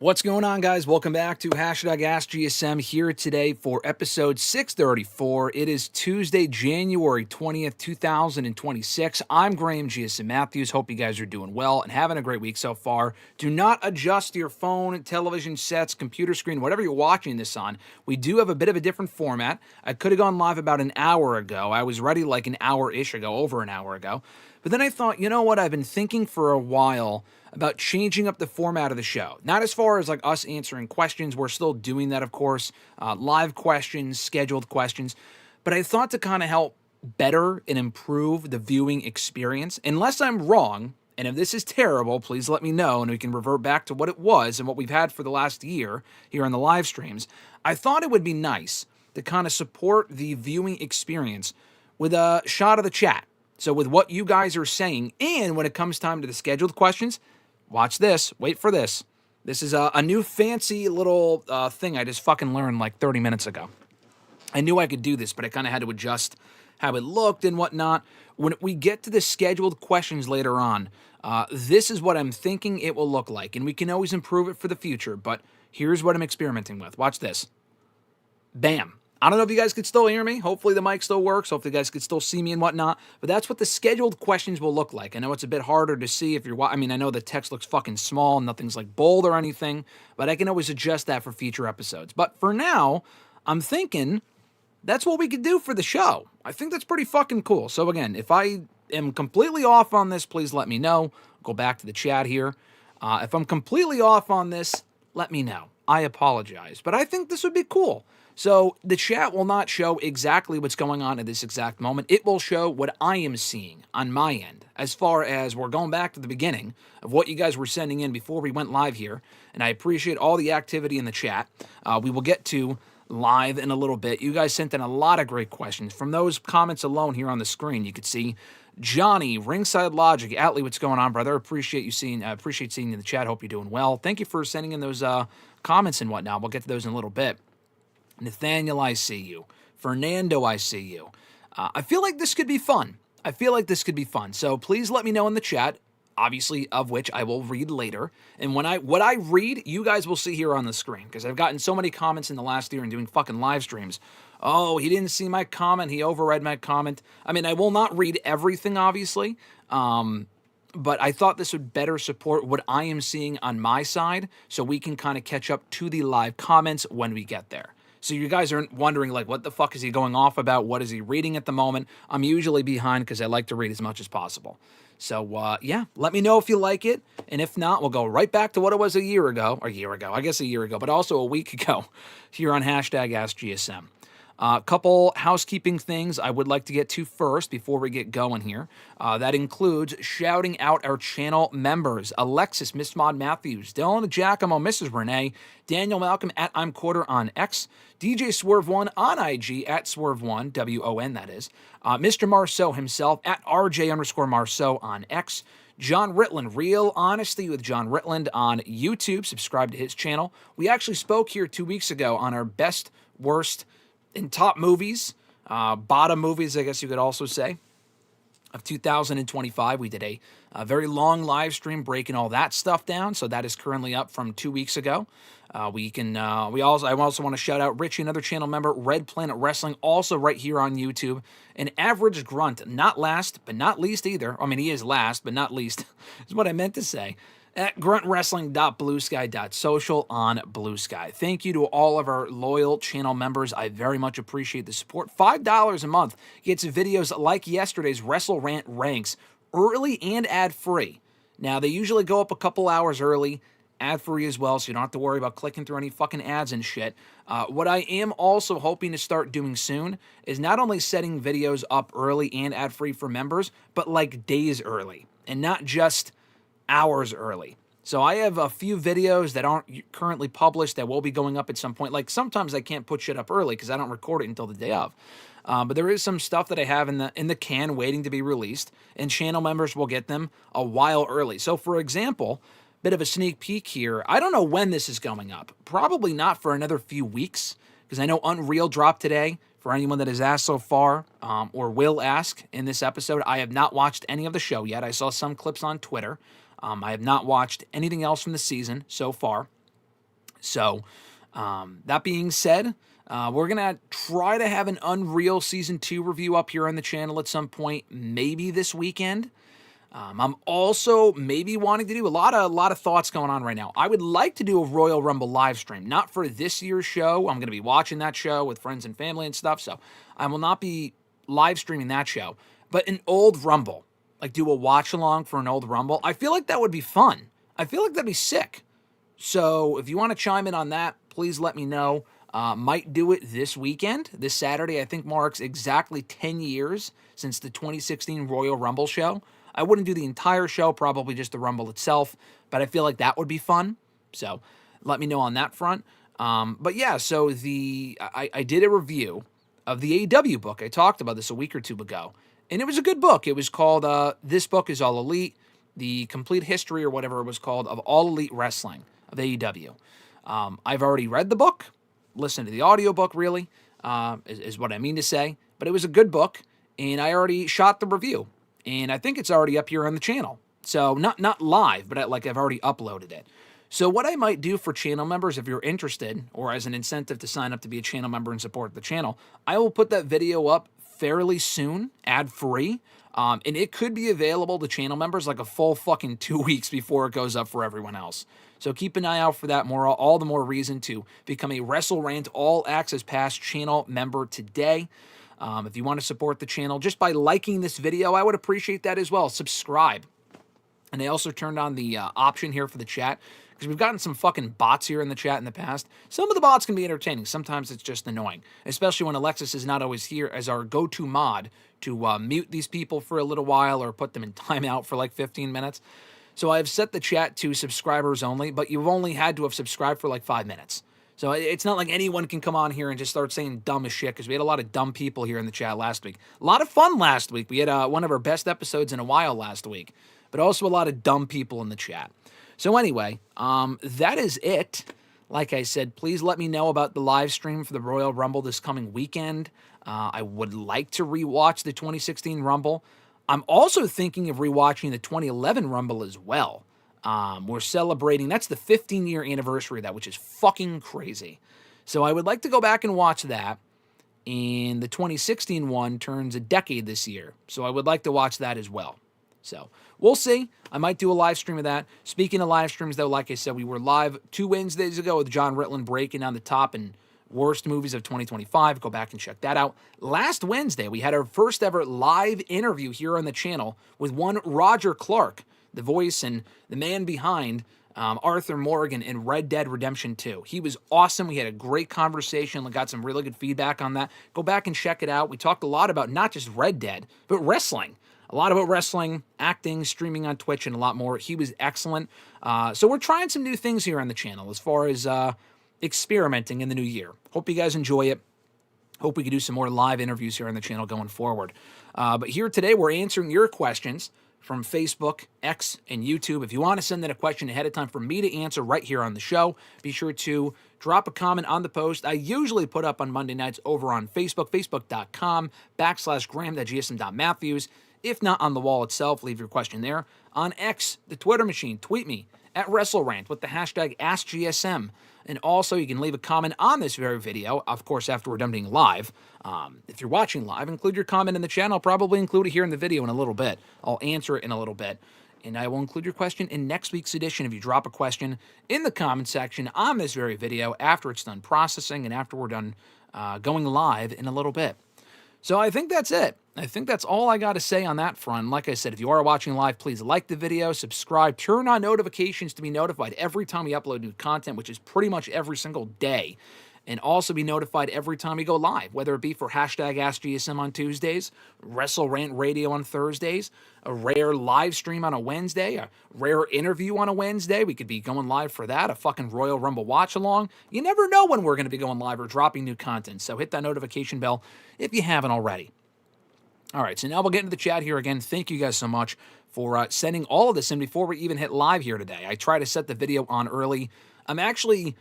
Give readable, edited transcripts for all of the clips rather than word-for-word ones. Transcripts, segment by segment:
What's going on, guys? Welcome back to #AskGSM here today for episode 634. It is Tuesday, January 20th, 2026. I'm Graham GSM Matthews. Hope you guys are doing well and having a great week so far. Do not adjust your phone, television sets, computer screen, whatever you're watching this on. We do have a bit of a different format. I could have gone live about an hour ago. I was ready like an hour-ish ago, over an hour ago. But then I thought, you know what? I've been thinking for a while about changing up the format of the show. Not as far as like us answering questions. We're still doing that, of course. Live questions, scheduled questions. But I thought to kind of help better and improve the viewing experience. Unless I'm wrong, and if this is terrible, please let me know and we can revert back to what it was and what we've had for the last year here on the live streams. I thought it would be nice to kind of support the viewing experience with a shot of the chat. So with what you guys are saying, and when it comes time to the scheduled questions, watch this. Wait for this. This is a new fancy little thing I just fucking learned like 30 minutes ago. I knew I could do this, but I kind of had to adjust how it looked and whatnot. When we get to the scheduled questions later on, this is what I'm thinking it will look like. And we can always improve it for the future, but here's what I'm experimenting with. Watch this. Bam. I don't know if you guys could still hear me. Hopefully the mic still works. Hopefully you guys could still see me and whatnot. But that's what the scheduled questions will look like. I know it's a bit harder to see if you're... I mean, I know the text looks fucking small and nothing's like bold or anything. But I can always adjust that for future episodes. But for now, I'm thinking that's what we could do for the show. I think that's pretty fucking cool. So again, if I am completely off on this, please let me know. Go back to the chat here. If I'm completely off on this, let me know. I apologize. But I think this would be cool. So the chat will not show exactly what's going on at this exact moment. It will show what I am seeing on my end, as far as we're going back to the beginning of what you guys were sending in before we went live here. And I appreciate all the activity in the chat. We will get to live in a little bit. You guys sent in a lot of great questions. From those comments alone here on the screen, you could see Johnny, Ringside Logic, Atlee, what's going on, brother? Appreciate seeing you in the chat. Hope you're doing well. Thank you for sending in those comments and whatnot. We'll get to those in a little bit. Nathaniel, I see you. Fernando, I see you. I feel like this could be fun. So please let me know in the chat, obviously of which I will read later. And what I read, you guys will see here on the screen, because I've gotten so many comments in the last year and doing fucking live streams. Oh, he didn't see my comment. He overread my comment. I mean, I will not read everything, obviously. But I thought this would better support what I am seeing on my side, so we can kind of catch up to the live comments when we get there. So you guys aren't wondering, like, what the fuck is he going off about? What is he reading at the moment? I'm usually behind because I like to read as much as possible. So, yeah, let me know if you like it. And if not, we'll go right back to what it was a year ago, but also a week ago here on #AskGSM. A couple housekeeping things I would like to get to first before we get going here. That includes shouting out our channel members. Alexis, Miss Maud Matthews, Dillon, DiGiacomo, Mrs. Renee, Daniel Malcolm at I'm Quarter on X, DJ Swerve1 on IG at Swerve1, WON that is, Mr. Marceau himself at RJ_Marceau on X, John Ritland, Real Honesty with John Ritland on YouTube. Subscribe to his channel. We actually spoke here 2 weeks ago on our best, worst, and top movies, bottom movies, I guess you could also say, of 2025. We did a very long live stream breaking all that stuff down, so that is currently up from 2 weeks ago. I also want to shout out Richie, another channel member, Red Planet Wrestling, also right here on YouTube. An average Grunt, not last, but not least either. I mean, he is last, but not least, is what I meant to say. At gruntwrestling.bluesky.social on Blue Sky. Thank you to all of our loyal channel members. I very much appreciate the support. $5 a month gets videos like yesterday's WrestleRant ranks early and ad-free. Now, they usually go up a couple hours early, ad-free as well, so you don't have to worry about clicking through any fucking ads and shit. What I am also hoping to start doing soon is not only setting videos up early and ad-free for members, but like days early, and not just hours early. So I have a few videos that aren't currently published that will be going up at some point. Like sometimes I can't put shit up early because I don't record it until the day of. But there is some stuff that I have in the can waiting to be released, and channel members will get them a while early. So for example, bit of a sneak peek here. I don't know when this is going up. Probably not for another few weeks, because I know Unreal dropped today. For anyone that has asked so far, or will ask in this episode, I have not watched any of the show yet. I saw some clips on Twitter. I have not watched anything else from the season so far. So, that being said, we're going to try to have an Unreal Season 2 review up here on the channel at some point, maybe this weekend. I'm also maybe wanting to do a lot of thoughts going on right now. I would like to do a Royal Rumble live stream, not for this year's show. I'm going to be watching that show with friends and family and stuff, so I will not be live streaming that show. But an old Rumble, like do a watch along for an old Rumble. I feel like that would be fun. I feel like that'd be sick. So if you want to chime in on that, please let me know. Might do it this weekend. This Saturday, I think, marks exactly 10 years since the 2016 Royal Rumble show. I wouldn't do the entire show, probably just the Rumble itself, but I feel like that would be fun. So let me know on that front. But yeah, so I did a review of the AEW book. I talked about this a week or two ago, and it was a good book. It was called This Book is All Elite, the complete history or whatever it was called of All Elite Wrestling of AEW. I've already read the book, listened to the audiobook, really, is what I mean to say. But it was a good book, and I already shot the review. And I think it's already up here on the channel. So not live, but I've already uploaded it. So what I might do for channel members, if you're interested, or as an incentive to sign up to be a channel member and support the channel, I will put that video up fairly soon, ad-free. And it could be available to channel members like a full fucking 2 weeks before it goes up for everyone else. So keep an eye out for that. All the more reason to become a WrestleRant All Access Pass channel member today. If you want to support the channel just by liking this video, I would appreciate that as well. Subscribe. And I also turned on the option here for the chat because we've gotten some fucking bots here in the chat in the past. Some of the bots can be entertaining. Sometimes it's just annoying, especially when Alexis is not always here as our go-to mod to mute these people for a little while or put them in timeout for like 15 minutes. So I've set the chat to subscribers only, but you've only had to have subscribed for like 5 minutes. So it's not like anyone can come on here and just start saying dumb as shit, because we had a lot of dumb people here in the chat last week. A lot of fun last week. We had one of our best episodes in a while last week, but also a lot of dumb people in the chat. So anyway, that is it. Like I said, please let me know about the live stream for the Royal Rumble this coming weekend. I would like to rewatch the 2016 Rumble. I'm also thinking of rewatching the 2011 Rumble as well. We're celebrating, that's the 15-year anniversary of that, which is fucking crazy. So I would like to go back and watch that. And the 2016 one turns a decade this year. So I would like to watch that as well. So we'll see. I might do a live stream of that. Speaking of live streams, though, like I said, we were live 2 Wednesdays ago with John Ritland breaking down the top and worst movies of 2025. Go back and check that out. Last Wednesday, we had our first ever live interview here on the channel with one Roger Clark, the voice and the man behind Arthur Morgan in Red Dead Redemption 2. He was awesome. We had a great conversation. We got some really good feedback on that. Go back and check it out. We talked a lot about not just Red Dead, but wrestling. A lot about wrestling, acting, streaming on Twitch, and a lot more. He was excellent. So we're trying some new things here on the channel as far as experimenting in the new year. Hope you guys enjoy it. Hope we can do some more live interviews here on the channel going forward. But here today, we're answering your questions from Facebook, X, and YouTube. If you want to send in a question ahead of time for me to answer right here on the show, be sure to drop a comment on the post I usually put up on Monday nights over on Facebook, facebook.com/Graham.gsm.Matthews. If not on the wall itself, leave your question there. On X, the Twitter machine, tweet me at WrestleRant with the hashtag AskGSM. And also, you can leave a comment on this very video, of course, after we're done being live. If you're watching live, include your comment in the channel. I'll probably include it here in the video in a little bit. I'll answer it in a little bit. And I will include your question in next week's edition if you drop a question in the comment section on this very video after it's done processing and after we're done going live in a little bit. So I think that's it. I think that's all I got to say on that front. Like I said, if you are watching live, please like the video, subscribe, turn on notifications to be notified every time we upload new content, which is pretty much every single day. And also be notified every time we go live, whether it be for hashtag AskGSM on Tuesdays, WrestleRant Radio on Thursdays, a rare live stream on a Wednesday, a rare interview on a Wednesday. We could be going live for that, a fucking Royal Rumble watch-along. You never know when we're going to be going live or dropping new content, so hit that notification bell if you haven't already. All right, so now we'll get into the chat here again. Thank you guys so much for sending all of this in before we even hit live here today. I try to set the video on early. I'm actually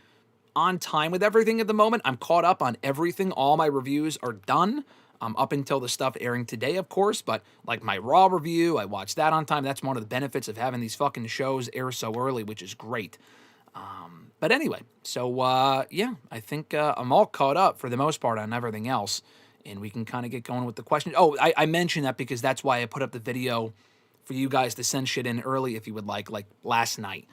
on time with everything at the moment. I'm caught up on everything. All my reviews are done up until the stuff airing today, of course. But like my Raw review, I watched that on time. That's one of the benefits of having these fucking shows air so early, which is great. But anyway, so yeah, I think I'm all caught up for the most part on everything else, and we can kind of get going with the questions. Oh, I mentioned that because that's why I put up the video for you guys to send shit in early if you would like last night.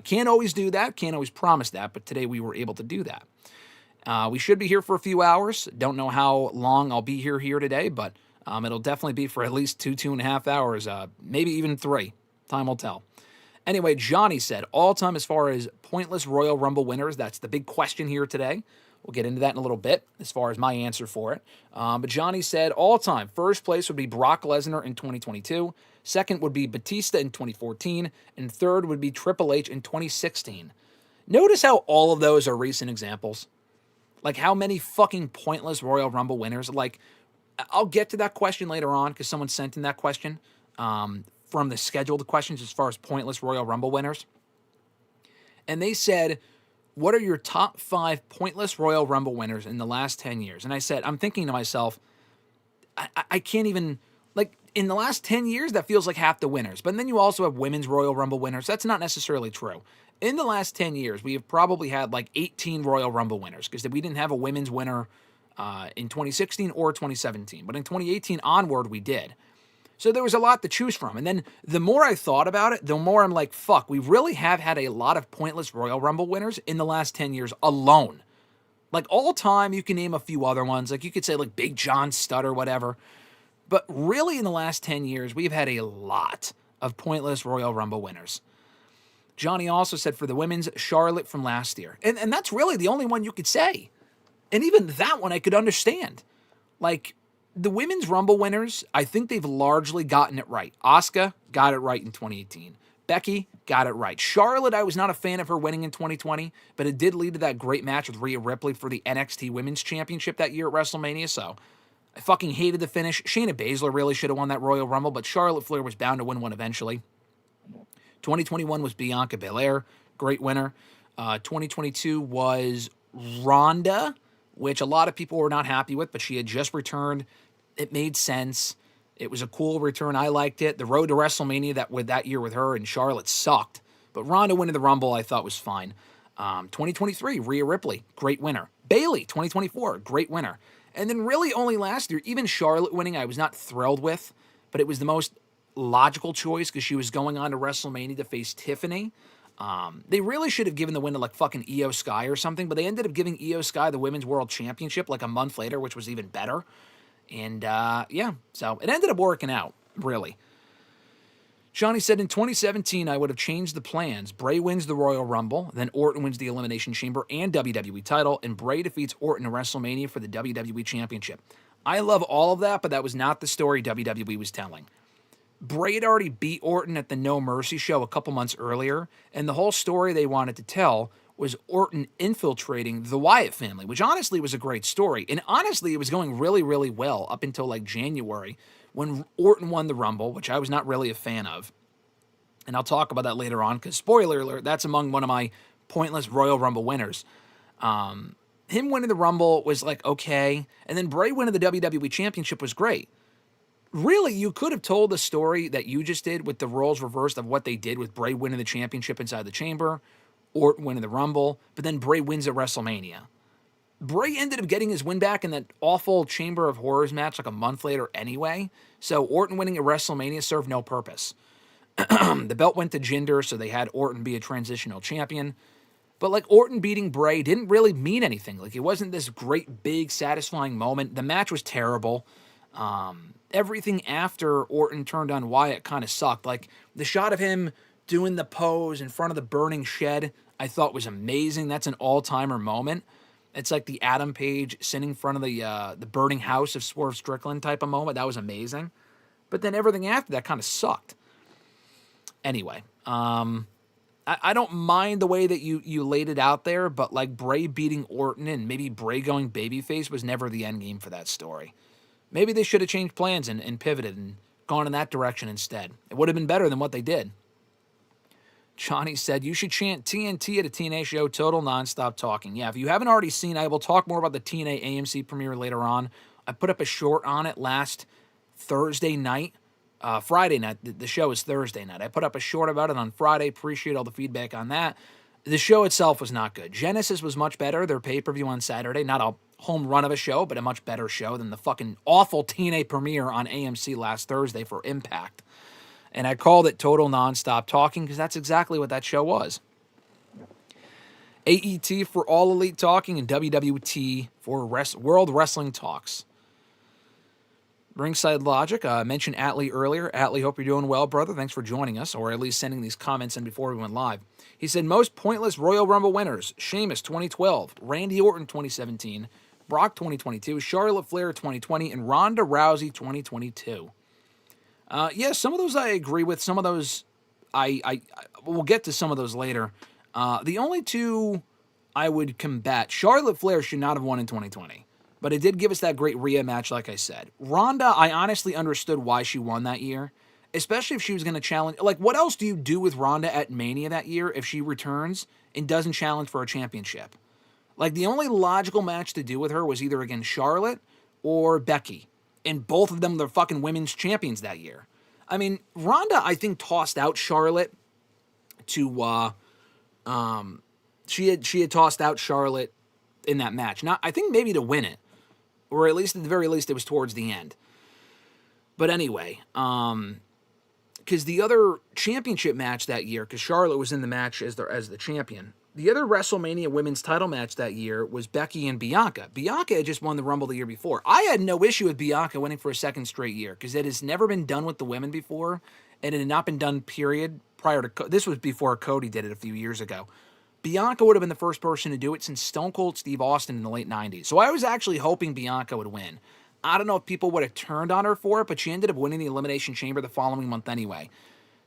Can't always do that, can't always promise that, but today we were able to do that. We should be here for a few hours. Don't know how long I'll be here today, but it'll definitely be for at least 2.5 hours, maybe even 3. Time will tell. Anyway, Johnny said, all-time as far as pointless Royal Rumble winners. That's the big question here today. We'll get into that in a little bit as far as my answer for it. But Johnny said, all-time, first place would be Brock Lesnar in 2022. Second would be Batista in 2014. And third would be Triple H in 2016. Notice how all of those are recent examples. Like, how many fucking pointless Royal Rumble winners? Like, I'll get to that question later on because someone sent in that question from the scheduled questions as far as pointless Royal Rumble winners. And they said, what are your top 5 pointless Royal Rumble winners in the last 10 years? And I said, I'm thinking to myself, I can't even, like, in the last 10 years, that feels like half the winners. But then you also have women's Royal Rumble winners. That's not necessarily true. In the last 10 years, we have probably had like 18 Royal Rumble winners because we didn't have a women's winner in 2016 or 2017. But in 2018 onward, we did. So there was a lot to choose from. And then the more I thought about it, the more I'm like, fuck, we really have had a lot of pointless Royal Rumble winners in the last 10 years alone. Like, all time, you can name a few other ones. Like, you could say like Big John Studd or whatever. But really, in the last 10 years, we've had a lot of pointless Royal Rumble winners. Johnny also said for the women's, Charlotte from last year. And that's really the only one you could say. And even that one I could understand. Like, the women's Rumble winners, I think they've largely gotten it right. Asuka got it right in 2018. Becky got it right. Charlotte, I was not a fan of her winning in 2020, but it did lead to that great match with Rhea Ripley for the NXT Women's Championship that year at WrestleMania, so I fucking hated the finish. Shayna Baszler really should have won that Royal Rumble, but Charlotte Flair was bound to win one eventually. 2021 was Bianca Belair, great winner. 2022 was Ronda, which a lot of people were not happy with, but she had just returned. It made sense. It was a cool return. I liked it. The road to WrestleMania that year with her and Charlotte sucked, but Ronda winning the Rumble I thought was fine. 2023, Rhea Ripley, great winner. Bayley, 2024, great winner. And then really only last year, even Charlotte winning, I was not thrilled with, but it was the most logical choice because she was going on to WrestleMania to face Tiffany. They really should have given the win to like fucking Io Sky or something, but they ended up giving Io Sky the Women's World Championship like a month later, which was even better. And yeah, so it ended up working out, really. Johnny said, in 2017, I would have changed the plans. Bray wins the Royal Rumble, then Orton wins the Elimination Chamber and WWE title, and Bray defeats Orton in WrestleMania for the WWE Championship. I love all of that, but that was not the story WWE was telling. Bray had already beat Orton at the No Mercy show a couple months earlier, and the whole story they wanted to tell was Orton infiltrating the Wyatt family, which honestly was a great story. And honestly, it was going really, really well up until like January when Orton won the Rumble, which I was not really a fan of. And I'll talk about that later on because, spoiler alert, that's among one of my pointless Royal Rumble winners. Him winning the Rumble was like, okay. And then Bray winning the WWE Championship was great. Really, you could have told the story that you just did with the roles reversed of what they did with Bray winning the championship inside the chamber, Orton winning the Rumble, but then Bray wins at WrestleMania. Bray ended up getting his win back in that awful Chamber of Horrors match like a month later anyway, so Orton winning at WrestleMania served no purpose. The belt went to Jinder, so they had Orton be a transitional champion. But like Orton beating Bray didn't really mean anything. Like, it wasn't this great, big, satisfying moment. The match was terrible. Everything after Orton turned on Wyatt kind of sucked. Like, the shot of him doing the pose in front of the burning shed, I thought was amazing. That's an all-timer moment. It's like the Adam Page sitting in front of the burning house of Swerve Strickland type of moment. That was amazing. But then everything after that kind of sucked. Anyway, I don't mind the way that you laid it out there, but like Bray beating Orton and maybe Bray going babyface was never the end game for that story. Maybe they should have changed plans and pivoted and gone in that direction instead. It would have been better than what they did. Johnny said, you should chant TNT at a TNA show, total nonstop talking. Yeah, if you haven't already seen, I will talk more about the TNA AMC premiere later on. I put up a short on it last Thursday night. Friday night. The show is Thursday night. I put up a short about it on Friday. Appreciate all the feedback on that. The show itself was not good. Genesis was much better. Their pay-per-view on Saturday, not a home run of a show, but a much better show than the fucking awful TNA premiere on AMC last Thursday for Impact. And I called it total nonstop talking because that's exactly what that show was. AET for All Elite Talking and WWT for World Wrestling Talks. Ringside Logic, I mentioned Atlee earlier. Atlee, hope you're doing well, brother. Thanks for joining us, or at least sending these comments in before we went live. He said, most pointless Royal Rumble winners, Sheamus 2012, Randy Orton 2017, Brock 2022, Charlotte Flair 2020, and Ronda Rousey 2022. Yeah, some of those I agree with. Some of those, we'll get to some of those later. The only two I would combat, Charlotte Flair should not have won in 2020. But it did give us that great Rhea match, like I said. Ronda, I honestly understood why she won that year, especially if she was going to challenge. Like, what else do you do with Ronda at Mania that year if she returns and doesn't challenge for a championship? Like, the only logical match to do with her was either against Charlotte or Becky. And both of them, they're fucking women's champions that year. I mean, Ronda, I think, tossed out Charlotte to, she had tossed out Charlotte in that match. Now, I think maybe to win it. Or at least, at the very least, it was towards the end. But anyway, because the other championship match that year, because Charlotte was in the match as the champion, the other WrestleMania women's title match that year was Becky and Bianca. Bianca had just won the Rumble the year before. I had no issue with Bianca winning for a second straight year, because it has never been done with the women before, and it had not been done, period, prior to... This was before Cody did it a few years ago. Bianca would have been the first person to do it since Stone Cold Steve Austin in the late 90s. So I was actually hoping Bianca would win. I don't know if people would have turned on her for it, but she ended up winning the Elimination Chamber the following month anyway.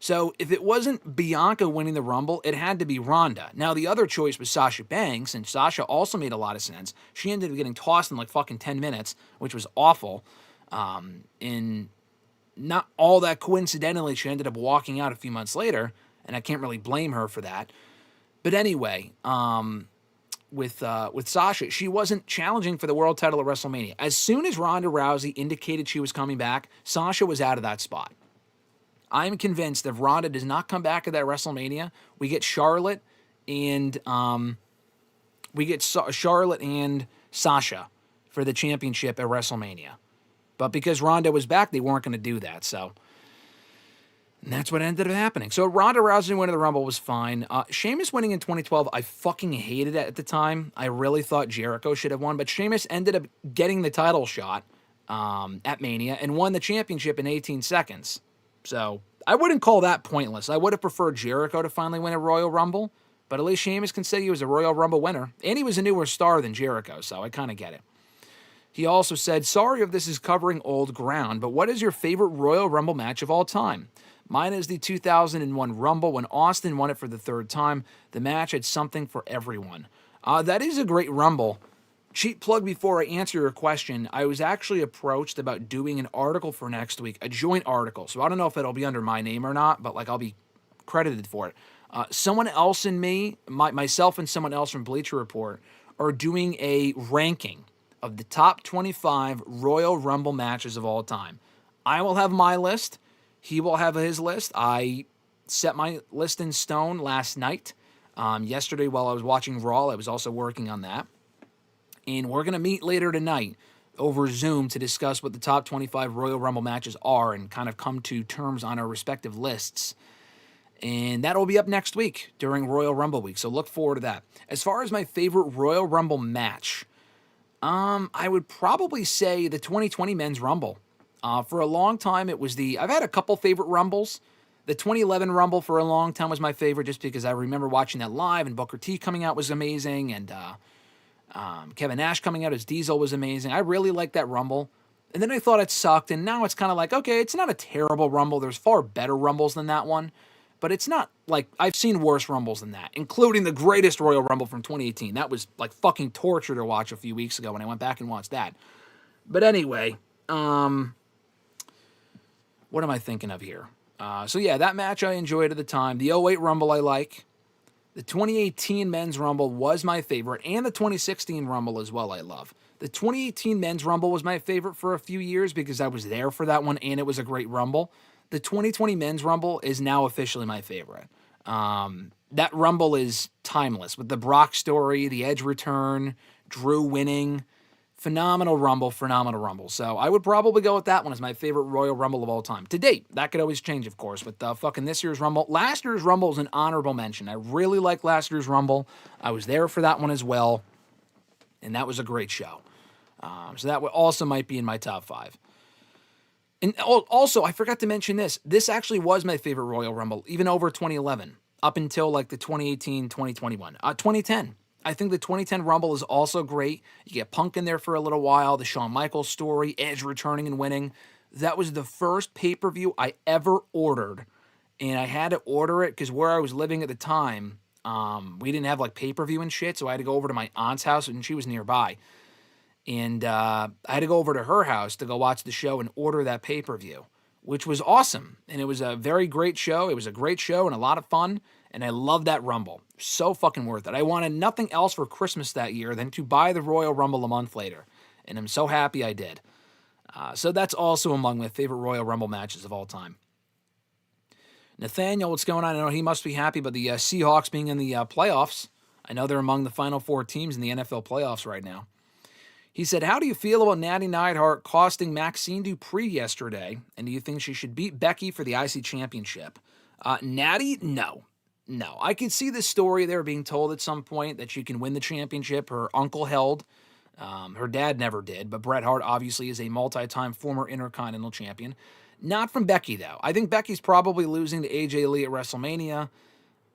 So if it wasn't Bianca winning the Rumble, it had to be Ronda. Now, the other choice was Sasha Banks, and Sasha also made a lot of sense. She ended up getting tossed in like fucking 10 minutes, which was awful. And not all that coincidentally, she ended up walking out a few months later, and I can't really blame her for that. But anyway, with Sasha, she wasn't challenging for the world title at WrestleMania. As soon as Ronda Rousey indicated she was coming back, Sasha was out of that spot. I'm convinced if Ronda does not come back at that WrestleMania, we get Charlotte and Sasha for the championship at WrestleMania. But because Ronda was back, they weren't going to do that. So. And that's what ended up happening. So Ronda Rousey winning the Rumble was fine. Sheamus winning in 2012, I fucking hated it at the time. I really thought Jericho should have won, but Sheamus ended up getting the title shot at Mania and won the championship in 18 seconds. So I wouldn't call that pointless. I would have preferred Jericho to finally win a Royal Rumble, but at least Sheamus can say he was a Royal Rumble winner. And he was a newer star than Jericho, so I kind of get it. He also said, sorry if this is covering old ground, but what is your favorite Royal Rumble match of all time? Mine is the 2001 Rumble when Austin won it for the third time. The match had something for everyone. That is a great Rumble. Cheap plug before I answer your question. I was actually approached about doing an article for next week, a joint article. So I don't know if it'll be under my name or not, but like I'll be credited for it. Someone else and me, myself and someone else from Bleacher Report, are doing a ranking of the top 25 Royal Rumble matches of all time. I will have my list. He will have his list. I set my list in stone last night. Yesterday while I was watching Raw, I was also working on that. And we're going to meet later tonight over Zoom to discuss what the top 25 Royal Rumble matches are and kind of come to terms on our respective lists. And that will be up next week during Royal Rumble week, so look forward to that. As far as my favorite Royal Rumble match, I would probably say the 2020 Men's Rumble. For a long time, it was I've had a couple favorite Rumbles. The 2011 Rumble for a long time was my favorite just because I remember watching that live, and Booker T coming out was amazing, and Kevin Nash coming out as Diesel was amazing. I really liked that Rumble. And then I thought it sucked, and now it's kind of like, okay, it's not a terrible Rumble. There's far better Rumbles than that one. But it's not like I've seen worse Rumbles than that, including the greatest Royal Rumble from 2018. That was like fucking torture to watch a few weeks ago when I went back and watched that. But anyway, what am I thinking of here? So yeah, that match I enjoyed at the time. The 2008 Rumble I like. The 2018 Men's Rumble was my favorite, and the 2016 Rumble as well I love. The 2018 Men's Rumble was my favorite for a few years because I was there for that one, and it was a great Rumble. The 2020 Men's Rumble is now officially my favorite. That Rumble is timeless with the Brock story, the Edge return, Drew winning. Phenomenal Rumble, phenomenal Rumble. So I would probably go with that one as my favorite Royal Rumble of all time. To date, that could always change, of course, with fucking this year's Rumble. Last year's Rumble is an honorable mention. I really like last year's Rumble. I was there for that one as well, and that was a great show. So that also might be in my top 5. And also, I forgot to mention this. This actually was my favorite Royal Rumble, even over 2011, up until like the 2018, 2021, 2010. I think the 2010 Rumble is also great. You get Punk in there for a little while, the Shawn Michaels story, Edge returning and winning. That was the first pay-per-view I ever ordered, and I had to order it because where I was living at the time, we didn't have like pay-per-view and shit, so I had to go over to my aunt's house, and she was nearby. And I had to go over to her house to go watch the show and order that pay-per-view, which was awesome. And it was a very great show. It was a great show and a lot of fun. And I loved that Rumble. So fucking worth it. I wanted nothing else for Christmas that year than to buy the Royal Rumble a month later. And I'm so happy I did. So that's also among my favorite Royal Rumble matches of all time. Nathaniel, what's going on? I know he must be happy about the Seahawks being in the playoffs. I know they're among the final 4 teams in the NFL playoffs right now. He said, how do you feel about Natty Neidhart costing Maxine Dupree yesterday? And do you think she should beat Becky for the IC championship? Natty, no. No. I could see the story there being told at some point that she can win the championship. Her uncle held. Her dad never did. But Bret Hart obviously is a multi-time former Intercontinental Champion. Not from Becky, though. I think Becky's probably losing to AJ Lee at WrestleMania.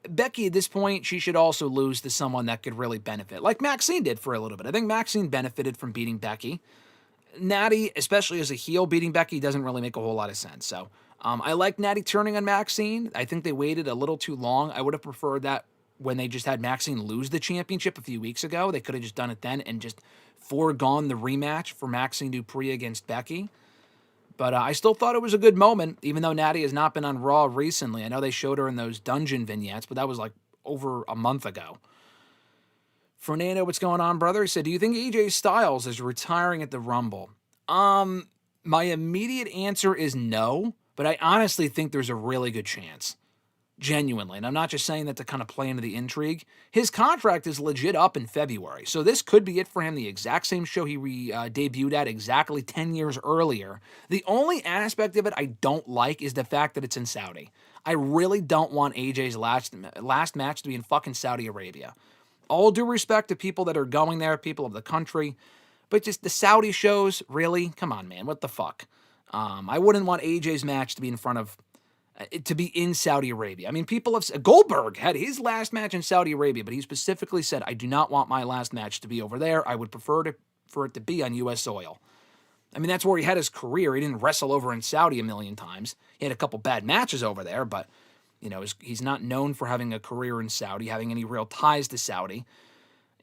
Becky, at this point, she should also lose to someone that could really benefit, like Maxine did for a little bit. I think Maxine benefited from beating Becky. Natty, especially as a heel, beating Becky doesn't really make a whole lot of sense. So I like Natty turning on Maxine. I think they waited a little too long. I would have preferred that when they just had Maxine lose the championship a few weeks ago. They could have just done it then and just foregone the rematch for Maxine Dupree against Becky. But I still thought it was a good moment, even though Natty has not been on Raw recently. I know they showed her in those dungeon vignettes, but that was like over a month ago. Fernando, what's going on, brother? He said, do you think AJ Styles is retiring at the Rumble? My immediate answer is no, but I honestly think there's a really good chance. Genuinely. And I'm not just saying that to kind of play into the intrigue. His contract is legit up in February. So this could be it for him. The exact same show he debuted at exactly 10 years earlier. The only aspect of it I don't like is the fact that it's in Saudi. I really don't want AJ's last match to be in fucking Saudi Arabia. All due respect to people that are going there, people of the country. But just the Saudi shows, really? Come on, man. What the fuck? I wouldn't want AJ's match to be to be in Saudi Arabia. I mean, people have... Goldberg had his last match in Saudi Arabia, but he specifically said, I do not want my last match to be over there. I would prefer for it to be on U.S. soil. I mean, that's where he had his career. He didn't wrestle over in Saudi a million times. He had a couple bad matches over there, but, you know, he's not known for having a career in Saudi, having any real ties to Saudi.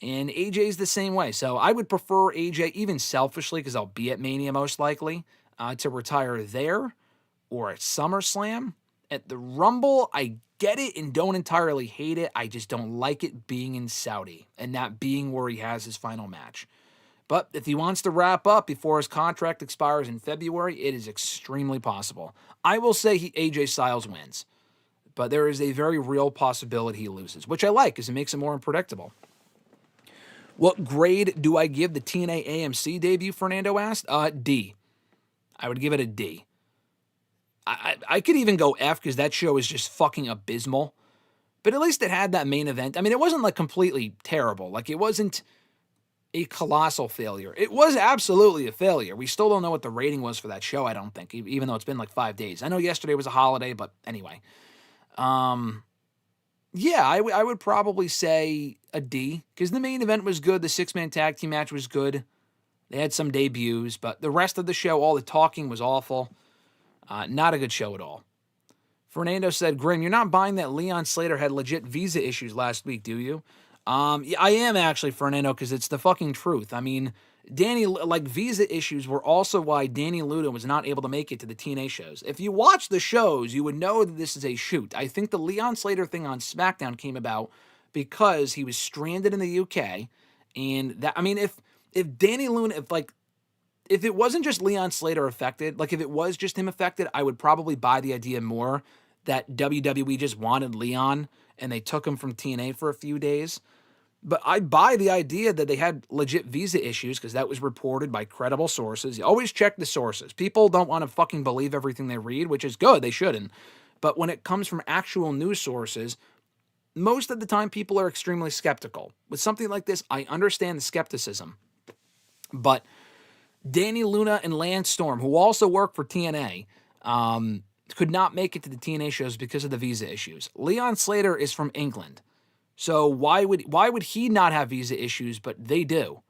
And AJ's the same way. So I would prefer AJ, even selfishly, because I'll be at Mania most likely, to retire there or at SummerSlam. At the Rumble, I get it and don't entirely hate it. I just don't like it being in Saudi and that being where he has his final match. But if he wants to wrap up before his contract expires in February, it is extremely possible. I will say AJ Styles wins, but there is a very real possibility he loses, which I like because it makes it more unpredictable. What grade do I give the TNA AMC debut, Fernando asked? D. I would give it a D. I could even go F because that show is just fucking abysmal. But at least it had that main event. I mean, it wasn't like completely terrible. Like, it wasn't a colossal failure. It was absolutely a failure. We still don't know what the rating was for that show, I don't think, even though it's been like 5 days. I know yesterday was a holiday, but anyway. Yeah, I would probably say a D because the main event was good. The 6-man tag team match was good. They had some debuts, but the rest of the show, all the talking was awful. Not a good show at all. Fernando said, Grim, you're not buying that Leon Slater had legit visa issues last week, do you? Yeah, I am actually, Fernando, because it's the fucking truth. I mean, visa issues were also why Danny Luda was not able to make it to the TNA shows. If you watch the shows, you would know that this is a shoot. I think the Leon Slater thing on SmackDown came about because he was stranded in the UK, and that, I mean, if Danny Luda, if it wasn't just Leon Slater affected, like if it was just him affected, I would probably buy the idea more that WWE just wanted Leon and they took him from TNA for a few days. But I buy the idea that they had legit visa issues because that was reported by credible sources. You always check the sources. People don't want to fucking believe everything they read, which is good. They shouldn't. But when it comes from actual news sources, most of the time people are extremely skeptical. With something like this, I understand the skepticism. But Danny Luna and Lance Storm, who also work for TNA, could not make it to the TNA shows because of the visa issues. Leon Slater is from England. So why would he not have visa issues, but they do?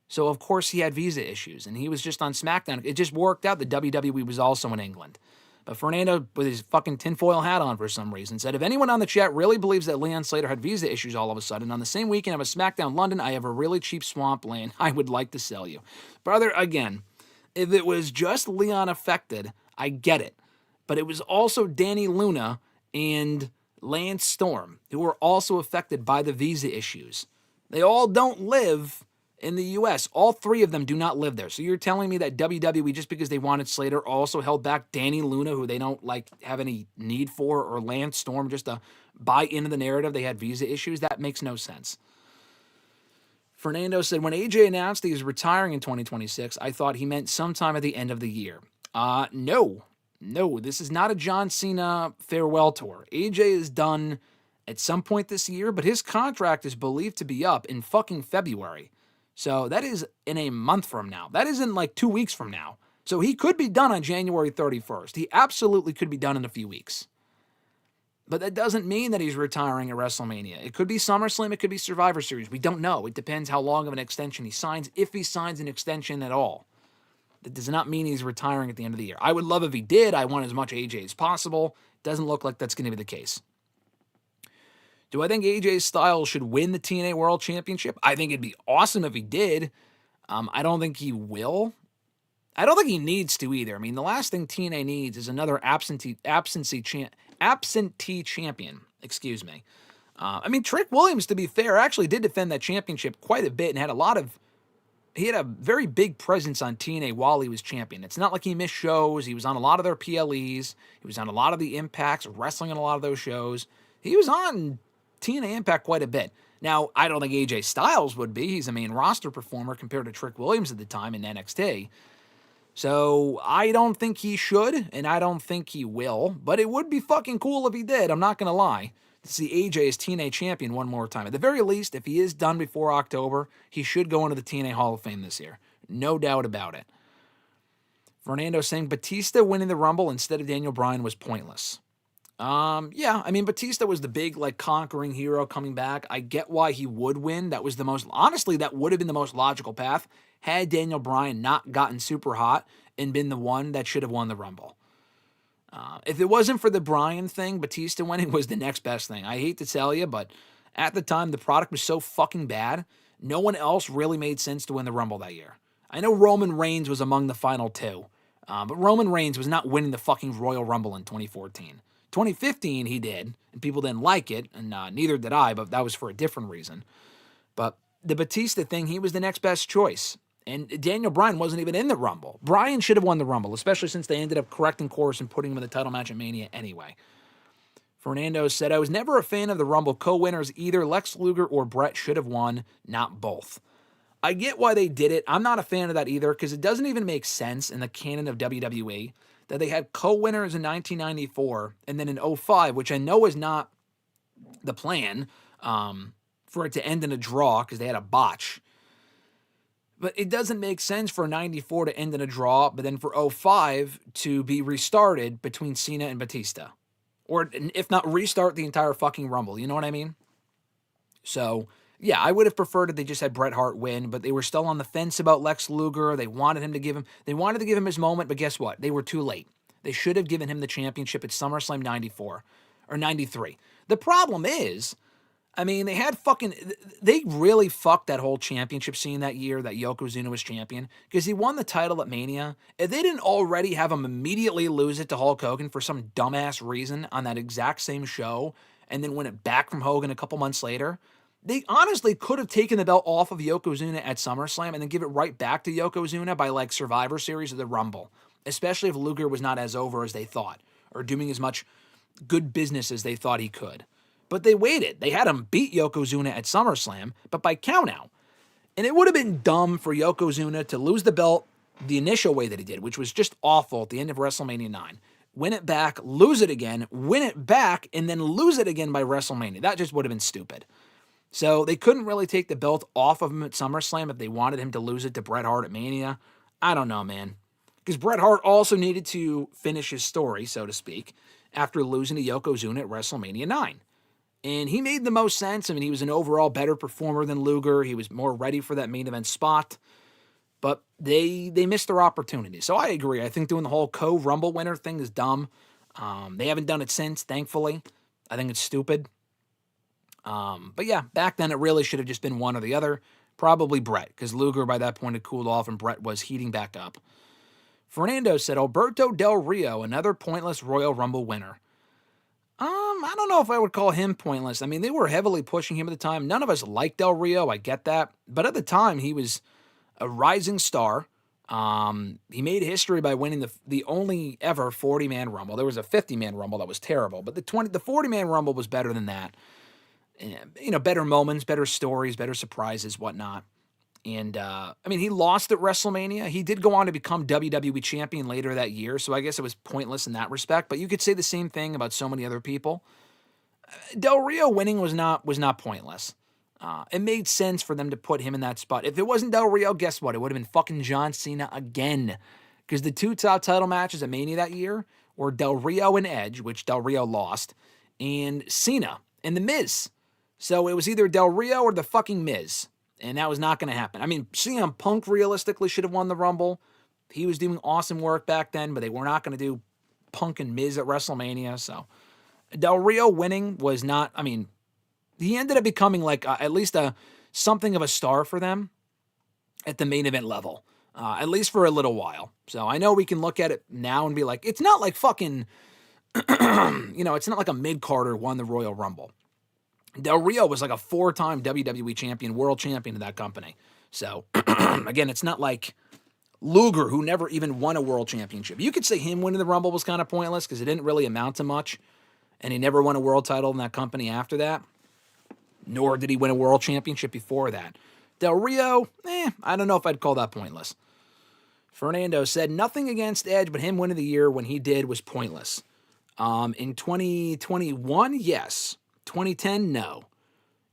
So of course he had visa issues, and he was just on SmackDown. It just worked out that WWE was also in England. But Fernando, with his fucking tinfoil hat on for some reason, said, if anyone on the chat really believes that Leon Slater had visa issues all of a sudden, on the same weekend of a SmackDown London, I have a really cheap swamp land I would like to sell you. Brother, again, if it was just Leon affected, I get it. But it was also Danny Luna and Lance Storm, who were also affected by the visa issues. They all don't live in the U.S. All three of them do not live there. So you're telling me that WWE, just because they wanted Slater, also held back Danny Luna, who they don't have any need for, or Lance Storm just to buy into the narrative they had visa issues? That makes no sense. Fernando said, when AJ announced he was retiring in 2026, I thought he meant sometime at the end of the year. No, this is not a John Cena farewell tour. AJ is done at some point this year, but his contract is believed to be up in fucking February. So that is in a month from now. That is in 2 weeks from now. So he could be done on January 31st. He absolutely could be done in a few weeks. But that doesn't mean that he's retiring at WrestleMania. It could be SummerSlam, it could be Survivor Series. We don't know. It depends how long of an extension he signs, if he signs an extension at all. That does not mean he's retiring at the end of the year. I would love if he did. I want as much AJ as possible. Doesn't look like that's going to be the case. Do I think AJ Styles should win the TNA World Championship? I think it'd be awesome if he did. I don't think he will. I don't think he needs to either. I mean, the last thing TNA needs is another absentee champion. Excuse me. Trick Williams, to be fair, actually did defend that championship quite a bit and he had a very big presence on TNA while he was champion. It's not like he missed shows. He was on a lot of their PLEs. He was on a lot of the Impacts, wrestling in a lot of those shows. He was on TNA Impact quite a bit. Now, I don't think AJ Styles would be. He's a main roster performer compared to Trick Williams at the time in NXT. So I don't think he should, and I don't think he will. But it would be fucking cool if he did. I'm not going to lie. To see AJ as TNA champion one more time. At the very least, if he is done before October, he should go into the TNA Hall of Fame this year. No doubt about it. Fernando saying Batista winning the Rumble instead of Daniel Bryan was pointless. Batista was the big, conquering hero coming back. I get why he would win. That would have been the most logical path had Daniel Bryan not gotten super hot and been the one that should have won the Rumble. If it wasn't for the Bryan thing, Batista winning was the next best thing. I hate to tell you, but at the time, the product was so fucking bad, no one else really made sense to win the Rumble that year. I know Roman Reigns was among the final two, but Roman Reigns was not winning the fucking Royal Rumble in 2014. 2015, he did, and people didn't like it, and neither did I, but that was for a different reason. But the Batista thing, he was the next best choice. And Daniel Bryan wasn't even in the Rumble. Bryan should have won the Rumble, especially since they ended up correcting course and putting him in the title match at Mania anyway. Fernando said, I was never a fan of the Rumble co-winners either. Lex Luger or Brett should have won, not both. I get why they did it. I'm not a fan of that either because it doesn't even make sense in the canon of WWE that they had co-winners in 1994 and then in 2005, which I know is not the plan, for it to end in a draw because they had a botch. But it doesn't make sense for 94 to end in a draw, but then for 2005 to be restarted between Cena and Batista. Or if not, restart the entire fucking Rumble. You know what I mean? So, yeah, I would have preferred if they just had Bret Hart win, but they were still on the fence about Lex Luger. They wanted to give him his moment, but guess what? They were too late. They should have given him the championship at SummerSlam 94 or 93. The problem is, they really fucked that whole championship scene that year that Yokozuna was champion because he won the title at Mania. If they didn't already have him immediately lose it to Hulk Hogan for some dumbass reason on that exact same show and then win it back from Hogan a couple months later, they honestly could have taken the belt off of Yokozuna at SummerSlam and then give it right back to Yokozuna by Survivor Series or the Rumble, especially if Luger was not as over as they thought or doing as much good business as they thought he could. But they waited. They had him beat Yokozuna at SummerSlam, but by countout. And it would have been dumb for Yokozuna to lose the belt the initial way that he did, which was just awful at the end of WrestleMania 9. Win it back, lose it again, win it back, and then lose it again by WrestleMania. That just would have been stupid. So they couldn't really take the belt off of him at SummerSlam if they wanted him to lose it to Bret Hart at Mania. I don't know, man. Because Bret Hart also needed to finish his story, so to speak, after losing to Yokozuna at WrestleMania 9. And he made the most sense. I mean, he was an overall better performer than Luger. He was more ready for that main event spot. But they missed their opportunity. So I agree. I think doing the whole co-Rumble winner thing is dumb. They haven't done it since, thankfully. I think it's stupid. But yeah, back then it really should have just been one or the other. Probably Bret, because Luger by that point had cooled off and Bret was heating back up. Fernando said, Alberto Del Rio, another pointless Royal Rumble winner. I don't know if I would call him pointless. I mean, they were heavily pushing him at the time. None of us liked Del Rio, I get that. But at the time, he was a rising star. He made history by winning the only ever 40-man Rumble. There was a 50-man Rumble that was terrible, but the 40-man Rumble was better than that. You know, better moments, better stories, better surprises, whatnot. And, I mean, he lost at WrestleMania. He did go on to become WWE champion later that year, so I guess it was pointless in that respect. But you could say the same thing about so many other people. Del Rio winning was not pointless. It made sense for them to put him in that spot. If it wasn't Del Rio, guess what? It would have been fucking John Cena again. Because the two top title matches at Mania that year were Del Rio and Edge, which Del Rio lost, and Cena and The Miz. So it was either Del Rio or the fucking Miz. And that was not going to happen. I mean, CM Punk realistically should have won the Rumble. He was doing awesome work back then, but they were not going to do Punk and Miz at WrestleMania. So Del Rio winning was not, I mean, he ended up becoming like at least something of a star for them at the main event level, at least for a little while. So I know we can look at it now and be like, it's not like fucking, it's not like a mid-carder won the Royal Rumble. Del Rio was like a 4-time WWE champion, world champion of that company. So, again, it's not like Luger, who never even won a world championship. You could say him winning the Rumble was kind of pointless because it didn't really amount to much, and he never won a world title in that company after that, nor did he win a world championship before that. Del Rio, I don't know if I'd call that pointless. Fernando said, nothing against Edge, but him winning the year when he did was pointless. In 2021, yes. 2010, no.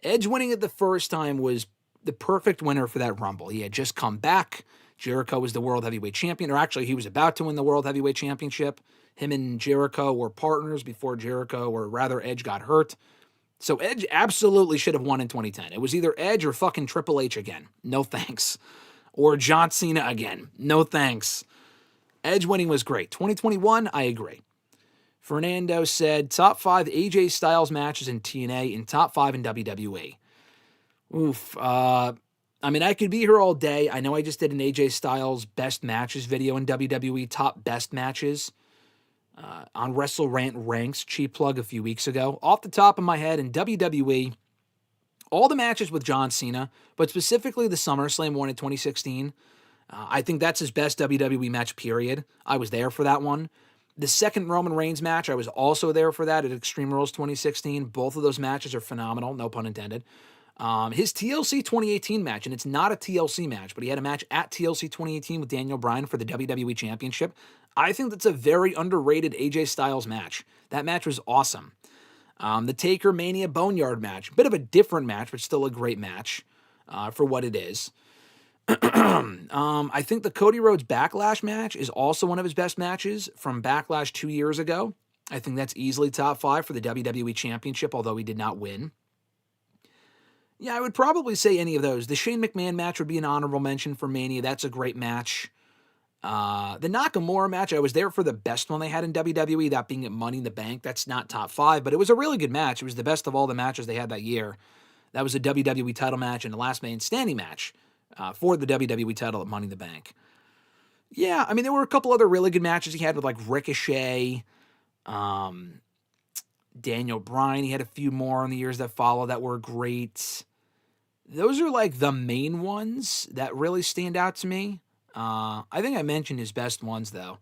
Edge winning it the first time was the perfect winner for that Rumble. He had just come back. Jericho was the World Heavyweight Champion, or actually he was about to win the World Heavyweight Championship. Him and Jericho were partners before Edge got hurt. So Edge absolutely should have won in 2010. It was either Edge or fucking Triple H again. No thanks. Or John Cena again. No thanks. Edge winning was great. 2021, I agree. Fernando said, top 5 AJ Styles matches in TNA and top 5 in WWE. Oof. I mean, I could be here all day. I know I just did an AJ Styles best matches video in WWE, top best matches, on WrestleRant Ranks, cheap plug a few weeks ago. Off the top of my head, in WWE, all the matches with John Cena, but specifically the SummerSlam one in 2016, I think that's his best WWE match, period. I was there for that one. The second Roman Reigns match, I was also there for that at Extreme Rules 2016. Both of those matches are phenomenal, no pun intended. His TLC 2018 match, and it's not a TLC match, but he had a match at TLC 2018 with Daniel Bryan for the WWE Championship. I think that's a very underrated AJ Styles match. That match was awesome. The Taker Mania Boneyard match, bit of a different match, but still a great match for what it is. I think the Cody Rhodes Backlash match is also one of his best matches from Backlash 2 years ago. I think that's easily top 5 for the WWE Championship, although he did not win. Yeah, I would probably say any of those. The Shane McMahon match would be an honorable mention for Mania. That's a great match. The Nakamura match, I was there for the best one they had in WWE, that being at Money in the Bank. That's not top 5, but it was a really good match. It was the best of all the matches they had that year. That was a WWE title match and a last man standing match for the WWE title at Money in the Bank. Yeah, I mean, there were a couple other really good matches he had with, like, Ricochet, Daniel Bryan. He had a few more in the years that followed that were great. Those are, like, the main ones that really stand out to me. I think I mentioned his best ones, though.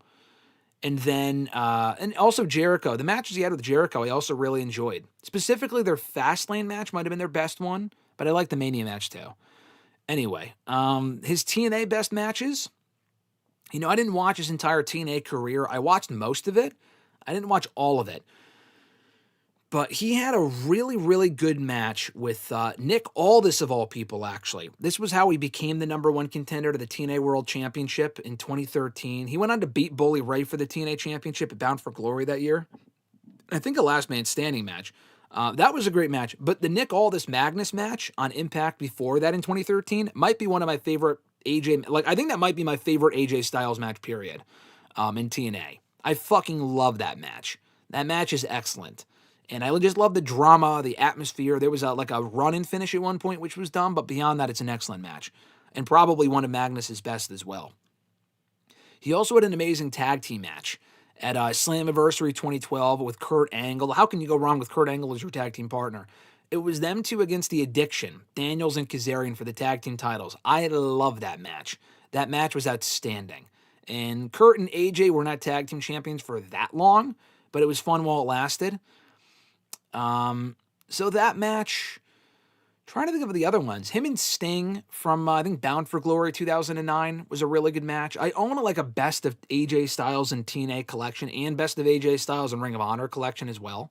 And then, and also Jericho. The matches he had with Jericho, I also really enjoyed. Specifically, their Fastlane match might have been their best one, but I like the Mania match too. Anyway, his TNA best matches. I didn't watch his entire TNA career. I watched most of it. I didn't watch all of it. But he had a really, really good match with Nick Aldis, of all people, actually. This was how he became the number one contender to the TNA World Championship in 2013. He went on to beat Bully Ray for the TNA Championship at Bound for Glory that year. I think a last man standing match. That was a great match. But the Nick Aldis Magnus match on Impact before that in 2013 might be one of my favorite AJ. I think that might be my favorite AJ Styles match, period, in TNA. I fucking love that match. That match is excellent. And I just love the drama, the atmosphere. There was a run and finish at one point, which was dumb, but beyond that, it's an excellent match. And probably one of Magnus's best as well. He also had an amazing tag team match at Slammiversary 2012 with Kurt Angle. How can you go wrong with Kurt Angle as your tag team partner? It was them two against The Addiction, Daniels and Kazarian, for the tag team titles. I love that match. That match was outstanding. And Kurt and AJ were not tag team champions for that long, but it was fun while it lasted. So that match, trying to think of the other ones. Him and Sting from, I think, Bound for Glory 2009 was a really good match. I own a best of AJ Styles and TNA collection and best of AJ Styles and Ring of Honor collection as well.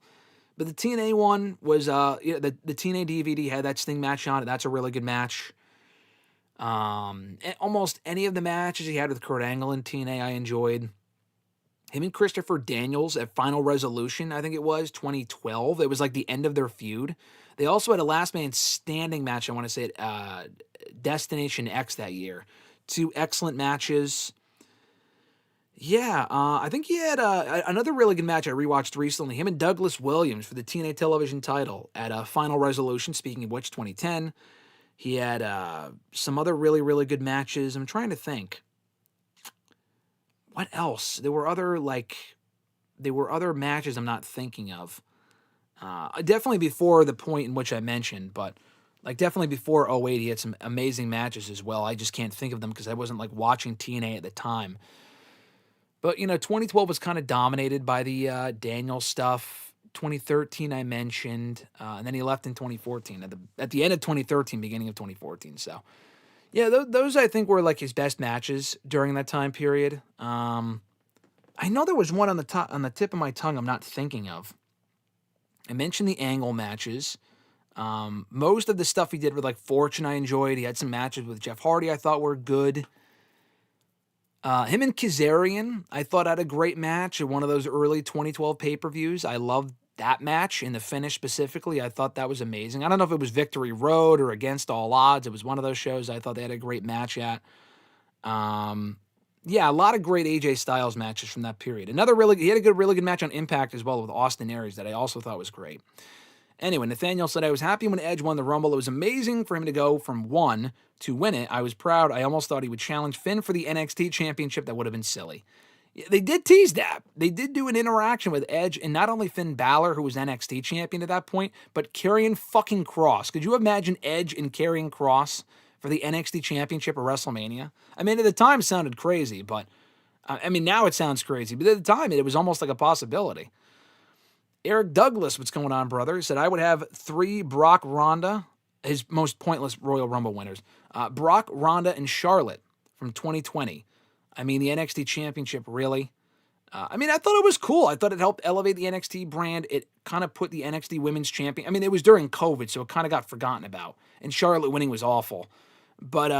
But the TNA one was, the TNA DVD had that Sting match on it. That's a really good match. Almost any of the matches he had with Kurt Angle in TNA I enjoyed. Him and Christopher Daniels at Final Resolution, I think it was, 2012. It was the end of their feud. They also had a last man standing match, I want to say, at Destination X that year. Two excellent matches. Yeah, I think he had another really good match I rewatched recently. Him and Douglas Williams for the TNA television title at Final Resolution, speaking of which, 2010. He had some other really, really good matches. I'm trying to think. What else? There were other matches I'm not thinking of. Definitely before the point in which I mentioned, but definitely before 08, he had some amazing matches as well. I just can't think of them because I wasn't watching TNA at the time. But 2012 was kind of dominated by the Daniel stuff. 2013 I mentioned, and then he left in 2014 at the end of 2013, beginning of 2014. So. Yeah, those I think were his best matches during that time period. I know there was one on the tip of my tongue I'm not thinking of. I mentioned the Angle matches. Most of the stuff he did with Fortune I enjoyed. He had some matches with Jeff Hardy I thought were good. Him and Kazarian I thought had a great match at one of those early 2012 pay-per-views. I loved that match in the finish specifically. I thought that was amazing. I don't know if it was Victory Road or Against All Odds. It was one of those shows I thought they had a great match at. Yeah, a lot of great AJ Styles matches from that period. He had a really good match on Impact as well with Austin Aries that I also thought was great. Anyway, Nathaniel said, I was happy when Edge won the Rumble. It was amazing for him to go from 1 to win it. I was proud. I almost thought he would challenge Finn for the NXT championship. That would have been silly. They did tease that. They did do an interaction with Edge and not only Finn Balor, who was NXT champion at that point, but Karrion fucking Kross. Could you imagine Edge and Karrion Kross for the NXT championship at WrestleMania? I mean, at the time it sounded crazy, but now it sounds crazy, but at the time it was almost like a possibility. Eric Douglas, what's going on, brother? He said, I would have 3 Brock, Ronda, his most pointless Royal Rumble winners. Brock, Ronda, and Charlotte from 2020. The NXT Championship, really? I thought it was cool. I thought it helped elevate the NXT brand. It kind of put the NXT Women's Champion... it was during COVID, so it kind of got forgotten about. And Charlotte winning was awful. But,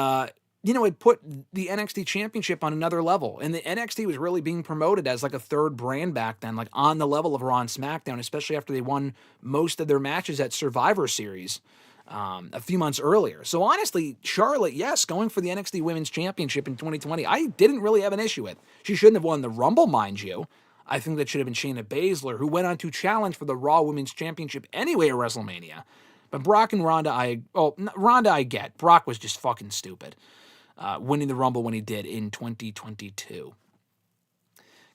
it put the NXT Championship on another level. And the NXT was really being promoted as a third brand back then, on the level of Raw and SmackDown, especially after they won most of their matches at Survivor Series a few months earlier. So honestly, Charlotte, yes, going for the NXT Women's Championship in 2020, I didn't really have an issue with. She shouldn't have won the Rumble, mind you. I think that should have been Shayna Baszler, who went on to challenge for the Raw Women's Championship anyway at WrestleMania. But Brock and Ronda, Ronda I get. Brock was just fucking stupid, winning the Rumble when he did in 2022.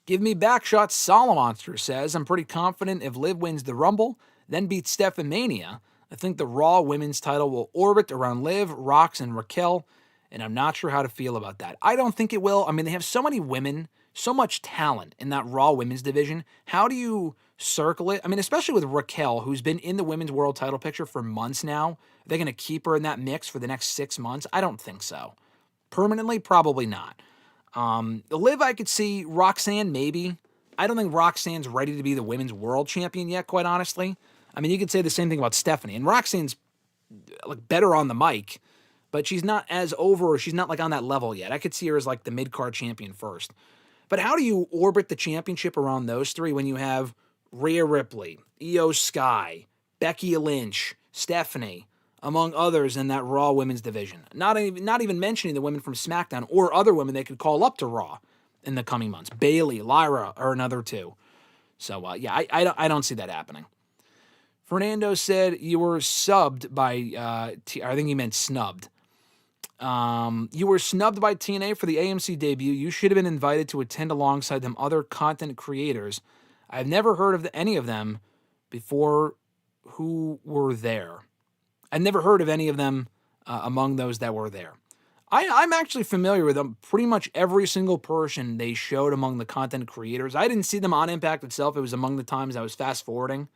Give me backshot. Solomonster says, I'm pretty confident if Liv wins the Rumble, then beats Stephania, I think the Raw Women's title will orbit around Liv, Rox, and Raquel, and I'm not sure how to feel about that. I don't think it will. They have so many women, so much talent in that Raw women's division. How do you circle it? I mean, especially with Raquel, who's been in the women's world title picture for months now. Are they going to keep her in that mix for the next 6 months? I don't think so. Permanently, probably not. Liv, I could see. Roxanne, maybe. I don't think Roxanne's ready to be the women's world champion yet, quite honestly. I mean, you could say the same thing about Stephanie. And Roxanne's like better on the mic, but she's not as over, or she's not like on that level yet. I could see her as like the mid-card champion first. But how do you orbit the championship around those three when you have Rhea Ripley, Io Sky, Becky Lynch, Stephanie, among others in that Raw women's division? Not even mentioning the women from SmackDown or other women they could call up to Raw in the coming months. Bayley, Lyra are another two. So, I don't see that happening. Fernando said you were subbed by, I think he meant snubbed. You were snubbed by TNA for the AMC debut. You should have been invited to attend alongside them other content creators. I've never heard of any of them before who were there. I've never heard of any of them among those that were there. I'm actually familiar with them. Pretty much every single person they showed among the content creators. I didn't see them on Impact itself. It was among the times I was fast forwarding.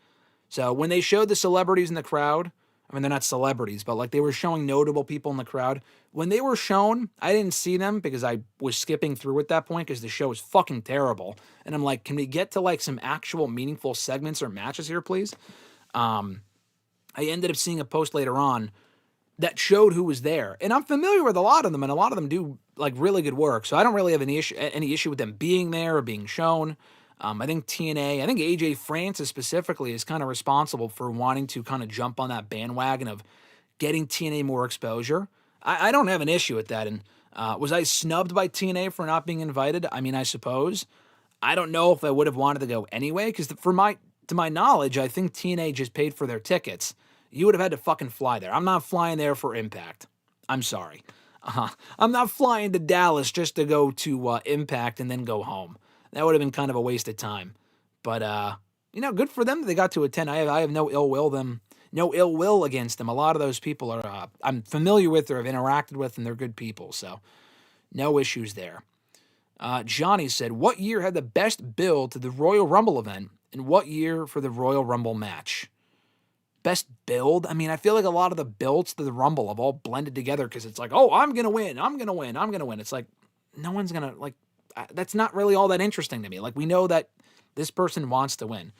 So when they showed the celebrities in the crowd, I mean, they're not celebrities, but like they were showing notable people in the crowd. When they were shown, I didn't see them because I was skipping through at that point because the show was fucking terrible. And I'm like, can we get to like some actual meaningful segments or matches here, please? I ended up seeing a post later on that showed who was there. And I'm familiar with a lot of them, and a lot of them do like really good work. So I don't really have any issue with them being there or being shown. I think TNA, I think AJ Francis specifically is kind of responsible for wanting to kind of jump on that bandwagon of getting TNA more exposure. I don't have an issue with that. And was I snubbed by TNA for not being invited? I mean, I suppose. I don't know if I would have wanted to go anyway, because to my knowledge, I think TNA just paid for their tickets. You would have had to fucking fly there. I'm not flying there for Impact. I'm sorry. I'm not flying to Dallas just to go to Impact and then go home. That would have been kind of a waste of time. But, good for them that they got to attend. I have no ill will against them. A lot of those people are I'm familiar with or have interacted with, and they're good people. So no issues there. Johnny said, what year had the best build to the Royal Rumble event, and what year for the Royal Rumble match? Best build? I mean, I feel like a lot of the builds to the Rumble have all blended together because it's like, oh, I'm going to win. It's like, no one's going to, like, that's not really all that interesting to me. Like, we know that this person wants to win.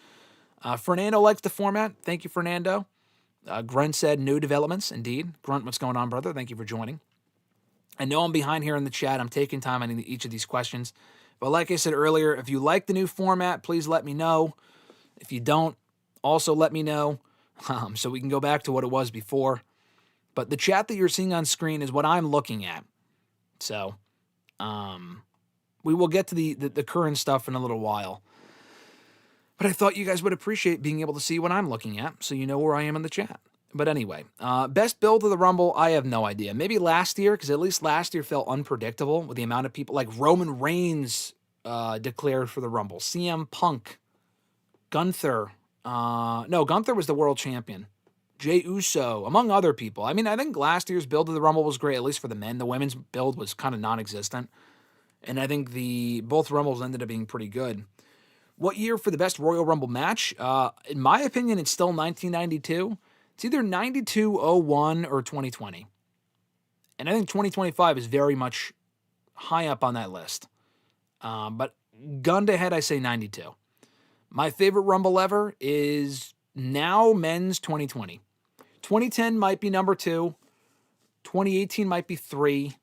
Fernando likes the format. Thank you, Fernando. Grunt said, new developments. Indeed. Grunt, what's going on, brother? Thank you for joining. I know I'm behind here in the chat. I'm taking time on each of these questions. But like I said earlier, if you like the new format, please let me know. If you don't, also let me know. So we can go back to what it was before. But the chat that you're seeing on screen is what I'm looking at. So, we will get to the current stuff in a little while. But I thought you guys would appreciate being able to see what I'm looking at, so you know where I am in the chat. But anyway, best build of the Rumble, I have no idea. Maybe last year, because at least last year felt unpredictable with the amount of people. Like Roman Reigns declared for the Rumble. CM Punk. Gunther. Gunther was the world champion. Jey Uso, among other people. I mean, I think last year's build of the Rumble was great, at least for the men. The women's build was kind of non-existent. And I think both Rumbles ended up being pretty good. What year for the best Royal Rumble match? In my opinion, it's still 1992. It's either 92, 01, or 2020. And I think 2025 is very much high up on that list. But gun to head, I say 92. My favorite Rumble ever is now men's 2020. 2010 might be number 2. 2018 might be 3.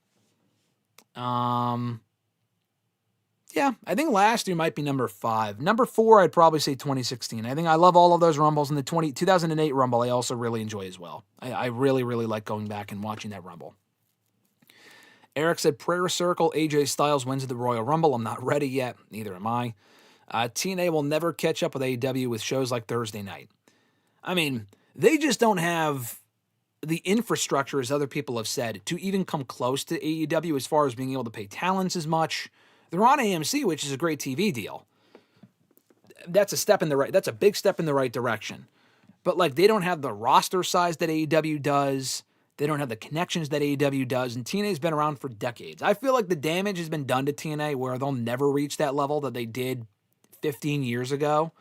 Yeah, I think last year might be number 5. Number 4, I'd probably say 2016. I think I love all of those Rumbles, and the 2008 Rumble I also really enjoy as well. I really, really like going back and watching that Rumble. Eric said, Prayer Circle, AJ Styles wins the Royal Rumble. I'm not ready yet. Neither am I. TNA will never catch up with AEW with shows like Thursday night. I mean, they just don't have the infrastructure, as other people have said, to even come close to AEW as far as being able to pay talents as much. They're on AMC, which is a great TV deal. That's a big step in the right direction. But like, they don't have the roster size that AEW does. They don't have the connections that AEW does, and TNA's been around for decades. I feel like the damage has been done to TNA where they'll never reach that level that they did 15 years ago.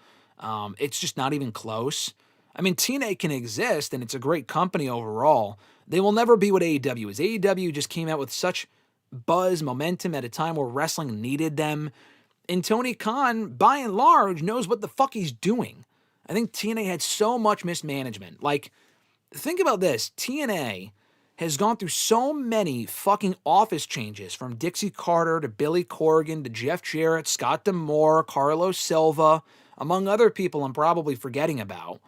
It's just not even close. I mean, TNA can exist, and it's a great company overall. They will never be what AEW is. AEW just came out with such buzz, momentum at a time where wrestling needed them. And Tony Khan, by and large, knows what the fuck he's doing. I think TNA had so much mismanagement. Like, think about this. TNA has gone through so many fucking office changes, from Dixie Carter to Billy Corgan to Jeff Jarrett, Scott D'Amore, Carlos Silva, among other people I'm probably forgetting about.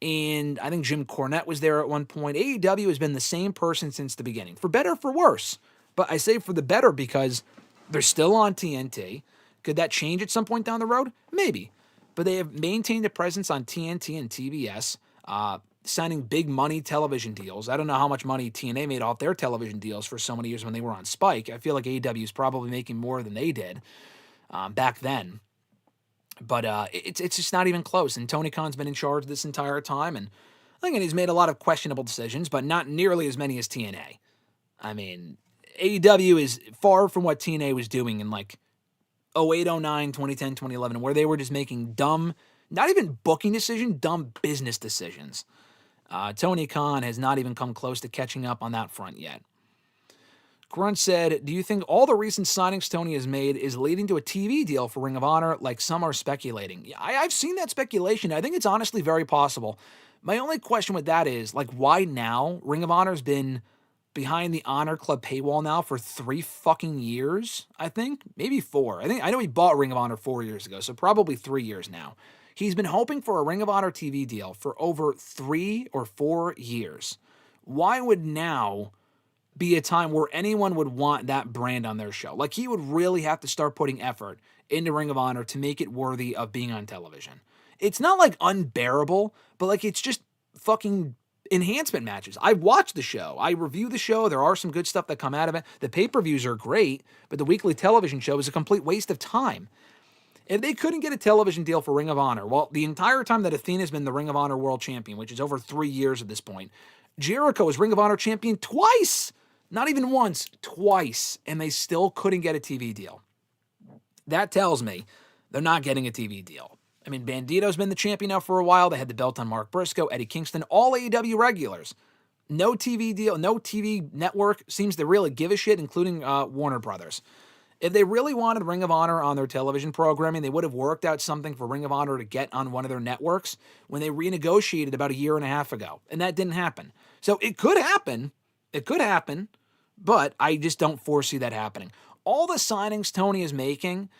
And I think Jim Cornette was there at one point. AEW has been the same person since the beginning, for better or for worse. But I say for the better because they're still on TNT. Could that change at some point down the road? Maybe. But they have maintained a presence on TNT and TBS, signing big money television deals. I don't know how much money TNA made off their television deals for so many years when they were on Spike. I feel like AEW is probably making more than they did back then. But it's just not even close. And Tony Khan's been in charge this entire time. And I think he's made a lot of questionable decisions, but not nearly as many as TNA. I mean, AEW is far from what TNA was doing in like 08, 09, 2010, 2011, where they were just making dumb, not even booking decisions, dumb business decisions. Tony Khan has not even come close to catching up on that front yet. Grunt said, do you think all the recent signings Tony has made is leading to a TV deal for Ring of Honor like some are speculating? Yeah, I've seen that speculation. I think it's honestly very possible. My only question with that is, like, why now? Ring of Honor's been behind the Honor Club paywall now for 3 fucking years, I think. Maybe 4. I know he bought Ring of Honor 4 years ago, so probably 3 years now. He's been hoping for a Ring of Honor TV deal for over 3 or 4 years. Why would now be a time where anyone would want that brand on their show? Like, he would really have to start putting effort into Ring of Honor to make it worthy of being on television. It's not like unbearable, but like it's just fucking enhancement matches. I watch the show. I review the show. There are some good stuff that come out of it. The pay-per-views are great, but the weekly television show is a complete waste of time. If they couldn't get a television deal for Ring of Honor, well, the entire time that Athena's been the Ring of Honor World Champion, which is over 3 years at this point, Jericho is Ring of Honor Champion twice. Not even once, twice. And they still couldn't get a TV deal. That tells me they're not getting a TV deal. I mean, Bandito's been the champion now for a while. They had the belt on Mark Briscoe, Eddie Kingston, all AEW regulars. No TV deal, no TV network seems to really give a shit, including Warner Brothers. If they really wanted Ring of Honor on their television programming, they would have worked out something for Ring of Honor to get on one of their networks when they renegotiated about 1.5 years ago. And that didn't happen. So it could happen. It could happen. But I just don't foresee that happening. All the signings Tony is making,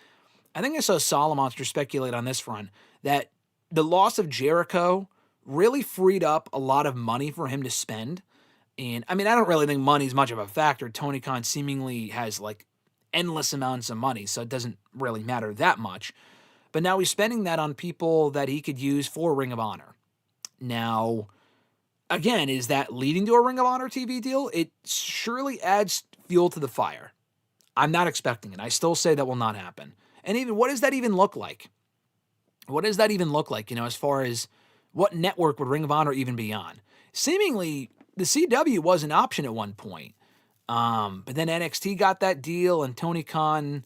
I think I saw Solomonster speculate on this front, that the loss of Jericho really freed up a lot of money for him to spend. And I mean, I don't really think money's much of a factor. Tony Khan seemingly has like endless amounts of money, so it doesn't really matter that much. But now he's spending that on people that he could use for Ring of Honor. Now, again, is that leading to a Ring of Honor TV deal? It surely adds fuel to the fire. I'm not expecting it. I still say that will not happen. And even, what does that even look like? What does that even look like, as far as what network would Ring of Honor even be on? Seemingly, the CW was an option at one point. But then NXT got that deal, and Tony Khan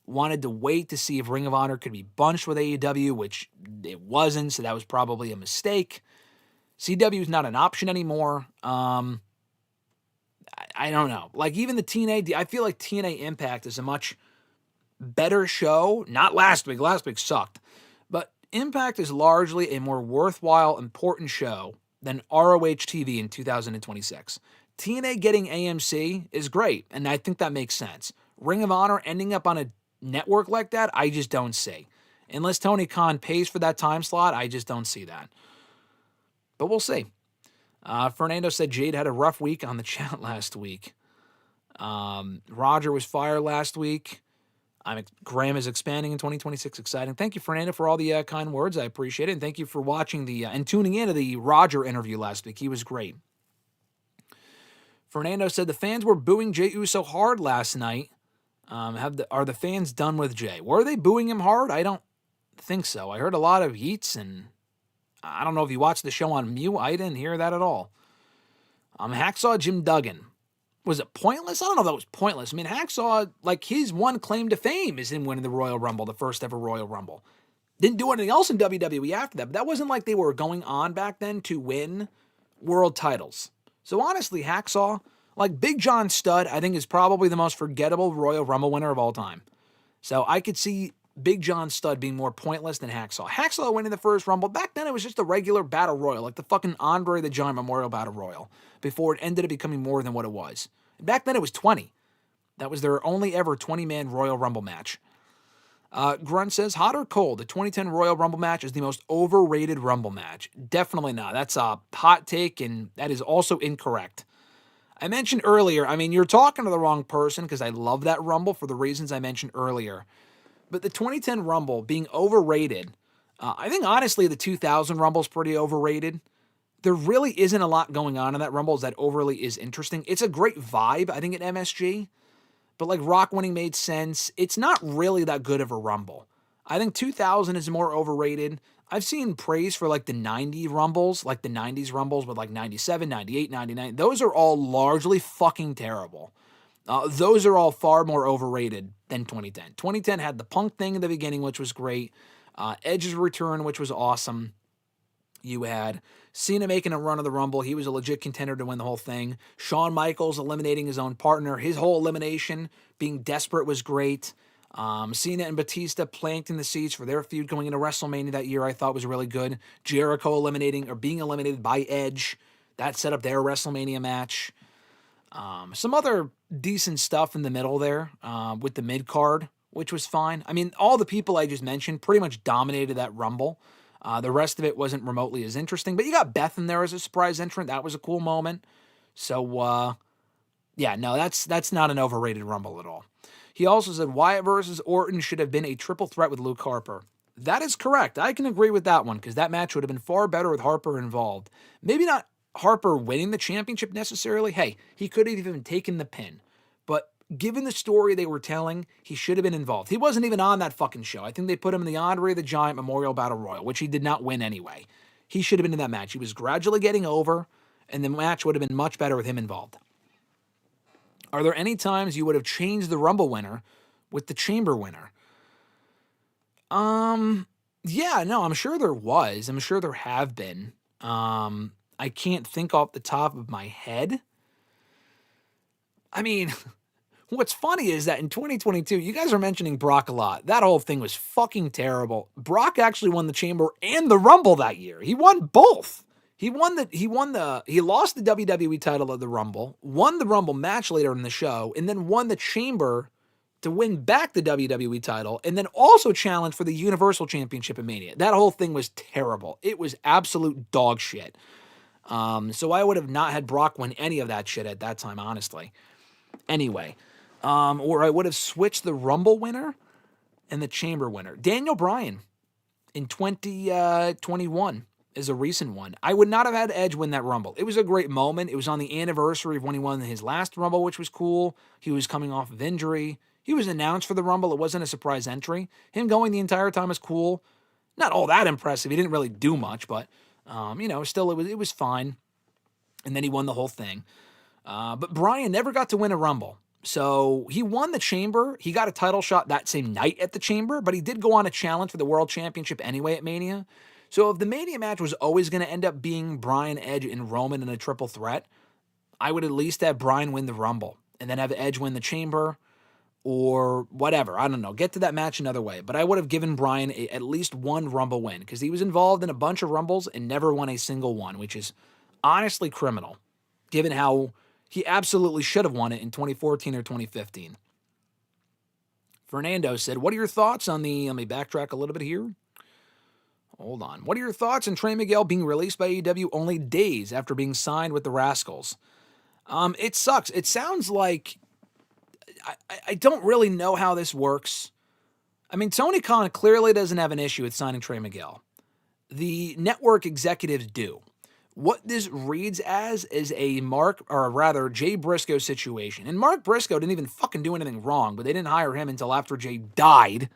wanted to wait to see if Ring of Honor could be bunched with AEW, which it wasn't, so that was probably a mistake. CW is not an option anymore. I don't know. Like, even the TNA, I feel like TNA Impact is a much better show. Not last week. Last week sucked. But Impact is largely a more worthwhile, important show than ROH TV in 2026. TNA getting AMC is great, and I think that makes sense. Ring of Honor ending up on a network like that, I just don't see. Unless Tony Khan pays for that time slot, I just don't see that. But we'll see. Fernando said Jade had a rough week on the chat last week. Roger was fired last week. Graham is expanding in 2026. Exciting. Thank you, Fernando, for all the kind words. I appreciate it. And thank you for watching and tuning into the Roger interview last week. He was great. Fernando said the fans were booing Jey Uso hard last night. Are the fans done with Jey? Were they booing him hard? I don't think so. I heard a lot of yeets, and I don't know if you watched the show on mute. I didn't hear that at all. Hacksaw Jim Duggan. Was it pointless? I don't know if that was pointless. I mean, Hacksaw, like, his one claim to fame is him winning the Royal Rumble, the first ever Royal Rumble. Didn't do anything else in WWE after that, but that wasn't like they were going on back then to win world titles. So honestly, Hacksaw, like Big John Studd, I think is probably the most forgettable Royal Rumble winner of all time. So I could see Big John Studd being more pointless than Hacksaw. Hacksaw winning the first Rumble, back then it was just a regular Battle Royal, like the fucking Andre the Giant Memorial Battle Royal, before it ended up becoming more than what it was. Back then it was 20. That was their only ever 20-man Royal Rumble match. Grunt says, hot or cold, the 2010 Royal Rumble match is the most overrated Rumble match. Definitely not. That's a hot take, and that is also incorrect. I mentioned earlier, I mean, you're talking to the wrong person because I love that Rumble for the reasons I mentioned earlier. But the 2010 Rumble being overrated, I think honestly the 2000 Rumble is pretty overrated. There really isn't a lot going on in that Rumble that overly is interesting. It's a great vibe, I think, at MSG. But like Rock winning made sense. It's not really that good of a Rumble. I think 2000 is more overrated. I've seen praise for like the 90 Rumbles, like the 90s Rumbles with like 97, 98, 99. Those are all largely fucking terrible. Those are all far more overrated than 2010. 2010 had the Punk thing in the beginning, which was great. Edge's return, which was awesome. You had Cena making a run of the Rumble. He was a legit contender to win the whole thing. Shawn Michaels eliminating his own partner. His whole elimination, being desperate, was great. Cena and Batista planting the seeds for their feud going into WrestleMania that year, I thought was really good. Jericho eliminating or being eliminated by Edge. That set up their WrestleMania match. Some other decent stuff in the middle there with the mid-card, which was fine. I mean, all the people I just mentioned pretty much dominated that Rumble. The rest of it wasn't remotely as interesting, but you got Beth in there as a surprise entrant. That was a cool moment. So, yeah, no, that's not an overrated Rumble at all. He also said Wyatt versus Orton should have been a triple threat with Luke Harper. That is correct. I can agree with that one because that match would have been far better with Harper involved. Maybe not Harper winning the championship necessarily. Hey, he could have even taken the pin. But given the story they were telling, he should have been involved. He wasn't even on that fucking show. I think they put him in the Andre the Giant Memorial Battle Royal, which he did not win anyway. He should have been in that match. He was gradually getting over, and the match would have been much better with him involved. Are there any times you would have changed the Rumble winner with the Chamber winner? Yeah, no, I'm sure there was. I'm sure there have been. I can't think off the top of my head. I mean, what's funny is that in 2022, you guys are mentioning Brock a lot. That whole thing was fucking terrible. Brock actually won the Chamber and the Rumble that year. He won both. He lost the WWE title of the Rumble, won the Rumble match later in the show, and then won the Chamber to win back the WWE title, and then also challenged for the Universal Championship at Mania. That whole thing was terrible. It was absolute dog shit. So I would have not had Brock win any of that shit at that time, honestly. Anyway, or I would have switched the Rumble winner and the Chamber winner. Daniel Bryan in 2021 is a recent one. I would not have had Edge win that Rumble. It was a great moment. It was on the anniversary of when he won his last Rumble, which was cool. He was coming off of injury. He was announced for the Rumble. It wasn't a surprise entry. Him going the entire time was cool. Not all that impressive. He didn't really do much, but still it was fine. And then he won the whole thing. But Bryan never got to win a Rumble. So he won the Chamber. He got a title shot that same night at the Chamber, but he did go on a challenge for the World Championship anyway at Mania. So if the Mania match was always going to end up being Bryan, Edge, and Roman in a triple threat, I would at least have Bryan win the Rumble and then have Edge win the Chamber or whatever. I don't know. Get to that match another way. But I would have given Bryan at least one Rumble win because he was involved in a bunch of Rumbles and never won a single one, which is honestly criminal given how he absolutely should have won it in 2014 or 2015. Fernando said, what are your thoughts on the... Let me backtrack a little bit here. Hold on. What are your thoughts on Trey Miguel being released by AEW only days after being signed with the Rascals? It sucks. It sounds like... I don't really know how this works. I mean, Tony Khan clearly doesn't have an issue with signing Trey Miguel. The network executives do. What this reads as is a Jay Briscoe situation. And Mark Briscoe didn't even fucking do anything wrong, but they didn't hire him until after Jay died.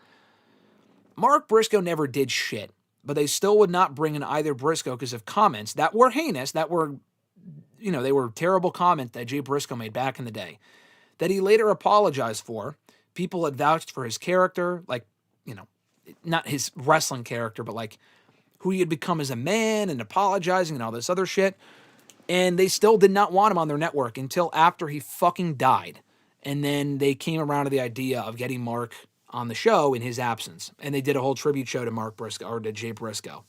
Mark Briscoe never did shit, but they still would not bring in either Briscoe because of comments that were heinous, that were they were terrible comments that Jay Briscoe made back in the day that he later apologized for. People had vouched for his character, like, not his wrestling character, but like who he had become as a man and apologizing and all this other shit. And they still did not want him on their network until after he fucking died. And then they came around to the idea of getting Mark on the show in his absence. And they did a whole tribute show to Mark Briscoe, or to Jay Briscoe.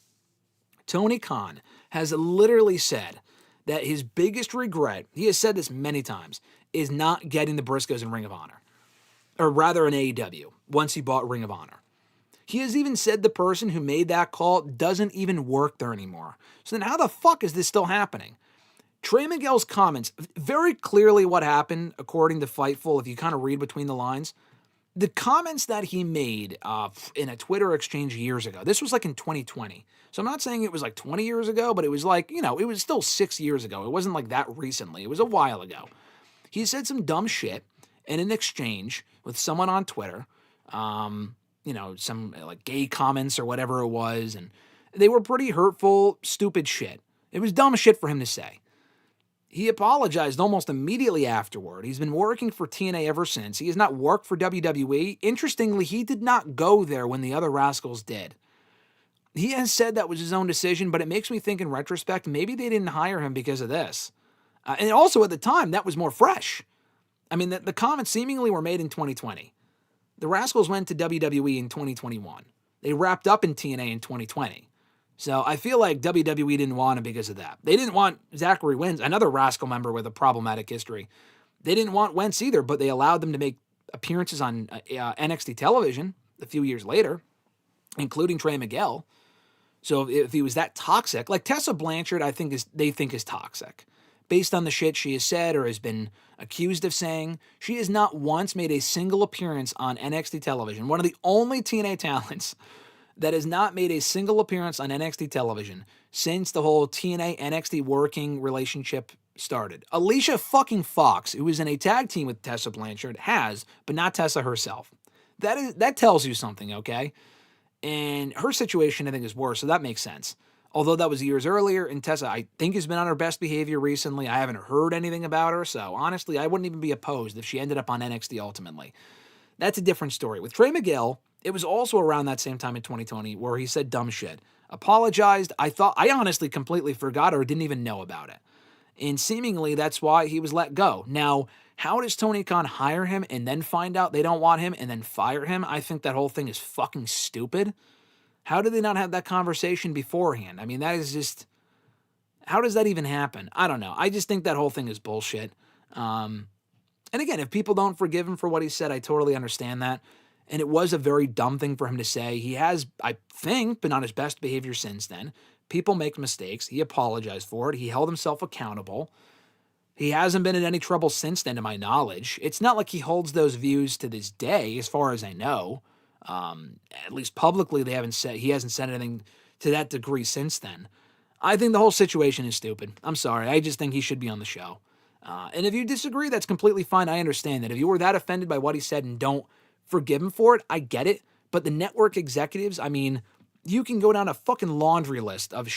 Tony Khan has literally said that his biggest regret, he has said this many times, is not getting the Briscoes in Ring of Honor. Or rather in AEW, once he bought Ring of Honor. He has even said the person who made that call doesn't even work there anymore. So then how the fuck is this still happening? Trey Miguel's comments, very clearly what happened, according to Fightful, if you kind of read between the lines. The comments that he made in a Twitter exchange years ago, this was like in 2020. So I'm not saying it was like 20 years ago, but it was like, it was still 6 years ago. It wasn't like that recently. It was a while ago. He said some dumb shit in an exchange with someone on Twitter, some like gay comments or whatever it was. And they were pretty hurtful, stupid shit. It was dumb shit for him to say. He apologized almost immediately afterward. He's been working for TNA ever since. He has not worked for WWE. Interestingly, he did not go there when the other Rascals did. He has said that was his own decision, but it makes me think in retrospect, maybe they didn't hire him because of this. And also at the time, that was more fresh. I mean, the comments seemingly were made in 2020. The Rascals went to WWE in 2021. They wrapped up in TNA in 2020. So I feel like WWE didn't want him because of that. They didn't want Zachary Wentz, another Rascal member with a problematic history. They didn't want Wentz either, but they allowed them to make appearances on NXT television a few years later, including Trey Miguel. So if he was that toxic, like Tessa Blanchard, they think is toxic. Based on the shit she has said or has been accused of saying, she has not once made a single appearance on NXT television. One of the only TNA talents that has not made a single appearance on NXT television since the whole TNA NXT working relationship started. Alicia fucking Fox, who is in a tag team with Tessa Blanchard, has, but not Tessa herself. That tells you something, okay? And her situation, I think, is worse, so that makes sense. Although that was years earlier, and Tessa, I think, has been on her best behavior recently. I haven't heard anything about her, so honestly, I wouldn't even be opposed if she ended up on NXT ultimately. That's a different story. With Trey Miguel, it was also around that same time in 2020 where he said dumb shit. Apologized. I honestly completely forgot or didn't even know about it. And seemingly that's why he was let go. Now, how does Tony Khan hire him and then find out they don't want him and then fire him? I think that whole thing is fucking stupid. How did they not have that conversation beforehand? I mean, that is just... How does that even happen? I don't know. I just think that whole thing is bullshit. And again, if people don't forgive him for what he said, I totally understand that. And it was a very dumb thing for him to say. He has, I think, been on his best behavior since then. People make mistakes. He apologized for it. He held himself accountable. He hasn't been in any trouble since then, to my knowledge. It's not like he holds those views to this day, as far as I know. At least publicly, he hasn't said anything to that degree since then. I think the whole situation is stupid. I'm sorry. I just think he should be on the show. And if you disagree, that's completely fine. I understand that. If you were that offended by what he said and don't forgive him for it, I get it. But the network executives, I mean, you can go down a fucking laundry list of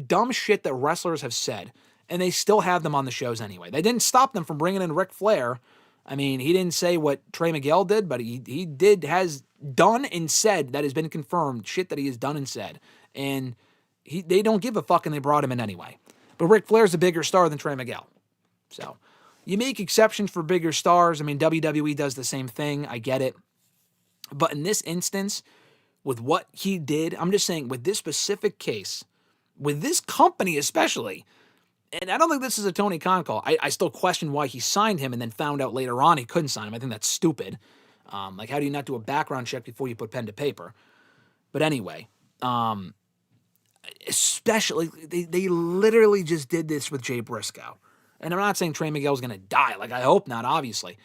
dumb shit that wrestlers have said, and they still have them on the shows anyway. They didn't stop them from bringing in Ric Flair. I mean, he didn't say what Trey Miguel did, but he has done and said, that has been confirmed, shit that he has done and said. And they don't give a fuck, and they brought him in anyway. But Ric Flair's a bigger star than Trey Miguel. So, you make exceptions for bigger stars. I mean, WWE does the same thing. I get it. But in this instance, with what he did, I'm just saying, with this specific case, with this company especially, and I don't think this is a Tony Khan call. I still question why he signed him and then found out later on he couldn't sign him. I think that's stupid. Like, how do you not do a background check before you put pen to paper? But anyway, especially, they literally just did this with Jay Briscoe. And I'm not saying Trey Miguel's going to die. Like, I hope not, obviously.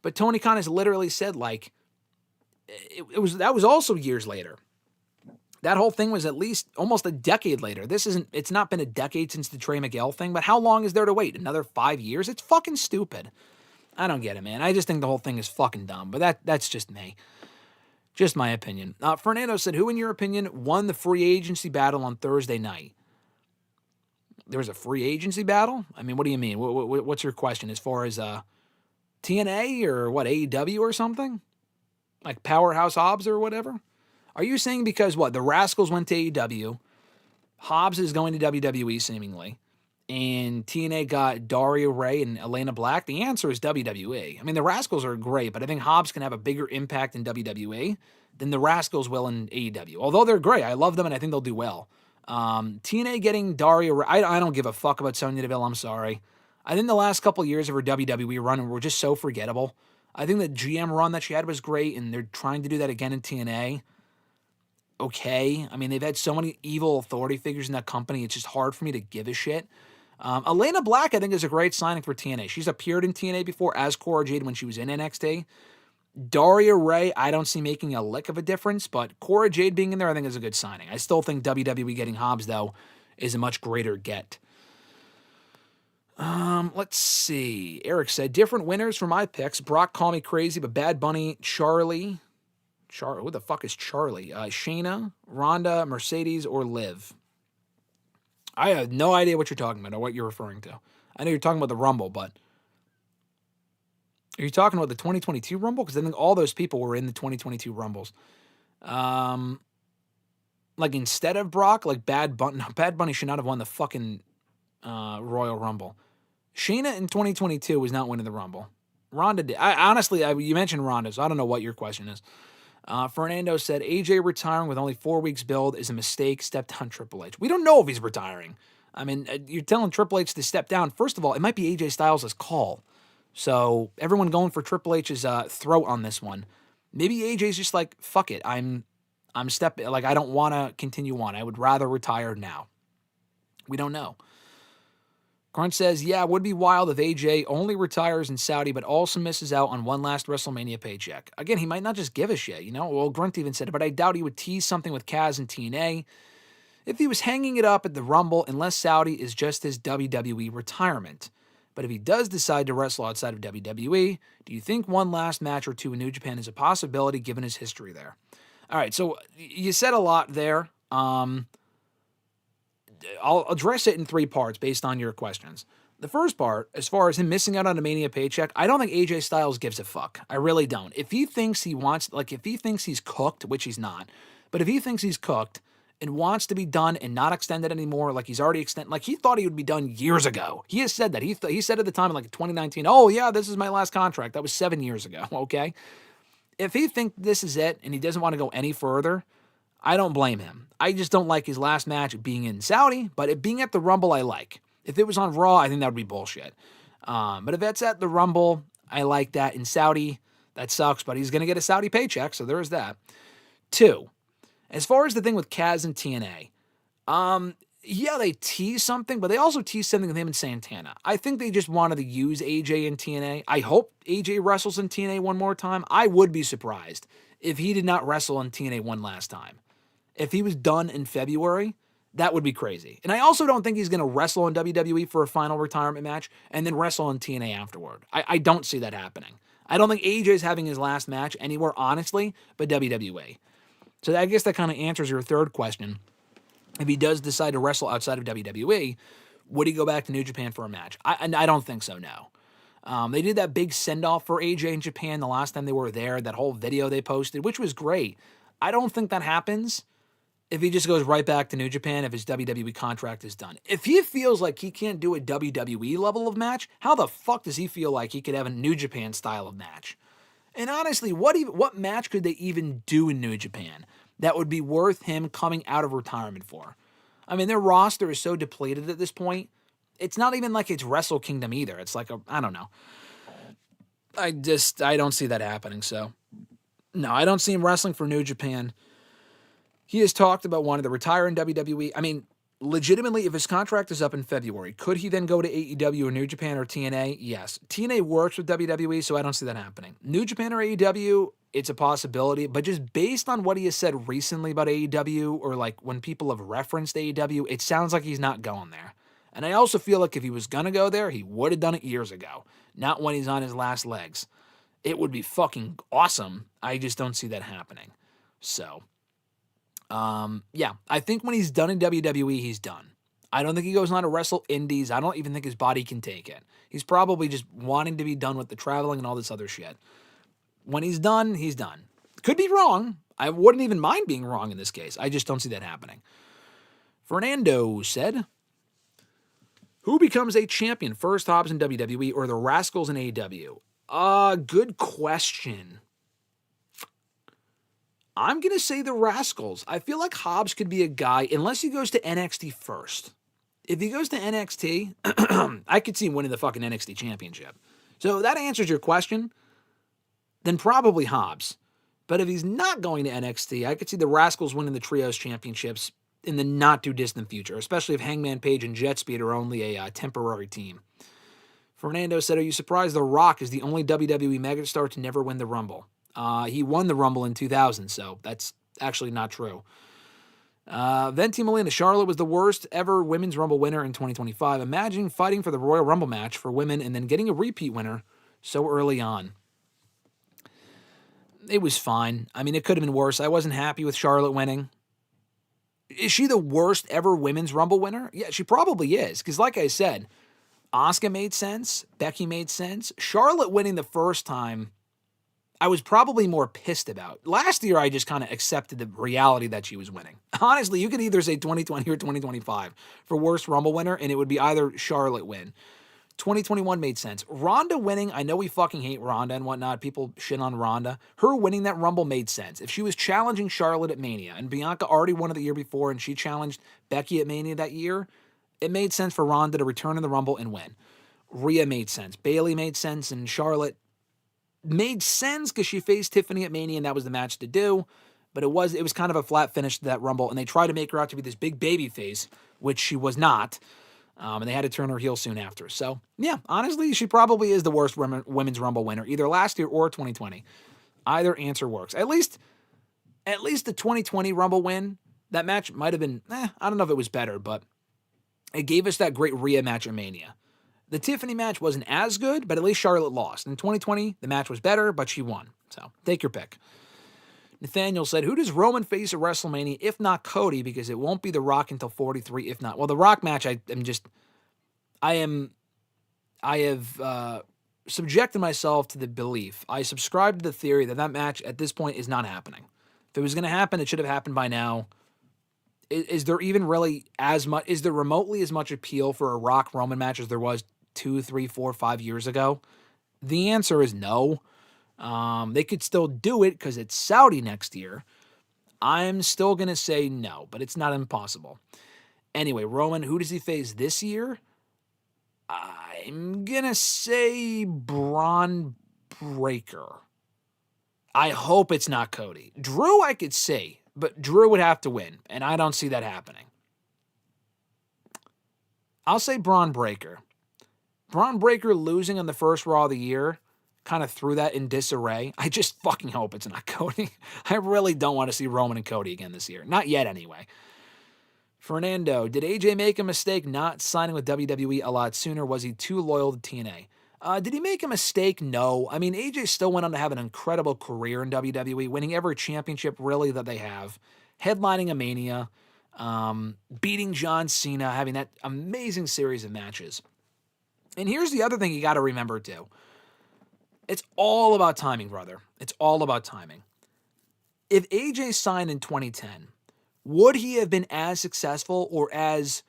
But Tony Khan has literally said, like, that was also years later. That whole thing was at least almost a decade later. It's not been a decade since the Trey Miguel thing, but how long is there to wait? Another 5 years? It's fucking stupid. I don't get it, man. I just think the whole thing is fucking dumb, but that's just me. Just my opinion. Fernando said, who, in your opinion, won the free agency battle on Thursday night? there was a free agency battle? I mean, what do you mean? What's your question as far as TNA or what, AEW or something? Like Powerhouse Hobbs or whatever? Are you saying because what, the Rascals went to AEW, Hobbs is going to WWE seemingly, and TNA got Daria Ray and Elena Black? The answer is WWE. I mean, the Rascals are great, but I think Hobbs can have a bigger impact in WWE than the Rascals will in AEW. Although they're great, I love them and I think they'll do well. TNA getting Daria Ray, I don't give a fuck about Sonya Deville, I'm sorry. I think the last couple of years of her WWE run were just so forgettable. I think the GM run that she had was great, and they're trying to do that again in TNA. Okay. I mean, they've had so many evil authority figures in that company, it's just hard for me to give a shit. Elena Black, I think, is a great signing for TNA. She's appeared in TNA before as Cora Jade when she was in NXT. Daria Ray, I don't see making a lick of a difference, but Cora Jade being in there, I think, is a good signing. I still think WWE getting Hobbs, though, is a much greater get. Let's see. Eric said, different winners for my picks. Brock, call me crazy, but Bad Bunny, Charlie. Who the fuck is Charlie? Shayna, Ronda, Mercedes, or Liv? I have no idea what you're talking about or what you're referring to. I know you're talking about the Rumble, but are you talking about the 2022 Rumble? Because I think all those people were in the 2022 Rumbles. Like instead of Brock, like Bad Bunny. No, Bad Bunny should not have won the fucking Royal Rumble. Shayna in 2022 was not winning the Rumble. Ronda did. Honestly, you mentioned Ronda, so I don't know what your question is. Fernando said, AJ retiring with only 4 weeks build is a mistake. Step down Triple H. We don't know if he's retiring. I mean, you're telling Triple H to step down. First of all, it might be AJ Styles' call. So everyone going for Triple H's throat on this one. Maybe AJ's just like, fuck it. I'm stepping. Like, I don't want to continue on. I would rather retire now. We don't know. Grunt says, yeah, it would be wild if AJ only retires in Saudi, but also misses out on one last WrestleMania paycheck. Again, he might not just give a shit, you know? Well, Grunt even said it, but I doubt he would tease something with Kaz and TNA if he was hanging it up at the Rumble, unless Saudi is just his WWE retirement. But if he does decide to wrestle outside of WWE, do you think one last match or two in New Japan is a possibility given his history there? All right, so you said a lot there. I'll address it in 3 parts based on your questions. The first part, as far as him missing out on a Mania paycheck, I don't think AJ Styles gives a fuck. I really don't. If he thinks he wants, like if he thinks he's cooked, which he's not, but if he thinks he's cooked and wants to be done and not extended anymore, like he's already extended, like he thought he would be done years ago. He has said that. He said at the time, like 2019, oh yeah, this is my last contract. That was 7 years ago, okay? If he thinks this is it and he doesn't want to go any further, I don't blame him. I just don't like his last match being in Saudi, but it being at the Rumble, I like. If it was on Raw, I think that would be bullshit. But if it's at the Rumble, I like that. In Saudi, that sucks, but he's going to get a Saudi paycheck, so there's that. 2, as far as the thing with Kaz and TNA, yeah, they tease something, but they also tease something with him and Santana. I think they just wanted to use AJ in TNA. I hope AJ wrestles in TNA one more time. I would be surprised if he did not wrestle in TNA one last time. If he was done in February, that would be crazy. And I also don't think he's going to wrestle in WWE for a final retirement match and then wrestle in TNA afterward. I don't see that happening. I don't think AJ's having his last match anywhere, honestly, but WWE. So I guess that kind of answers your third question. If he does decide to wrestle outside of WWE, would he go back to New Japan for a match? I don't think so, no. They did that big send-off for AJ in Japan the last time they were there, that whole video they posted, which was great. I don't think that happens if he just goes right back to New Japan if his WWE contract is done. If he feels like he can't do a WWE level of match, how the fuck does he feel like he could have a New Japan style of match? And honestly, what match could they even do in New Japan that would be worth him coming out of retirement for? I mean, their roster is so depleted at this point. It's not even like it's Wrestle Kingdom either. It's like, I don't know. I don't see that happening, so. No, I don't see him wrestling for New Japan. He has talked about wanting to retire in WWE. I mean, legitimately, if his contract is up in February, could he then go to AEW or New Japan or TNA? Yes. TNA works with WWE, so I don't see that happening. New Japan or AEW, it's a possibility, but just based on what he has said recently about AEW, or like when people have referenced AEW, it sounds like he's not going there. And I also feel like if he was going to go there, he would have done it years ago, not when he's on his last legs. It would be fucking awesome. I just don't see that happening. So, yeah, I think when he's done in WWE, he's done. I don't think he goes on to wrestle indies. I don't even think his body can take it. He's probably just wanting to be done with the traveling and all this other shit. When he's done, he's done. Could be wrong. I wouldn't even mind being wrong in this case. I just don't see that happening. Fernando said, who becomes a champion? First Hobbs in WWE or the Rascals in AEW? Good question. I'm going to say the Rascals. I feel like Hobbs could be a guy, unless he goes to NXT first. If he goes to NXT, I could see him winning the fucking NXT championship. So if that answers your question, then probably Hobbs. But if he's not going to NXT, I could see the Rascals winning the Trios championships in the not-too-distant future, especially if Hangman Page and Jet Speed are only a temporary team. Fernando said, are you surprised The Rock is the only WWE megastar to never win the Rumble? He won the Rumble in 2000, so that's actually not true. Venti Molina, Charlotte was the worst ever Women's Rumble winner in 2025. Imagine fighting for the Royal Rumble match for women and then getting a repeat winner so early on. It was fine. I mean, it could have been worse. I wasn't happy with Charlotte winning. Is she the worst ever Women's Rumble winner? Yeah, she probably is. Because like I said, Asuka made sense. Becky made sense. Charlotte winning the first time, I was probably more pissed about. Last year, I just kind of accepted the reality that she was winning. Honestly, you could either say 2020 or 2025 for worst Rumble winner, and it would be either Charlotte win. 2021 made sense. Ronda winning, I know we fucking hate Ronda and whatnot. People shit on Ronda. Her winning that Rumble made sense. If she was challenging Charlotte at Mania, and Bianca already won it the year before, and she challenged Becky at Mania that year, it made sense for Ronda to return in the Rumble and win. Rhea made sense. Bayley made sense, and Charlotte made sense because she faced Tiffany at Mania, and that was the match to do. But it was kind of a flat finish to that Rumble, and they tried to make her out to be this big baby face, which she was not. And they had to turn her heel soon after. So, yeah, honestly, she probably is the worst Women's Rumble winner, either last year or 2020. Either answer works. At least the 2020 Rumble win, that match might have been, I don't know if it was better, but it gave us that great Rhea match at Mania. The Tiffany match wasn't as good, but at least Charlotte lost. In 2020, the match was better, but she won. So, take your pick. Nathaniel said, who does Roman face at WrestleMania, if not Cody, because it won't be The Rock until 43, if not. Well, The Rock match, I have subjected myself to the belief. I subscribe to the theory that match at this point is not happening. If it was going to happen, it should have happened by now. Is there even really is there remotely as much appeal for a Rock Roman match as there was 2, 3, 4, 5 years ago? The answer is no. They could still do it because it's Saudi next year. I'm still going to say no, but it's not impossible. Anyway, Roman, who does he face this year? I'm going to say Braun Breaker. I hope it's not Cody. Drew I could see, but Drew would have to win, and I don't see that happening. I'll say Braun Breaker. Braun Breaker losing on the first Raw of the year kind of threw that in disarray. I just fucking hope it's not Cody. I really don't want to see Roman and Cody again this year. Not yet, anyway. Fernando, did AJ make a mistake not signing with WWE a lot sooner? Was he too loyal to TNA? Did he make a mistake? No. I mean, AJ still went on to have an incredible career in WWE, winning every championship, really, that they have, headlining a Mania, beating John Cena, having that amazing series of matches. And here's the other thing you got to remember, too. It's all about timing, brother. It's all about timing. If AJ signed in 2010, would he have been as successful or as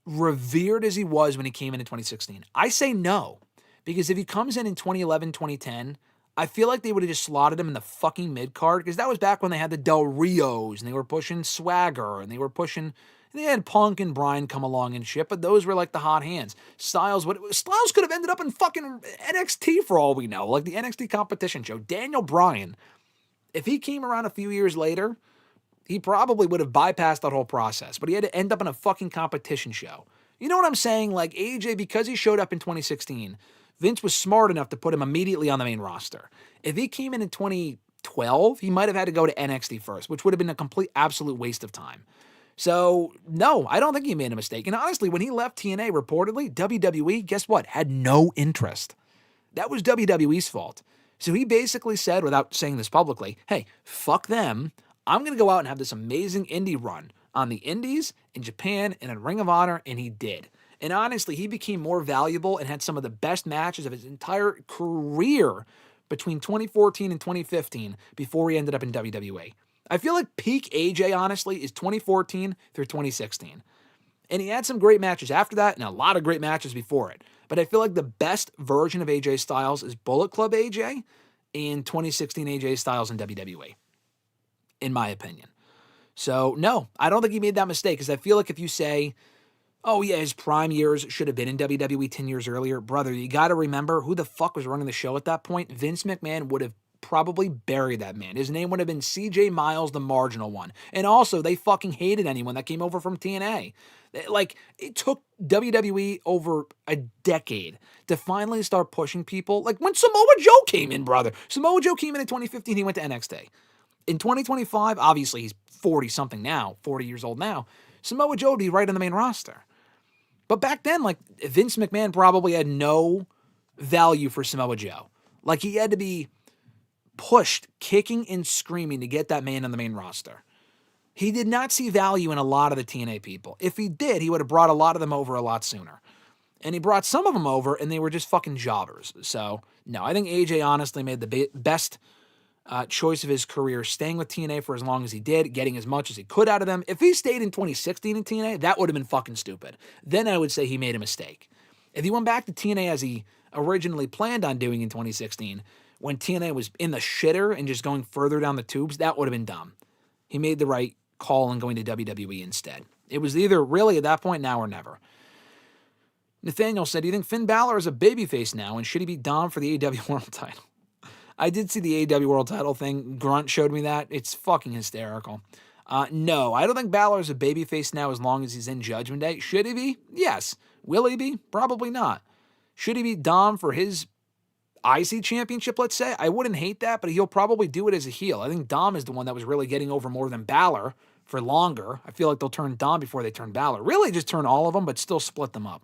revered as he was when he came in 2016? I say no. Because if he comes in 2011, 2010, I feel like they would have just slotted him in the fucking mid-card, because that was back when they had the Del Rios, and they were pushing Swagger, and they had Punk and Bryan come along and shit, but those were like the hot hands. Styles could have ended up in fucking NXT for all we know, like the NXT competition show. Daniel Bryan, if he came around a few years later, he probably would have bypassed that whole process, but he had to end up in a fucking competition show. You know what I'm saying? Like AJ, because he showed up in 2016, Vince was smart enough to put him immediately on the main roster. If he came in 2012, he might have had to go to NXT first, which would have been a complete, absolute waste of time. So, no, I don't think he made a mistake. And honestly, when he left TNA, reportedly, WWE, guess what? Had no interest. That was WWE's fault. So he basically said, without saying this publicly, hey, fuck them. I'm going to go out and have this amazing indie run on the indies in Japan and in Ring of Honor, and he did. And honestly, he became more valuable and had some of the best matches of his entire career between 2014 and 2015 before he ended up in WWE. I feel like peak AJ, honestly, is 2014 through 2016. And he had some great matches after that and a lot of great matches before it. But I feel like the best version of AJ Styles is Bullet Club AJ and 2016 AJ Styles in WWE, in my opinion. So, no, I don't think he made that mistake, because I feel like if you say, oh, yeah, his prime years should have been in WWE 10 years earlier, brother, you got to remember who the fuck was running the show at that point. Vince McMahon would have probably buried that man. His name would have been CJ Miles, the marginal one. And also, they fucking hated anyone that came over from TNA. Like, it took WWE over a decade to finally start pushing people. Like, when Samoa Joe came in, brother. Samoa Joe came in 2015, he went to NXT. In 2025, obviously he's 40-something now, 40 years old now, Samoa Joe would be right on the main roster. But back then, like, Vince McMahon probably had no value for Samoa Joe. Like, he had to be pushed, kicking and screaming to get that man on the main roster. He did not see value in a lot of the TNA people. If he did, he would have brought a lot of them over a lot sooner. And he brought some of them over, and they were just fucking jobbers. So, no, I think AJ honestly made the best choice of his career, staying with TNA for as long as he did, getting as much as he could out of them. If he stayed in 2016 in TNA, that would have been fucking stupid. Then I would say he made a mistake. If he went back to TNA as he originally planned on doing in 2016, when TNA was in the shitter and just going further down the tubes, that would have been dumb. He made the right call in going to WWE instead. It was either really at that point, now or never. Nathaniel said, do you think Finn Balor is a babyface now, and should he be Dom for the AEW World title? I did see the AEW World title thing. Grunt showed me that. It's fucking hysterical. No, I don't think Balor is a babyface now as long as he's in Judgment Day. Should he be? Yes. Will he be? Probably not. Should he be Dom for his IC championship, let's say? I wouldn't hate that, but he'll probably do it as a heel. I think Dom is the one that was really getting over more than Balor for longer. I feel like they'll turn Dom before they turn Balor. Really just turn all of them, but still split them up.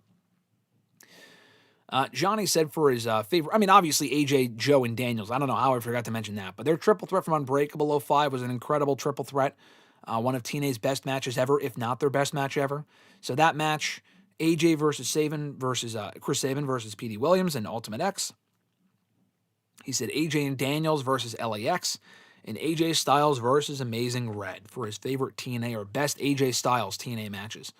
Johnny said for his favorite, I mean, obviously AJ, Joe, and Daniels. I don't know how I forgot to mention that, but their triple threat from Unbreakable 05 was an incredible triple threat. One of TNA's best matches ever, if not their best match ever. So that match, AJ versus Sabin versus Chris Sabin versus Petey Williams and Ultimate X. He said AJ and Daniels versus LAX, and AJ Styles versus Amazing Red for his favorite TNA or best AJ Styles TNA matches.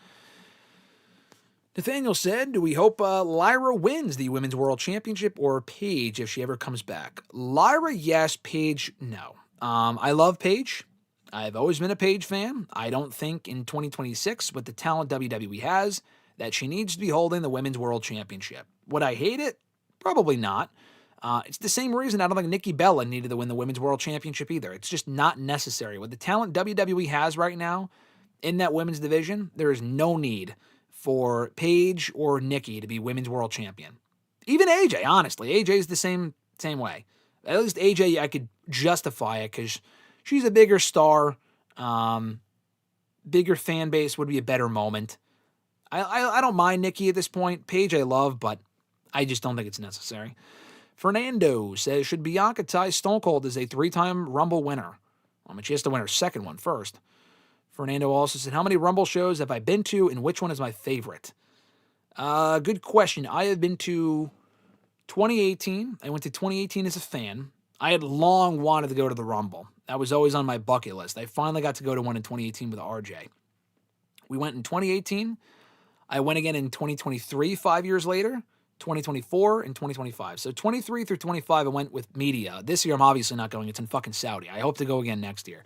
Nathaniel said, do we hope Lyra wins the Women's World Championship or Paige if she ever comes back? Lyra, yes. Paige, no. I love Paige. I've always been a Paige fan. I don't think in 2026, with the talent WWE has, that she needs to be holding the Women's World Championship. Would I hate it? Probably not. It's the same reason I don't think Nikki Bella needed to win the Women's World Championship either. It's just not necessary. With the talent WWE has right now in that women's division, there is no need for Paige or Nikki to be Women's World Champion. Even AJ, honestly. AJ is the same way. At least AJ, I could justify it because she's a bigger star. Bigger fan base would be a better moment. I don't mind Nikki at this point. Paige I love, but I just don't think it's necessary. Fernando says, should Bianca tie Stone Cold as a 3-time Rumble winner? I mean, she has to win her second one first. Fernando also said, how many Rumble shows have I been to, and which one is my favorite? Good question. I have been to 2018. I went to 2018 as a fan. I had long wanted to go to the Rumble. That was always on my bucket list. I finally got to go to one in 2018 with RJ. We went in 2018. I went again in 2023, 5 years later, 2024, and 2025. So 23 through 25, I went with media. This year, I'm obviously not going. It's in fucking Saudi. I hope to go again next year.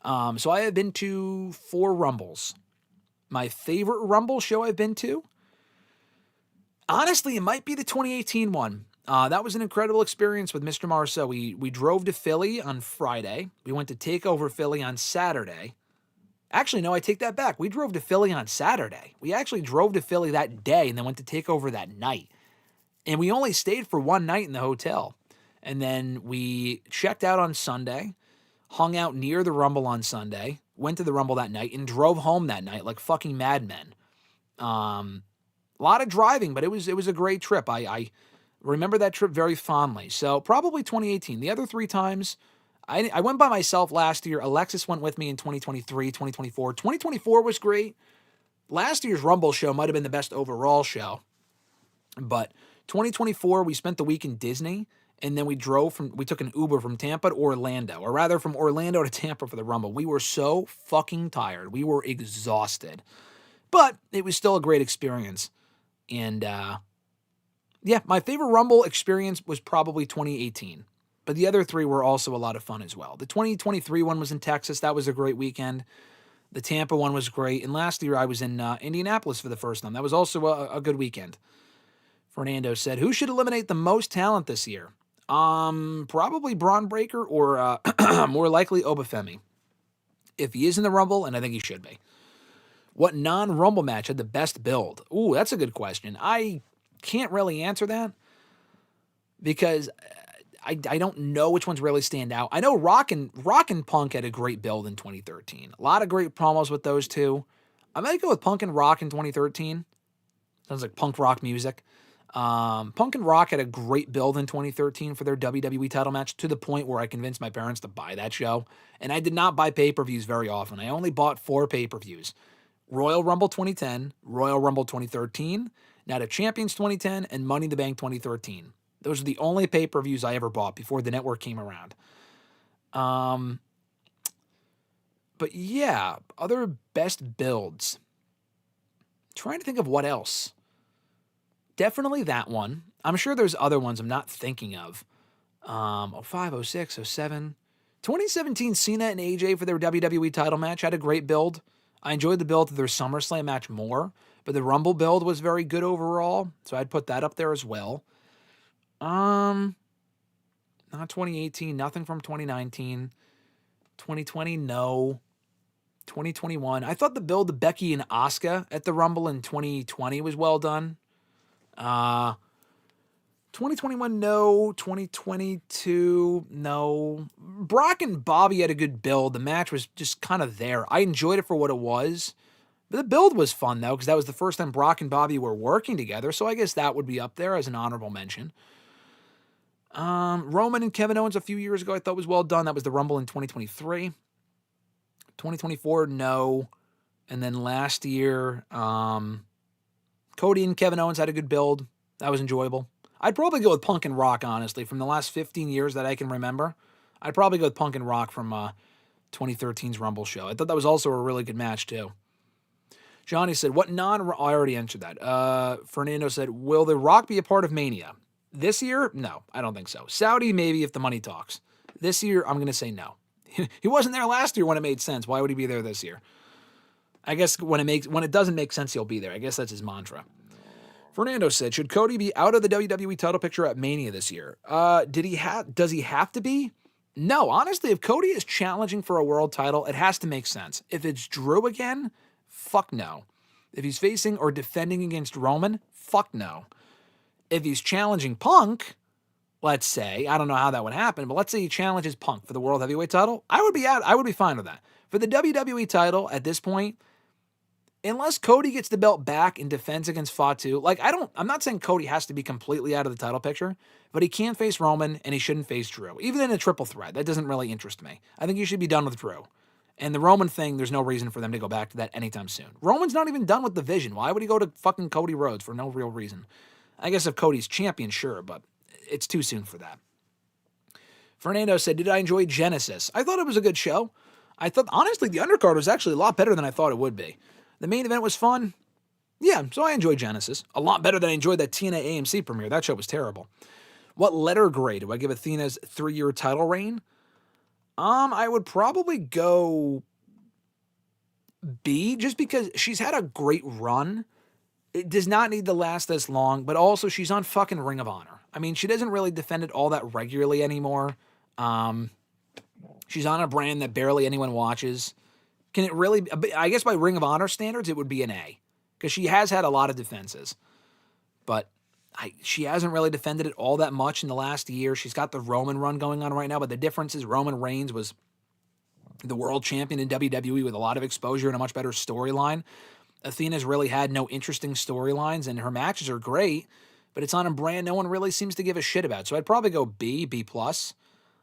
So I have been to 4 Rumbles. My favorite Rumble show I've been to, honestly, it might be the 2018 one. That was an incredible experience with Mr. Marceau. We drove to Philly on Friday. We went to Takeover Philly on Saturday. Actually, no, I take that back. We drove to Philly on Saturday. We actually drove to Philly that day and then went to Takeover that night. And we only stayed for one night in the hotel. And then we checked out on Sunday, hung out near the Rumble on Sunday, went to the Rumble that night, and drove home that night like fucking madmen. A lot of driving, but it was a great trip. I remember that trip very fondly. So probably 2018. The other 3 times, I went by myself last year. Alexis went with me in 2023, 2024. 2024 was great. last year's Rumble show might have been the best overall show, but 2024, we spent the week in Disney, and then we took an Uber from Tampa to Orlando, or rather from Orlando to Tampa for the Rumble. We were so fucking tired. We were exhausted, but it was still a great experience. And yeah, my favorite Rumble experience was probably 2018, but the other three were also a lot of fun as well. The 2023 one was in Texas. That was a great weekend. The Tampa one was great. And last year I was in Indianapolis for the first time. That was also a good weekend. Fernando said, who should eliminate the most talent this year? Probably Braun Breaker or more likely Obafemi. If he is in the Rumble, and I think he should be. What non-Rumble match had the best build? Ooh, that's a good question. I can't really answer that because I don't know which ones really stand out. I know Rock and Punk had a great build in 2013. A lot of great promos with those two. I might go with Punk and Rock in 2013. Sounds like punk rock music. Punk and Rock had a great build in 2013 for their WWE title match, to the point where I convinced my parents to buy that show. And I did not buy pay-per-views very often. I only bought 4 pay-per-views. Royal Rumble 2010, Royal Rumble 2013, Night of Champions 2010, and Money in the Bank 2013. Those are the only pay-per-views I ever bought before the network came around. But yeah, other best builds. Trying to think of what else. Definitely that one. I'm sure there's other ones I'm not thinking of. 05, 06, 07. 2017, Cena and AJ for their WWE title match had a great build. I enjoyed the build of their SummerSlam match more, but the Rumble build was very good overall, so I'd put that up there as well. Not 2018, nothing from 2019. 2020, no. 2021, I thought the build of Becky and Asuka at the Rumble in 2020 was well done. 2021, no. 2022, no. Brock and Bobby had a good build. The match was just kind of there. I enjoyed it for what it was. But the build was fun, though, because that was the first time Brock and Bobby were working together, so I guess that would be up there as an honorable mention. Roman and Kevin Owens a few years ago I thought was well done. That was the Rumble in 2023. 2024, no. And then last year, Cody and Kevin Owens had a good build. That was enjoyable. I'd probably go with Punk and Rock, honestly. From the last 15 years that I can remember, I'd probably go with Punk and Rock from 2013's Rumble show. I thought that was also a really good match, too. Johnny said, I already answered that. Fernando said, will The Rock be a part of Mania? This year? No, I don't think so. Saudi, maybe, if the money talks. This year, I'm going to say no. He wasn't there last year when it made sense. Why would he be there this year? I guess when it doesn't make sense, he'll be there. I guess that's his mantra. Fernando said, should Cody be out of the WWE title picture at Mania this year? Does he have to be? No, honestly, if Cody is challenging for a world title, it has to make sense. If it's Drew again, fuck no. If he's facing or defending against Roman, fuck no. If he's challenging Punk, let's say, I don't know how that would happen, but let's say he challenges Punk for the World Heavyweight title, I would be out. I would be fine with that. For the WWE title at this point, unless Cody gets the belt back and defends against Fatu, I'm not saying Cody has to be completely out of the title picture, but he can't face Roman and he shouldn't face Drew. Even in a triple threat, that doesn't really interest me. I think you should be done with Drew. And the Roman thing, there's no reason for them to go back to that anytime soon. Roman's not even done with the Vision. Why would he go to fucking Cody Rhodes for no real reason? I guess if Cody's champion, sure, but it's too soon for that. Fernando said, did I enjoy Genesis? I thought it was a good show. I thought, honestly, the undercard was actually a lot better than I thought it would be. The main event was fun. Yeah, so I enjoyed Genesis. A lot better than I enjoyed that TNA AMC premiere. That show was terrible. What letter grade do I give Athena's 3-year title reign? I would probably go B, just because she's had a great run. It does not need to last this long, but also she's on fucking Ring of Honor. I mean, she doesn't really defend it all that regularly anymore. She's on a brand that barely anyone watches. Can it really, I guess by Ring of Honor standards, it would be an A, because she has had a lot of defenses, but she hasn't really defended it all that much in the last year. She's got the Roman run going on right now, but the difference is Roman Reigns was the world champion in WWE with a lot of exposure and a much better storyline. Athena's really had no interesting storylines, and her matches are great, but it's on a brand no one really seems to give a shit about. So I'd probably go B+.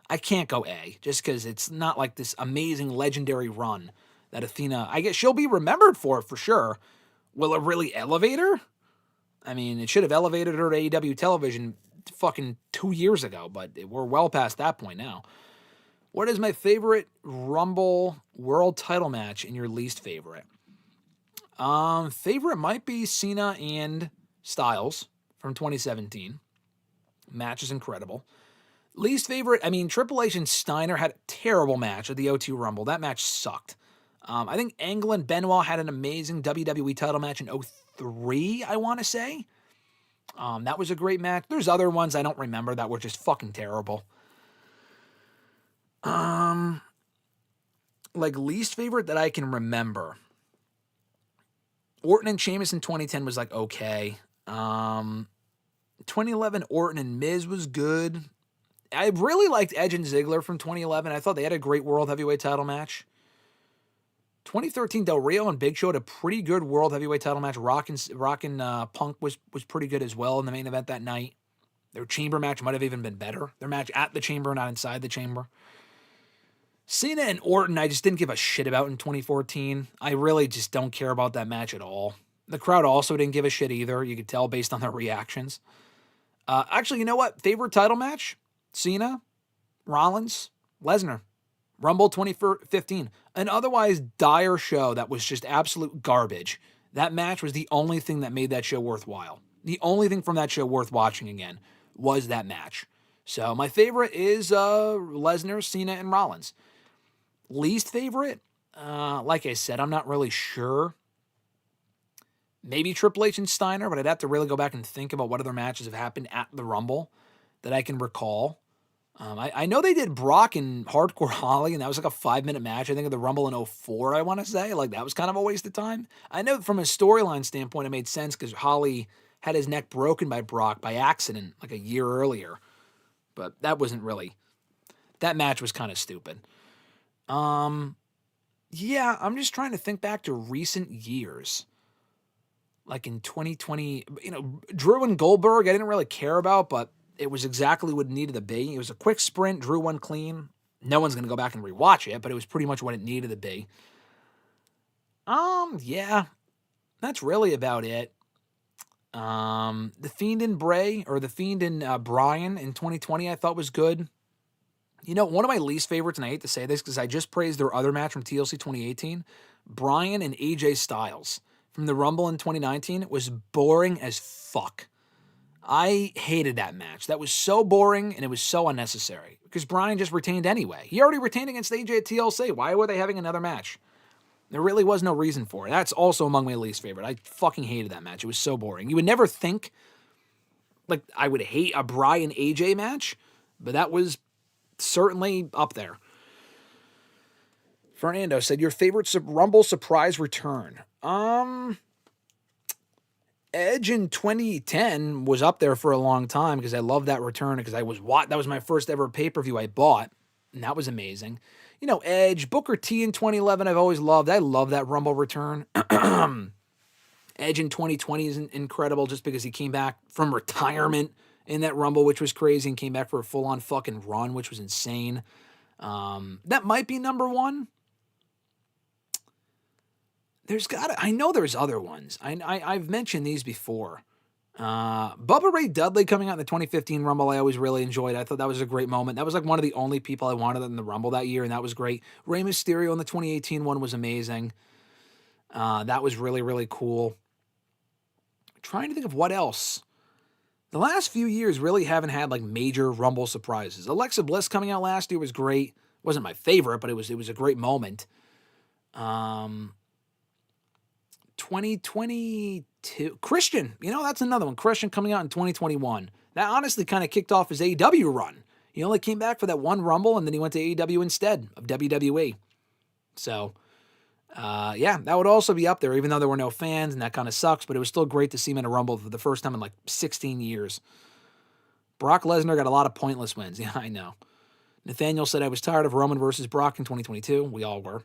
I can't go A, just because it's not like this amazing legendary run that Athena, I guess she'll be remembered for sure, Will it really elevate her? I mean, it should have elevated her to AEW television fucking 2 years ago, but we're well past that point now. What is my favorite Rumble World title match and your least favorite? Favorite might be Cena and Styles from 2017. Match is incredible. Least favorite, I mean, Triple H and Steiner had a terrible match at the O2 Rumble. That match sucked. I think Angle and Benoit had an amazing WWE title match in 03, I want to say. That was a great match. There's other ones I don't remember that were just fucking terrible. Like least favorite that I can remember. Orton and Sheamus in 2010 was like okay. 2011 Orton and Miz was good. I really liked Edge and Ziggler from 2011. I thought they had a great World Heavyweight title match. 2013 Del Rio and Big Show had a pretty good World Heavyweight title match. Rockin' Punk was pretty good as well in the main event that night. Their chamber match might have even been better. Their match at the chamber, not inside the chamber. Cena and Orton, I just didn't give a shit about in 2014. I really just don't care about that match at all. The crowd also didn't give a shit either. You could tell based on their reactions. Actually, you know what? Favorite title match? Cena, Rollins, Lesnar. Rumble 2015. An otherwise dire show that was just absolute garbage. That match was the only thing that made that show worthwhile. The only thing from that show worth watching again was that match. So my favorite is Lesnar, Cena, and Rollins. Least favorite? Like I said, I'm not really sure. Maybe Triple H and Steiner, but I'd have to really go back and think about what other matches have happened at the Rumble that I can recall. I know they did Brock and Hardcore Holly, and that was like a 5-minute match. I think of the Rumble in 04, I want to say. Like, that was kind of a waste of time. I know from a storyline standpoint, it made sense because Holly had his neck broken by Brock by accident like a year earlier. But that wasn't really... That match was kind of stupid. Yeah, I'm just trying to think back to recent years. Like in 2020, Drew and Goldberg, I didn't really care about, but it was exactly what it needed to be. It was a quick sprint. Drew won clean. No one's going to go back and rewatch it, but it was pretty much what it needed to be. Yeah, that's really about it. The Fiend and Bray, or The Fiend and Bryan in 2020, I thought was good. One of my least favorites, and I hate to say this because I just praised their other match from TLC 2018, Bryan and AJ Styles from the Rumble in 2019 was boring as fuck. I hated that match. That was so boring, and it was so unnecessary because Bryan just retained anyway. He already retained against AJ at TLC. Why were they having another match? There really was no reason for it. That's also among my least favorite. I fucking hated that match. It was so boring. You would never think, like, I would hate a Bryan AJ match, but that was certainly up there. Fernando said, your favorite Rumble surprise return? Edge in 2010 was up there for a long time because I loved that return because that was my first ever pay-per-view I bought, and that was amazing. Edge, Booker T in 2011 I've always loved. I love that Rumble return. Edge in 2020 is incredible just because he came back from retirement in that Rumble, which was crazy, and came back for a full-on fucking run, which was insane. That might be number one. I know there's other ones. I've mentioned these before. Bubba Ray Dudley coming out in the 2015 Rumble, I always really enjoyed. I thought that was a great moment. That was like one of the only people I wanted in the Rumble that year, and that was great. Rey Mysterio in the 2018 one was amazing. That was really, really cool. Trying to think of what else. The last few years really haven't had like major Rumble surprises. Alexa Bliss coming out last year was great. Wasn't my favorite, but it was a great moment. 2022 Christian, that's another one. Christian coming out in 2021. That honestly kind of kicked off his AEW run. He only came back for that one Rumble, and then he went to AEW instead of WWE. So, yeah, that would also be up there, even though there were no fans, and that kind of sucks, but it was still great to see him in a Rumble for the first time in like 16 years. Brock Lesnar got a lot of pointless wins. Yeah, I know. Nathaniel said, I was tired of Roman versus Brock in 2022. We all were.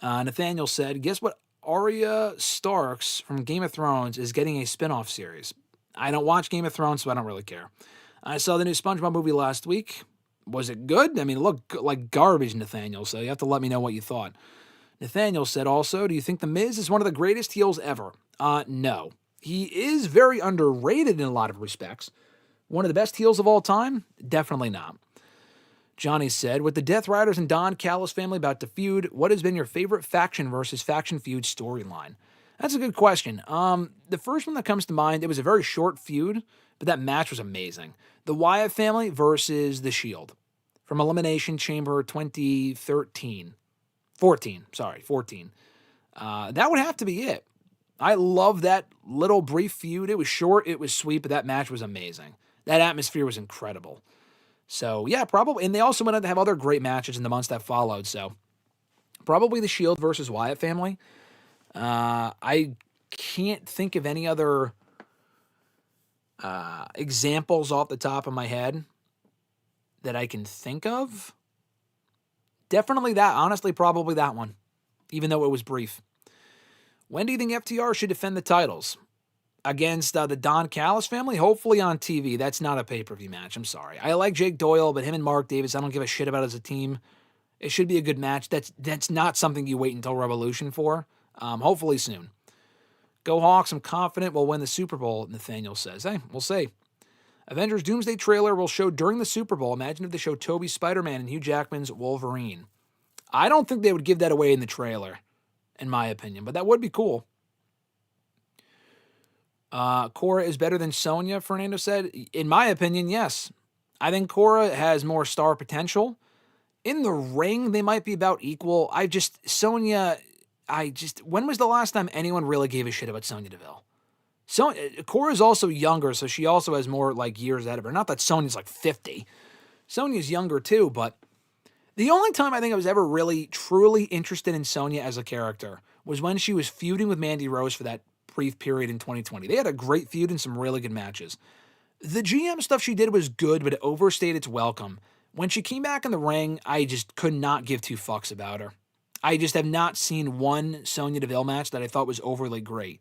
Nathaniel said, guess what? Arya Starks from Game of Thrones is getting a spin-off series. I don't watch Game of Thrones, so I don't really care. I saw the new SpongeBob movie last week. Was it good? I mean, it looked like garbage, Nathaniel, so you have to let me know what you thought. Nathaniel said also, do you think The Miz is one of the greatest heels ever? No. He is very underrated in a lot of respects. One of the best heels of all time? Definitely not. Johnny said, with the Death Riders and Don Callis family about to feud, what has been your favorite faction versus faction feud storyline? That's a good question. The first one that comes to mind, it was a very short feud, but that match was amazing. The Wyatt family versus The Shield from Elimination Chamber 2013. 14. That would have to be it. I love that little brief feud. It was short, it was sweet, but that match was amazing. That atmosphere was incredible. So, yeah, probably. And they also went on to have other great matches in the months that followed. So, probably the Shield versus Wyatt family. I can't think of any other examples off the top of my head that I can think of. Definitely that. Honestly, probably that one, even though it was brief. When do you think FTR should defend the titles? Against the Don Callis family, hopefully on TV. That's not a pay-per-view match. I'm sorry. I like Jake Doyle, but him and Mark Davis, I don't give a shit about as a team. It should be a good match. That's not something you wait until Revolution for. Hopefully soon. Go Hawks. I'm confident we'll win the Super Bowl, Nathaniel says. Hey, we'll see. Avengers Doomsday trailer will show during the Super Bowl. Imagine if they showed Toby's Spider-Man and Hugh Jackman's Wolverine. I don't think they would give that away in the trailer, in my opinion, but that would be cool. Cora is better than Sonya, Fernando said. In my opinion, yes. I think Cora has more star potential. In the ring, they might be about equal. When was the last time anyone really gave a shit about Sonya Deville? Cora's also younger, so she also has more years ahead of her. Not that Sonya's 50. Sonya's younger too, but the only time I think I was ever really, truly interested in Sonya as a character was when she was feuding with Mandy Rose for that brief period in 2020. They had a great feud and some really good matches. The GM stuff she did was good, but it overstayed its welcome. When she came back in the ring, I just could not give two fucks about her. I just have not seen one Sonya Deville match that I thought was overly great.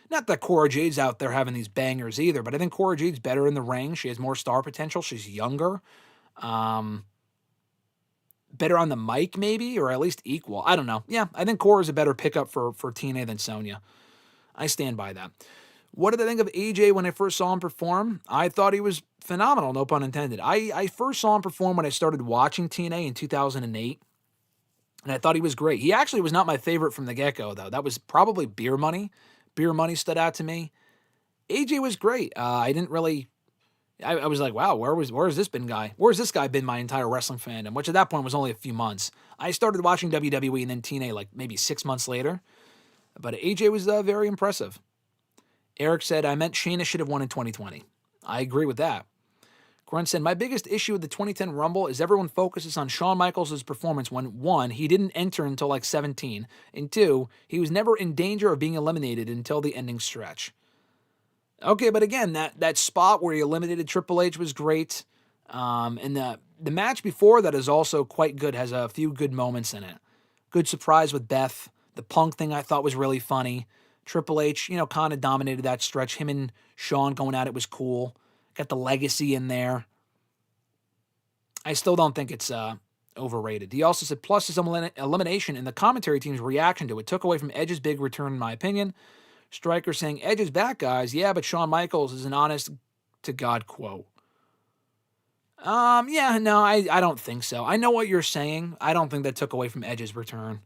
Not that Cora Jade's out there having these bangers either, but I think Cora Jade's better in the ring. She has more star potential. She's younger. Better on the mic maybe, or at least equal. I don't know. Yeah, I think Cora's a better pickup for TNA than Sonya. I stand by that. What did I think of AJ when I first saw him perform? I thought he was phenomenal, no pun intended. I first saw him perform when I started watching TNA in 2008, and I thought he was great. He actually was not my favorite from the get-go, though. That was probably Beer Money. Beer Money stood out to me. AJ was great. I didn't really... I was like, wow, where's this guy been my entire wrestling fandom, which at that point was only a few months. I started watching WWE and then TNA maybe 6 months later. But AJ was very impressive. Eric said, I meant Shayna should have won in 2020. I agree with that. Grunt said, my biggest issue with the 2010 Rumble is everyone focuses on Shawn Michaels' performance when, 1, he didn't enter until 17, and 2, he was never in danger of being eliminated until the ending stretch. Okay, but again, that spot where he eliminated Triple H was great. And the match before that is also quite good, has a few good moments in it. Good surprise with Beth. The Punk thing I thought was really funny. Triple H, kind of dominated that stretch. Him and Shawn going at it was cool. Got the legacy in there. I still don't think it's overrated. He also said, plus his elimination and the commentary team's reaction to it took away from Edge's big return, in my opinion. Stryker saying, Edge is back, guys. Yeah, but Shawn Michaels is an honest-to-God quote. I don't think so. I know what you're saying. I don't think that took away from Edge's return.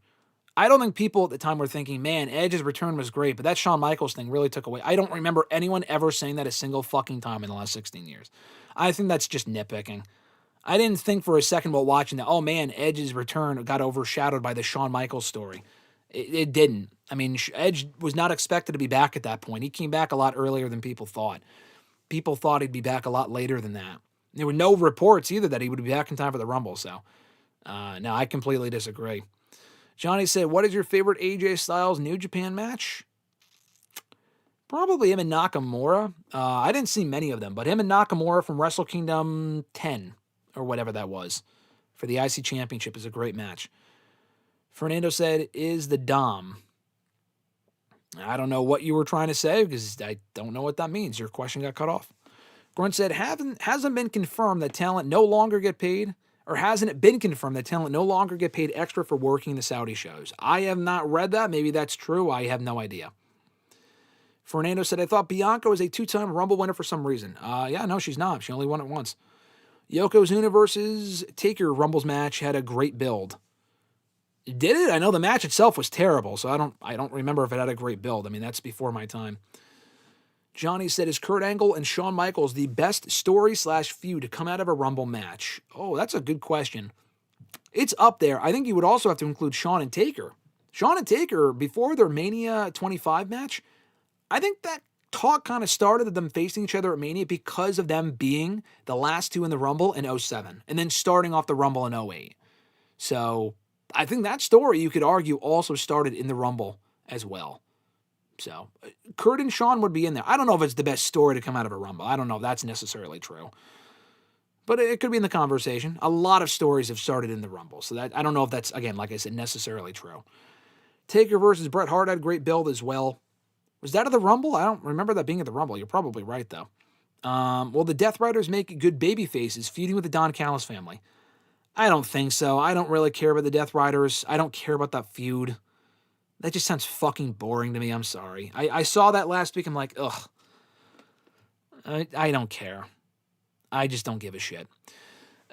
I don't think people at the time were thinking, man, Edge's return was great, but that Shawn Michaels thing really took away. I don't remember anyone ever saying that a single fucking time in the last 16 years. I think that's just nitpicking. I didn't think for a second while watching that, oh man, Edge's return got overshadowed by the Shawn Michaels story. It didn't. I mean, Edge was not expected to be back at that point. He came back a lot earlier than people thought. People thought he'd be back a lot later than that. There were no reports either that he would be back in time for the Rumble, so no, I completely disagree. Johnny said, what is your favorite AJ Styles New Japan match? Probably him and Nakamura. I didn't see many of them, but him and Nakamura from Wrestle Kingdom 10, or whatever that was, for the IC Championship is a great match. Fernando said, is the Dom. I don't know what you were trying to say, because I don't know what that means. Your question got cut off. Grunt said, hasn't been confirmed that talent no longer get paid, or hasn't it been confirmed that talent no longer get paid extra for working the Saudi shows? I have not read that. Maybe that's true. I have no idea. Fernando said, I thought Bianca was a 2-time Rumble winner for some reason. Yeah, no, she's not. She only won it once. Yokozuna versus Taker Rumbles match had a great build. Did it? I know the match itself was terrible, so I don't remember if it had a great build. I mean, that's before my time. Johnny said, is Kurt Angle and Shawn Michaels the best story/feud to come out of a Rumble match? Oh, that's a good question. It's up there. I think you would also have to include Shawn and Taker. Shawn and Taker, before their Mania 25 match, I think that talk kind of started of them facing each other at Mania because of them being the last two in the Rumble in 07 and then starting off the Rumble in 08. So I think that story, you could argue, also started in the Rumble as well. So Kurt and Shawn would be in there. I don't know if it's the best story to come out of a Rumble. I don't know if that's necessarily true. But it could be in the conversation. A lot of stories have started in the Rumble. So that I don't know if that's, again, like I said, necessarily true. Taker versus Bret Hart had a great build as well. Was that at the Rumble? I don't remember that being at the Rumble. You're probably right, though. Will the Death Riders make good baby faces feuding with the Don Callis family? I don't think so. I don't really care about the Death Riders. I don't care about that feud. That just sounds fucking boring to me. I'm sorry. I saw that last week. I'm like, ugh. I don't care. I just don't give a shit.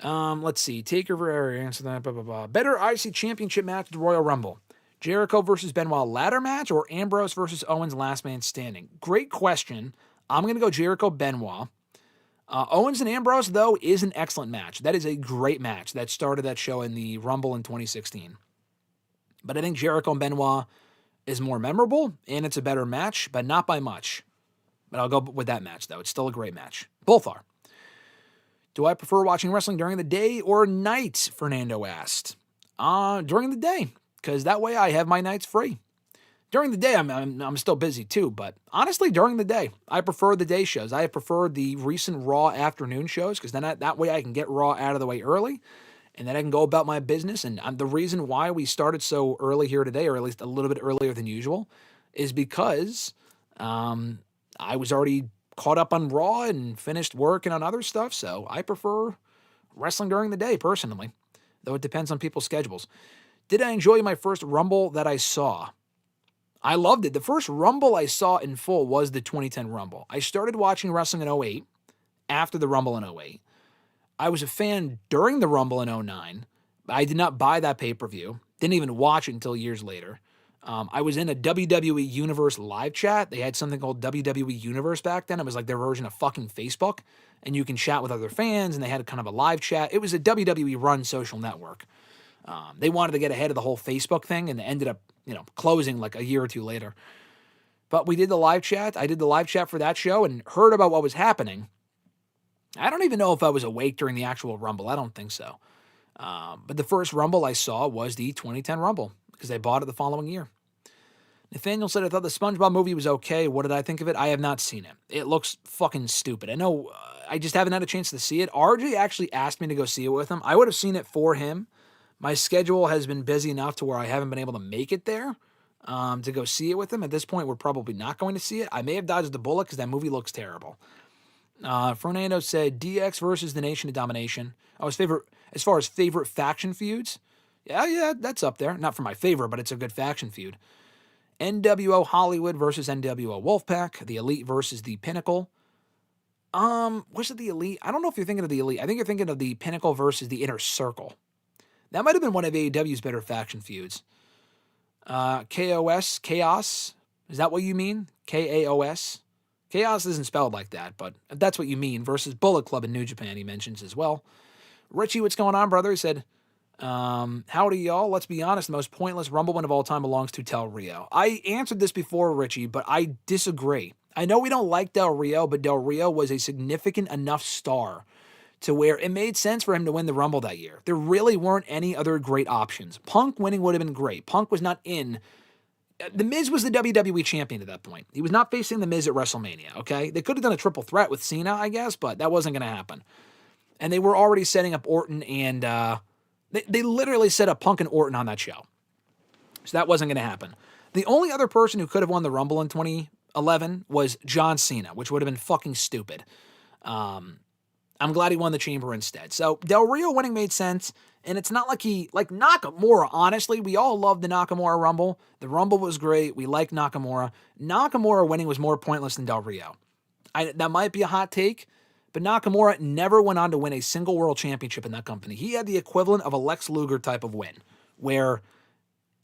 Let's see. Taker for answer that. Blah, blah, blah. Better IC Championship match at the Royal Rumble. Jericho versus Benoit ladder match or Ambrose versus Owens last man standing? Great question. I'm going to go Jericho Benoit. Owens and Ambrose, though, is an excellent match. That is a great match that started that show in the Rumble in 2016. But I think Jericho and Benoit is more memorable, and it's a better match, but not by much. But I'll go with that match, though. It's still a great match. Both are. Do I prefer watching wrestling during the day or night? Fernando asked. During the day, because that way I have my nights free. During the day, I'm still busy too, but honestly, during the day, I prefer the day shows. I prefer the recent Raw afternoon shows, because then that way I can get Raw out of the way early, and then I can go about my business. And the reason why we started so early here today, or at least a little bit earlier than usual, is because I was already caught up on Raw and finished working on other stuff, so I prefer wrestling during the day, personally, though it depends on people's schedules. Did I enjoy my first Rumble that I saw? I loved it. The first Rumble I saw in full was the 2010 Rumble. I started watching wrestling in 08, after the Rumble in 08. I was a fan during the Rumble in 09. I did not buy that pay-per-view. Didn't even watch it until years later. I was in a WWE Universe live chat. They had something called WWE Universe back then. It was like their version of fucking Facebook. And you can chat with other fans, and they had kind of a live chat. It was a WWE-run social network. They wanted to get ahead of the whole Facebook thing, and they ended up, closing like a year or two later. But we did the live chat. I did the live chat for that show and heard about what was happening. I don't even know if I was awake during the actual Rumble. I don't think so. But the first Rumble I saw was the 2010 Rumble, because I bought it the following year. Nathaniel said, I thought the SpongeBob movie was okay. What did I think of it? I have not seen it. It looks fucking stupid. I know I just haven't had a chance to see it. RJ actually asked me to go see it with him. I would have seen it for him. My schedule has been busy enough to where I haven't been able to make it there to go see it with him. At this point, we're probably not going to see it. I may have dodged the bullet because that movie looks terrible. Fernando said, DX versus the Nation of Domination. As far as favorite faction feuds, yeah, that's up there. Not for my favorite, but it's a good faction feud. NWO Hollywood versus NWO Wolfpack. The Elite versus the Pinnacle. Was it the Elite? I don't know if you're thinking of the Elite. I think you're thinking of the Pinnacle versus the Inner Circle. That might have been one of AEW's better faction feuds. KOS, Chaos. Is that what you mean? KAOS? Chaos isn't spelled like that, but if that's what you mean, versus Bullet Club in New Japan, he mentions as well. Richie, what's going on, brother? He said, howdy, y'all. Let's be honest, the most pointless Rumble win of all time belongs to Del Rio. I answered this before, Richie, but I disagree. I know we don't like Del Rio, but Del Rio was a significant enough star to where it made sense for him to win the Rumble that year. There really weren't any other great options. Punk winning would have been great. Punk was not in. The Miz was the WWE champion at that point. He was not facing The Miz at WrestleMania, okay? They could have done a triple threat with Cena, I guess, but that wasn't going to happen. And they were already setting up Orton, and they literally set up Punk and Orton on that show. So that wasn't going to happen. The only other person who could have won the Rumble in 2011 was John Cena, which would have been fucking stupid. I'm glad he won the Chamber instead. So Del Rio winning made sense, and it's not like like Nakamura, honestly, we all loved the Nakamura Rumble. The Rumble was great. We liked Nakamura. Nakamura winning was more pointless than Del Rio. That might be a hot take, but Nakamura never went on to win a single world championship in that company. He had the equivalent of a Lex Luger type of win, where,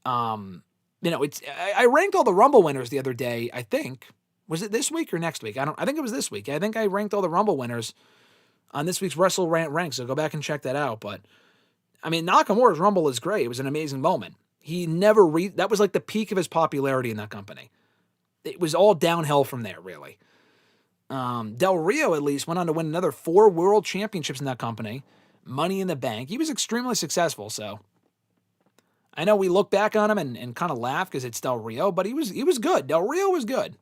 I ranked all the Rumble winners the other day, I think. Was it this week or next week? I think it was this week. I think I ranked all the Rumble winners on this week's WrestleRant rank, so go back and check that out. But, Nakamura's Rumble is great. It was an amazing moment. He never that was like the peak of his popularity in that company. It was all downhill from there, really. Del Rio, at least, went on to win another 4 world championships in that company. Money in the Bank. He was extremely successful, so I know we look back on him and kind of laugh because it's Del Rio, but he was good. Del Rio was good,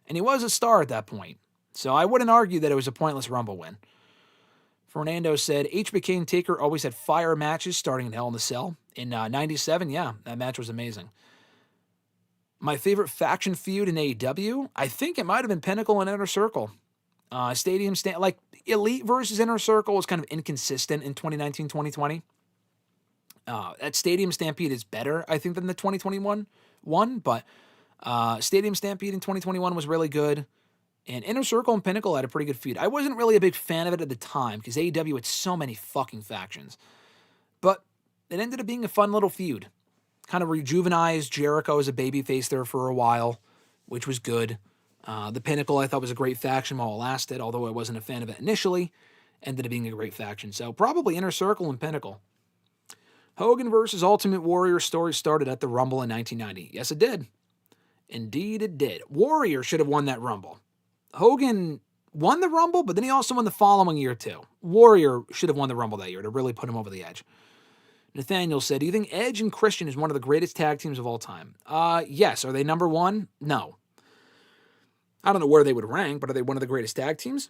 and he was a star at that point. So I wouldn't argue that it was a pointless Rumble win. Fernando said, HBK and Taker always had fire matches starting in Hell in the Cell. In 97, yeah, that match was amazing. My favorite faction feud in AEW, I think it might have been Pinnacle and Inner Circle. Elite versus Inner Circle was kind of inconsistent in 2019-2020. That Stadium Stampede is better, I think, than the 2021 one, but Stadium Stampede in 2021 was really good. And Inner Circle and Pinnacle had a pretty good feud. I wasn't really a big fan of it at the time because AEW had so many fucking factions. But it ended up being a fun little feud. Kind of rejuvenized Jericho as a babyface there for a while, which was good. The Pinnacle I thought was a great faction while it lasted, although I wasn't a fan of it initially. Ended up being a great faction. So probably Inner Circle and Pinnacle. Hogan versus Ultimate Warrior story started at the Rumble in 1990. Yes, it did. Indeed, it did. Warrior should have won that Rumble. Hogan won the Rumble, but then he also won the following year, too. Warrior should have won the Rumble that year to really put him over the edge. Nathaniel said, do you think Edge and Christian is one of the greatest tag teams of all time? Yes. Are they number one? No. I don't know where they would rank, but are they one of the greatest tag teams?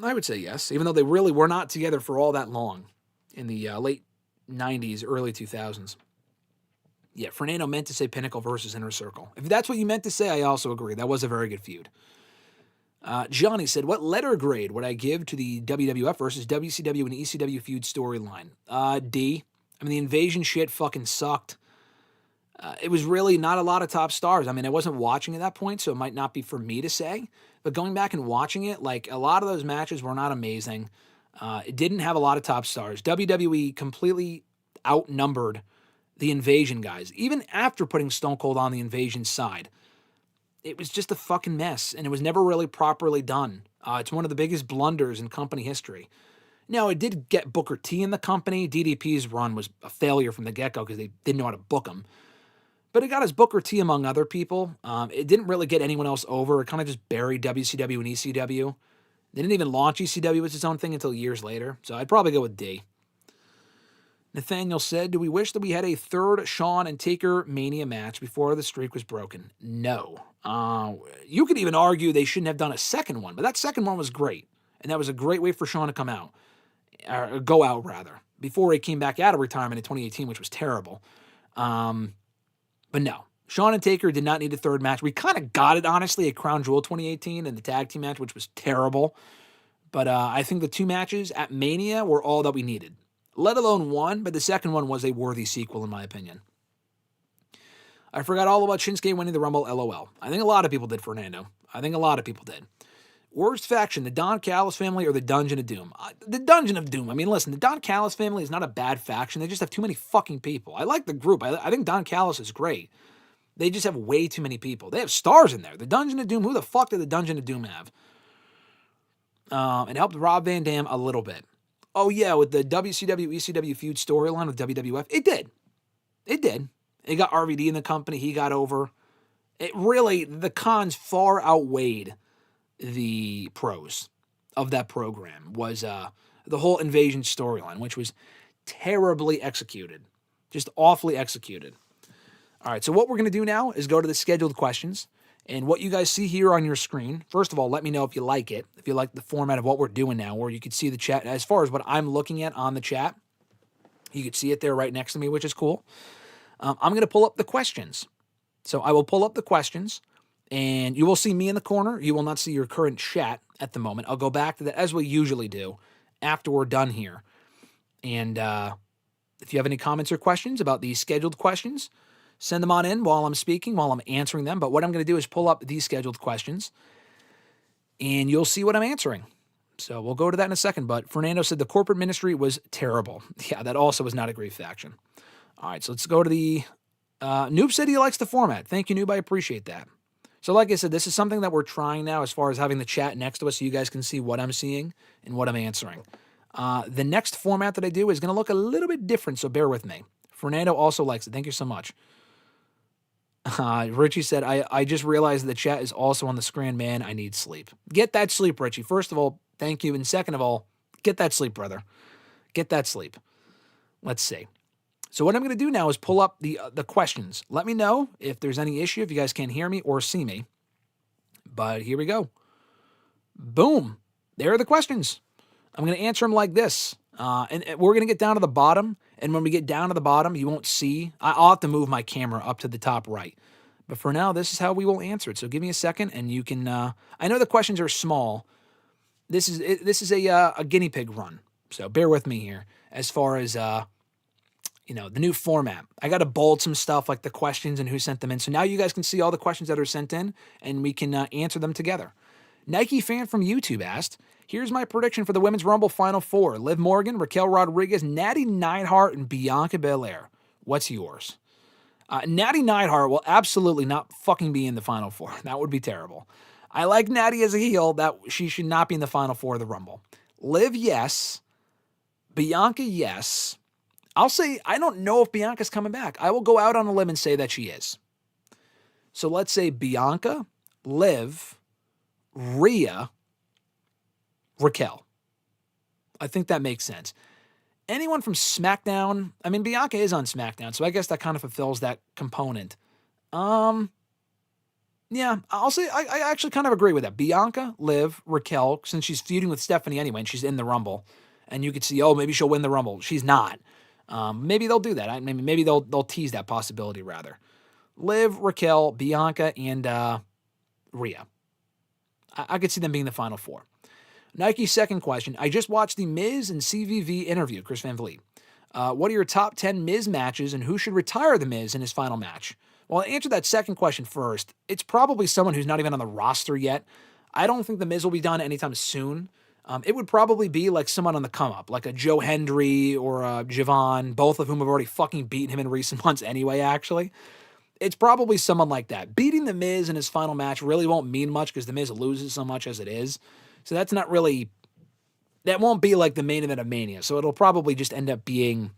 I would say yes, even though they really were not together for all that long in the late 90s, early 2000s. Yeah, Fernando meant to say Pinnacle versus Inner Circle. If that's what you meant to say, I also agree. That was a very good feud. Johnny said, what letter grade would I give to the WWF versus WCW and ECW feud storyline? D. The Invasion shit fucking sucked. It was really not a lot of top stars. I wasn't watching at that point, so it might not be for me to say. But going back and watching it, a lot of those matches were not amazing. It didn't have a lot of top stars. WWE completely outnumbered the Invasion guys. Even after putting Stone Cold on the Invasion side, it was just a fucking mess, and it was never really properly done. It's one of the biggest blunders in company history. Now, it did get Booker T in the company. DDP's run was a failure from the get-go because they didn't know how to book him. But it got us Booker T among other people. It didn't really get anyone else over. It kind of just buried WCW and ECW. They didn't even launch ECW as its own thing until years later. So I'd probably go with D. Nathaniel said, do we wish that we had a third Shawn and Taker Mania match before the streak was broken? No. You could even argue they shouldn't have done a second one, but that second one was great. And that was a great way for Shawn to come out. Or go out, rather. Before he came back out of retirement in 2018, which was terrible. But no. Shawn and Taker did not need a third match. We kind of got it, honestly, at Crown Jewel 2018 and the tag team match, which was terrible. But I think the 2 matches at Mania were all that we needed. Let alone one, but the second one was a worthy sequel, in my opinion. I forgot all about Shinsuke winning the Rumble, LOL. I think a lot of people did, Fernando. I think a lot of people did. Worst faction, the Don Callis family or the Dungeon of Doom? The Dungeon of Doom. Listen, the Don Callis family is not a bad faction. They just have too many fucking people. I like the group. I think Don Callis is great. They just have way too many people. They have stars in there. The Dungeon of Doom, who the fuck did the Dungeon of Doom have? It helped Rob Van Dam a little bit. Oh, yeah, with the WCW, ECW feud storyline with WWF, it did. It did. It got RVD in the company. He got over. It really, the cons far outweighed the pros of that program. Was the whole Invasion storyline, which was terribly executed. Just awfully executed. All right, so what we're going to do now is go to the scheduled questions. And what you guys see here on your screen, first of all, let me know if you like it, if you like the format of what we're doing now, where you can see the chat. As far as what I'm looking at on the chat, you can see it there right next to me, which is cool. I'm going to pull up the questions. So I will pull up the questions, and you will see me in the corner. You will not see your current chat at the moment. I'll go back to that, as we usually do, after we're done here. And if you have any comments or questions about these scheduled questions, send them on in while I'm speaking, while I'm answering them. But what I'm going to do is pull up these scheduled questions, and you'll see what I'm answering. So we'll go to that in a second. But Fernando said the corporate ministry was terrible. Yeah, that also was not a great faction. All right, so let's go to the Noob said he likes the format. Thank you, Noob. I appreciate that. So like I said, this is something that we're trying now as far as having the chat next to us so you guys can see what I'm seeing and what I'm answering. The next format that I do is going to look a little bit different, so bear with me. Fernando also likes it. Thank you so much. Richie said, I just realized the chat is also on the screen. Man, I need sleep. Get that sleep, Richie. First of all, thank you. And second of all, get that sleep, brother. Get that sleep. Let's see. So what I'm going to do now is pull up the questions. Let me know if there's any issue, if you guys can't hear me or see me. But here we go. Boom. There are the questions. I'm going to answer them like this. And we're going to get down to the bottom. And when we get down to the bottom, you won't see. I'll have to move my camera up to the top right. But for now, this is how we will answer it. So give me a second and you can... I know the questions are small. This is a guinea pig run. So bear with me here as far as... the new format. I got to bold some stuff like the questions and who sent them in. So now you guys can see all the questions that are sent in and we can answer them together. Nike fan from YouTube asked, here's my prediction for the Women's Rumble Final Four. Liv Morgan, Raquel Rodriguez, Natty Neidhart, and Bianca Belair. What's yours? Natty Neidhart will absolutely not fucking be in the Final Four. That would be terrible. I like Natty as a heel. That she should not be in the Final Four of the Rumble. Liv, yes. Bianca, yes. I'll say, I don't know if Bianca's coming back. I will go out on a limb and say that she is. So let's say Bianca, Liv, Rhea, Raquel. I think that makes sense. Anyone from SmackDown? I mean, Bianca is on SmackDown, so I guess that kind of fulfills that component. Yeah, I'll say I actually kind of agree with that. Bianca, Liv, Raquel, since she's feuding with Stephanie anyway, and she's in the Rumble, and you could see, oh, maybe she'll win the Rumble. She's not. Maybe they'll do that. Maybe they'll tease that possibility rather. Liv, Raquel, Bianca, and Rhea. I could see them being the Final Four. Nike's second question. I just watched the Miz and CVV interview, Chris Van Vliet. What are your top 10 Miz matches and who should retire the Miz in his final match? Well, I'll answer that second question first. It's probably someone who's not even on the roster yet. I don't think the Miz will be done anytime soon. It would probably be like someone on the come-up, like a Joe Hendry or a Javon, both of whom have already fucking beaten him in recent months anyway, actually. It's probably someone like that. Beating The Miz in his final match really won't mean much because The Miz loses so much as it is. So that's not really... That won't be like the main event of Mania. So it'll probably just end up being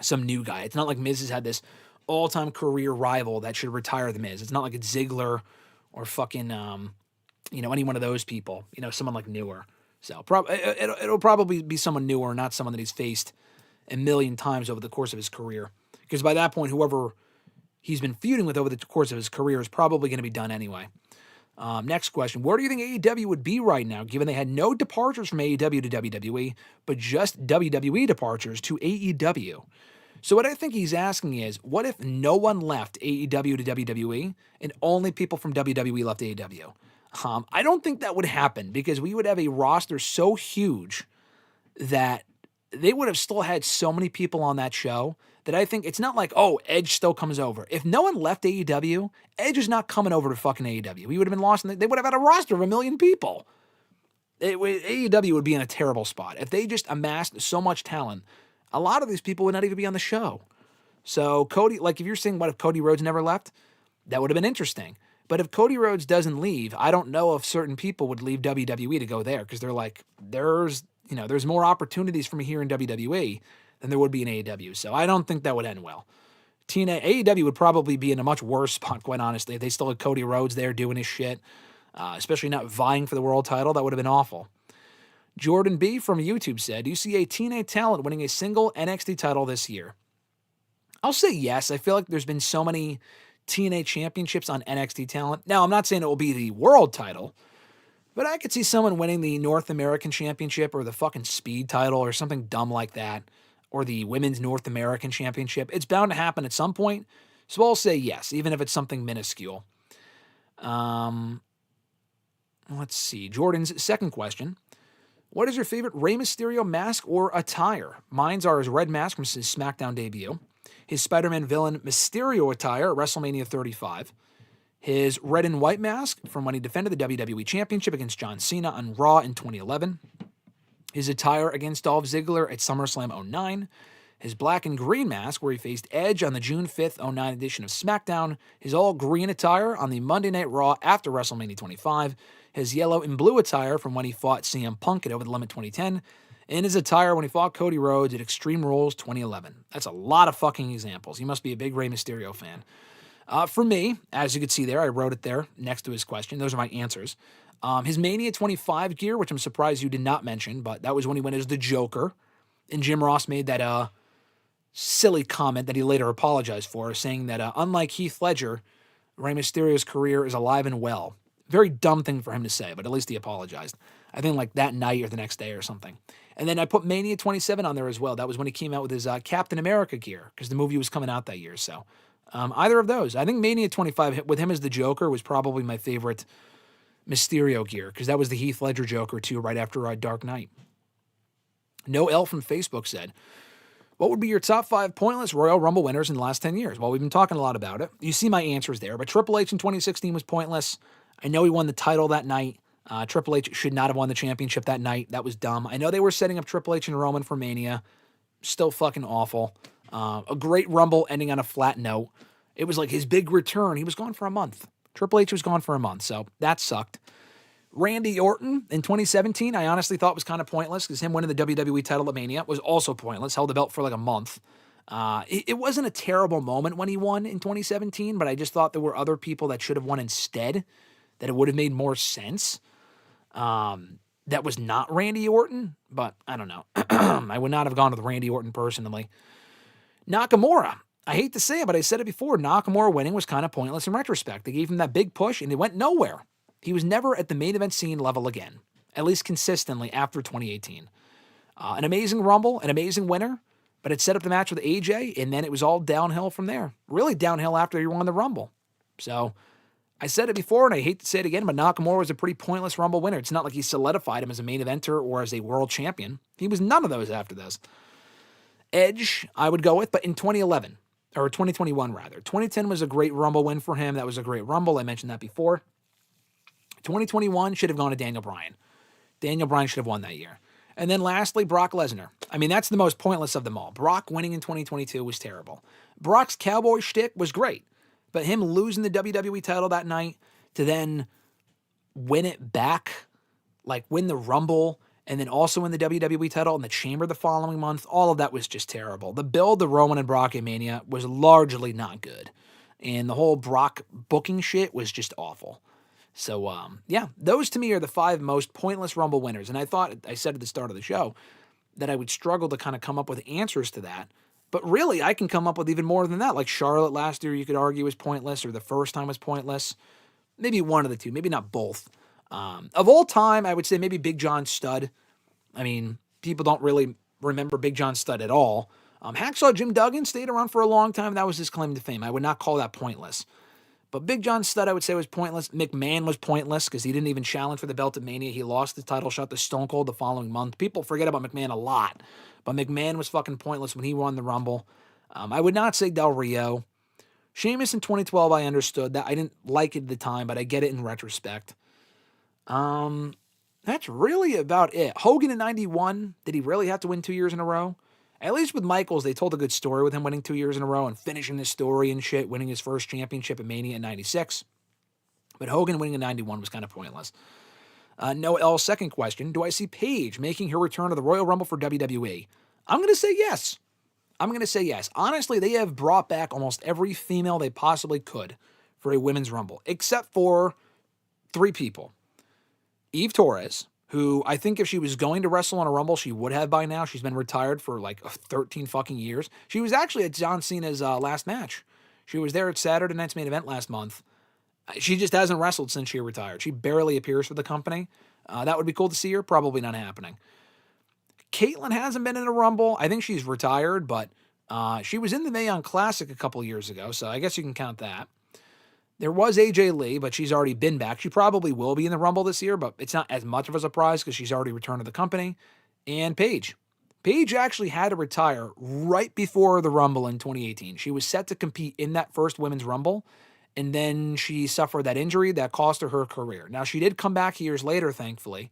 some new guy. It's not like Miz has had this all-time career rival that should retire The Miz. It's not like it's Ziggler or fucking, any one of those people. Someone like newer. So it'll probably be someone newer, not someone that he's faced a million times over the course of his career. Because by that point, whoever he's been feuding with over the course of his career is probably going to be done anyway. Next question. Where do you think AEW would be right now, given they had no departures from AEW to WWE, but just WWE departures to AEW? So what I think he's asking is, what if no one left AEW to WWE and only people from WWE left AEW? I don't think that would happen because we would have a roster so huge that they would have still had so many people on that show that I think it's not like, oh, Edge still comes over. If no one left AEW, Edge is not coming over to fucking AEW. We would have been lost. They would have had a roster of 1 million people. AEW would be in a terrible spot. If they just amassed so much talent, a lot of these people would not even be on the show. So Cody, like if you're saying, what if Cody Rhodes never left? That would have been interesting. But if Cody Rhodes doesn't leave, I don't know if certain people would leave WWE to go there because they're like, there's more opportunities for me here in WWE than there would be in AEW. So I don't think that would end well. AEW would probably be in a much worse spot, quite honestly. If they still had Cody Rhodes there doing his shit, especially not vying for the world title, that would have been awful. Jordan B. from YouTube said, do you see a TNA talent winning a single NXT title this year? I'll say yes. I feel like there's been so many TNA championships on NXT talent. Now, I'm not saying it will be the world title, but I could see someone winning the North American Championship or the fucking Speed title or something dumb like that, or the Women's North American Championship. It's bound to happen at some point, so I'll say yes, even if it's something minuscule. Let's see. Jordan's second question. What is your favorite Rey Mysterio mask or attire? Mine's are his red mask from his SmackDown debut, his Spider-Man villain Mysterio attire at WrestleMania 35, his red and white mask from when he defended the WWE Championship against John Cena on Raw in 2011, his attire against Dolph Ziggler at SummerSlam 09, his black and green mask where he faced Edge on the June 5th 09 edition of SmackDown, his all-green attire on the Monday Night Raw after WrestleMania 25, his yellow and blue attire from when he fought CM Punk at Over the Limit 2010, and his attire when he fought Cody Rhodes at Extreme Rules 2011. That's a lot of fucking examples. He must be a big Rey Mysterio fan. For me, as you can see there, I wrote it there next to his question. Those are my answers. His Mania 25 gear, which I'm surprised you did not mention, but that was when he went as the Joker. And Jim Ross made that silly comment that he later apologized for, saying that unlike Heath Ledger, Rey Mysterio's career is alive and well. Very dumb thing for him to say, but at least he apologized. I think like that night or the next day or something. And then I put Mania 27 on there as well. That was when he came out with his Captain America gear, because the movie was coming out that year. So either of those. I think Mania 25 with him as the Joker was probably my favorite Mysterio gear, because that was the Heath Ledger Joker too, right after Dark Knight. No L from Facebook said, what would be your top 5 pointless Royal Rumble winners in the last 10 years? Well, we've been talking a lot about it. You see my answers there, but Triple H in 2016 was pointless. I know he won the title that night. Triple H should not have won the championship that night. That was dumb. I know they were setting up Triple H and Roman for Mania. Still fucking awful. A great Rumble ending on a flat note. It was like his big return. He was gone for a month. Triple H was gone for a month, so that sucked. Randy Orton in 2017, I honestly thought was kind of pointless because him winning the WWE title at Mania was also pointless. Held the belt for like a month. It wasn't a terrible moment when he won in 2017, but I just thought there were other people that should have won instead, that it would have made more sense. That was not Randy Orton, but I don't know. I would not have gone with Randy Orton personally. Nakamura. I hate to say it, but I said it before. Nakamura winning was kind of pointless in retrospect. They gave him that big push, and it went nowhere. He was never at the main event scene level again, at least consistently after 2018. An amazing Rumble, an amazing winner, but it set up the match with AJ, and then it was all downhill from there. Really downhill after he won the Rumble. So I said it before, and I hate to say it again, but Nakamura was a pretty pointless Rumble winner. It's not like he solidified him as a main eventer or as a world champion. He was none of those after this. Edge, I would go with, but in 2011, or 2021 rather. 2010 was a great Rumble win for him. That was a great Rumble. I mentioned that before. 2021 should have gone to Daniel Bryan. Daniel Bryan should have won that year. And then lastly, Brock Lesnar. I mean, that's the most pointless of them all. Brock winning in 2022 was terrible. Brock's cowboy shtick was great, but him losing the WWE title that night to then win it back, like win the Rumble, and then also win the WWE title in the Chamber the following month, all of that was just terrible. The build to Roman and Brock at Mania was largely not good. And the whole Brock booking shit was just awful. So, yeah, those to me are the 5 most pointless Rumble winners. And I said at the start of the show that I would struggle to kind of come up with answers to that. But really, I can come up with even more than that. Like Charlotte last year, you could argue was pointless, or the first time was pointless. Maybe one of the two, maybe not both. Of all time, I would say maybe Big John Studd. I mean, people don't really remember Big John Studd at all. Hacksaw Jim Duggan stayed around for a long time. That was his claim to fame. I would not call that pointless. But Big John Studd, I would say, was pointless. McMahon was pointless because he didn't even challenge for the belt at Mania. He lost the title shot to Stone Cold the following month. People forget about McMahon a lot, but McMahon was fucking pointless when he won the Rumble. I would not say Del Rio. Sheamus in 2012, I understood that. I didn't like it at the time, but I get it in retrospect. That's really about it. Hogan in 91, did he really have to win 2 years in a row? At least with Michaels, they told a good story with him winning 2 years in a row and finishing his story and shit, winning his first championship at Mania in 96. But Hogan winning in 91 was kind of pointless. Noel, second question. Do I see Paige making her return to the Royal Rumble for WWE? I'm going to say yes. Honestly, they have brought back almost every female they possibly could for a women's Rumble, except for 3 people. Eve Torres, who I think if she was going to wrestle in a Rumble, she would have by now. She's been retired for like 13 fucking years. She was actually at John Cena's last match. She was there at Saturday Night's Main Event last month. She just hasn't wrestled since she retired. She barely appears for the company. That would be cool to see her. Probably not happening. Caitlyn hasn't been in a Rumble. I think she's retired, but she was in the Mae Young Classic a couple years ago, so I guess you can count that. There was AJ Lee, but she's already been back. She probably will be in the Rumble this year, but it's not as much of a surprise because she's already returned to the company. And Paige. Paige actually had to retire right before the Rumble in 2018. She was set to compete in that first Women's Rumble, and then she suffered that injury that cost her career. Now, she did come back years later, thankfully,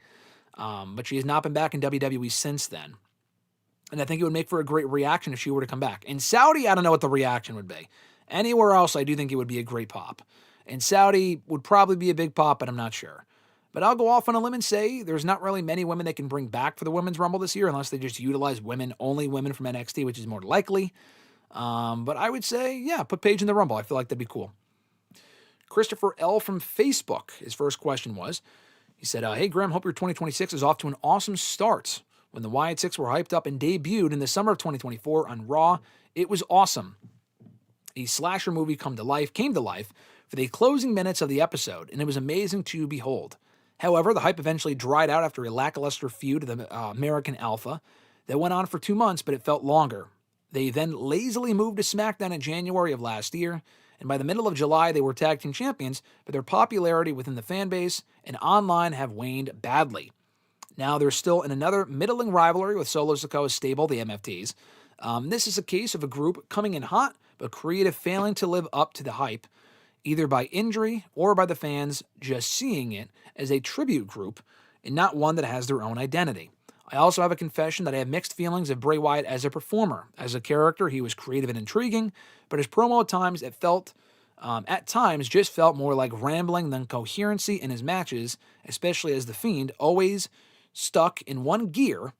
but she has not been back in WWE since then. And I think it would make for a great reaction if she were to come back. In Saudi, I don't know what the reaction would be. Anywhere else, I do think it would be a great pop. In Saudi would probably be a big pop, but I'm not sure. But I'll go off on a limb and say there's not really many women they can bring back for the Women's Rumble this year unless they just utilize only women from NXT, which is more likely. But I would say, yeah, put Paige in the Rumble. I feel like that'd be cool. Christopher L. from Facebook, his first question was, he said, hey, Graham, hope your 2026 is off to an awesome start. When the Wyatt Six were hyped up and debuted in the summer of 2024 on Raw, it was awesome. A slasher movie came to life for the closing minutes of the episode, and it was amazing to behold. However, the hype eventually dried out after a lackluster feud of the American Alpha that went on for 2 months, but it felt longer. They then lazily moved to SmackDown in January of last year, and by the middle of July, they were tag team champions, but their popularity within the fan base and online have waned badly. Now, they're still in another middling rivalry with Solo Sikoa's stable, the MFTs. This is a case of a group coming in hot, but creative failing to live up to the hype, either by injury or by the fans just seeing it as a tribute group and not one that has their own identity. I also have a confession that I have mixed feelings of Bray Wyatt as a performer. As a character, he was creative and intriguing, but his promo at times just felt more like rambling than coherency in his matches, especially as The Fiend were always stuck in one gear,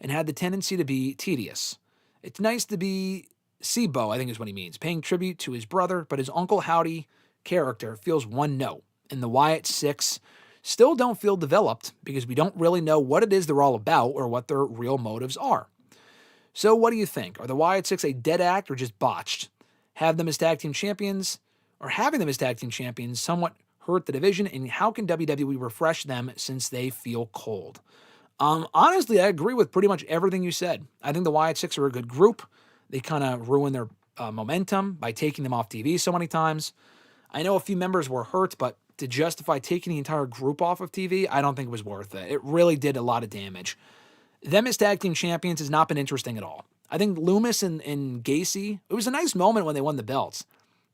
and had the tendency to be tedious. It's nice to be Sibo, I think is what he means, paying tribute to his brother, but his Uncle Howdy character feels one note, and the Wyatt Six still don't feel developed because we don't really know what it is they're all about or what their real motives are. So what do you think? Are the Wyatt Six a dead act or just botched? Having them as tag team champions somewhat hurt the division, and how can WWE refresh them since they feel cold? Honestly, I agree with pretty much everything you said. I think the Wyatt Six are a good group. They kind of ruin their momentum by taking them off TV so many times. I know a few members were hurt, but to justify taking the entire group off of TV, I don't think it was worth it. It really did a lot of damage. Them as tag team champions has not been interesting at all. I think Loomis and Gacy, it was a nice moment when they won the belts,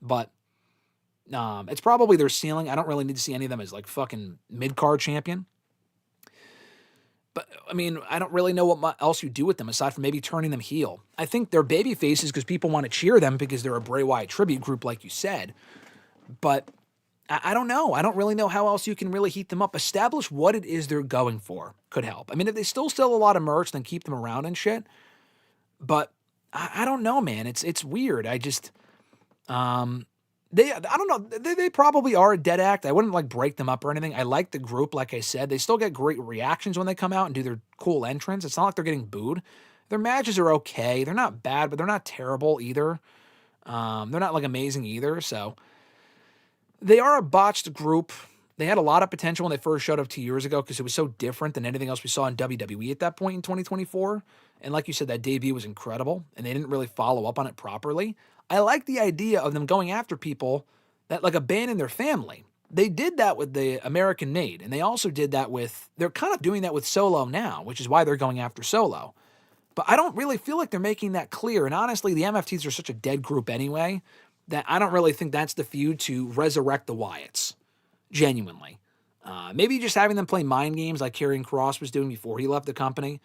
but it's probably their ceiling. I don't really need to see any of them as like fucking mid-card champion. But, I mean, I don't really know what else you do with them aside from maybe turning them heel. I think they're baby faces because people want to cheer them because they're a Bray Wyatt tribute group, like you said. But I don't know. I don't really know how else you can really heat them up. Establish what it is they're going for could help. I mean, if they still sell a lot of merch, then keep them around and shit. But I don't know, man. It's weird. I just... I don't know. They probably are a dead act. I wouldn't like break them up or anything. I like the group, like I said. They still get great reactions when they come out and do their cool entrance. It's not like they're getting booed. Their matches are okay. They're not bad, but they're not terrible either. They're not like amazing either. So they are a botched group. They had a lot of potential when they first showed up 2 years ago because it was so different than anything else we saw in WWE at that point in 2024. And like you said, that debut was incredible, and they didn't really follow up on it properly. I like the idea of them going after people that like abandon their family. They did that with the American Made, and they also did that they're kind of doing that with Solo now, which is why they're going after Solo. But I don't really feel like they're making that clear. And honestly, the MFTs are such a dead group anyway that I don't really think that's the feud to resurrect the Wyatts. Genuinely. Maybe just having them play mind games like Karrion Kross was doing before he left the company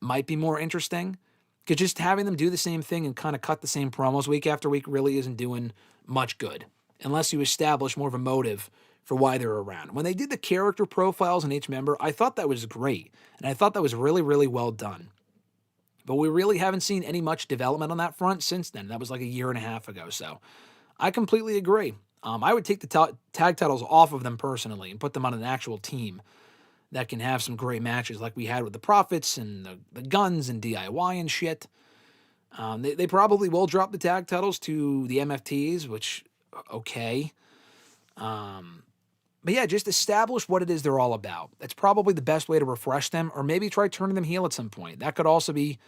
might be more interesting. Because just having them do the same thing and kind of cut the same promos week after week really isn't doing much good. Unless you establish more of a motive for why they're around. When they did the character profiles on each member, I thought that was great. And I thought that was really, really well done. But we really haven't seen any much development on that front since then. That was like a year and a half ago. So I completely agree. I would take the tag titles off of them personally and put them on an actual team that can have some great matches like we had with the Profits and the Guns and DIY and shit. They probably will drop the tag titles to the MFTs, which, okay. But yeah, just establish what it is they're all about. That's probably the best way to refresh them, or maybe try turning them heel at some point. That could also be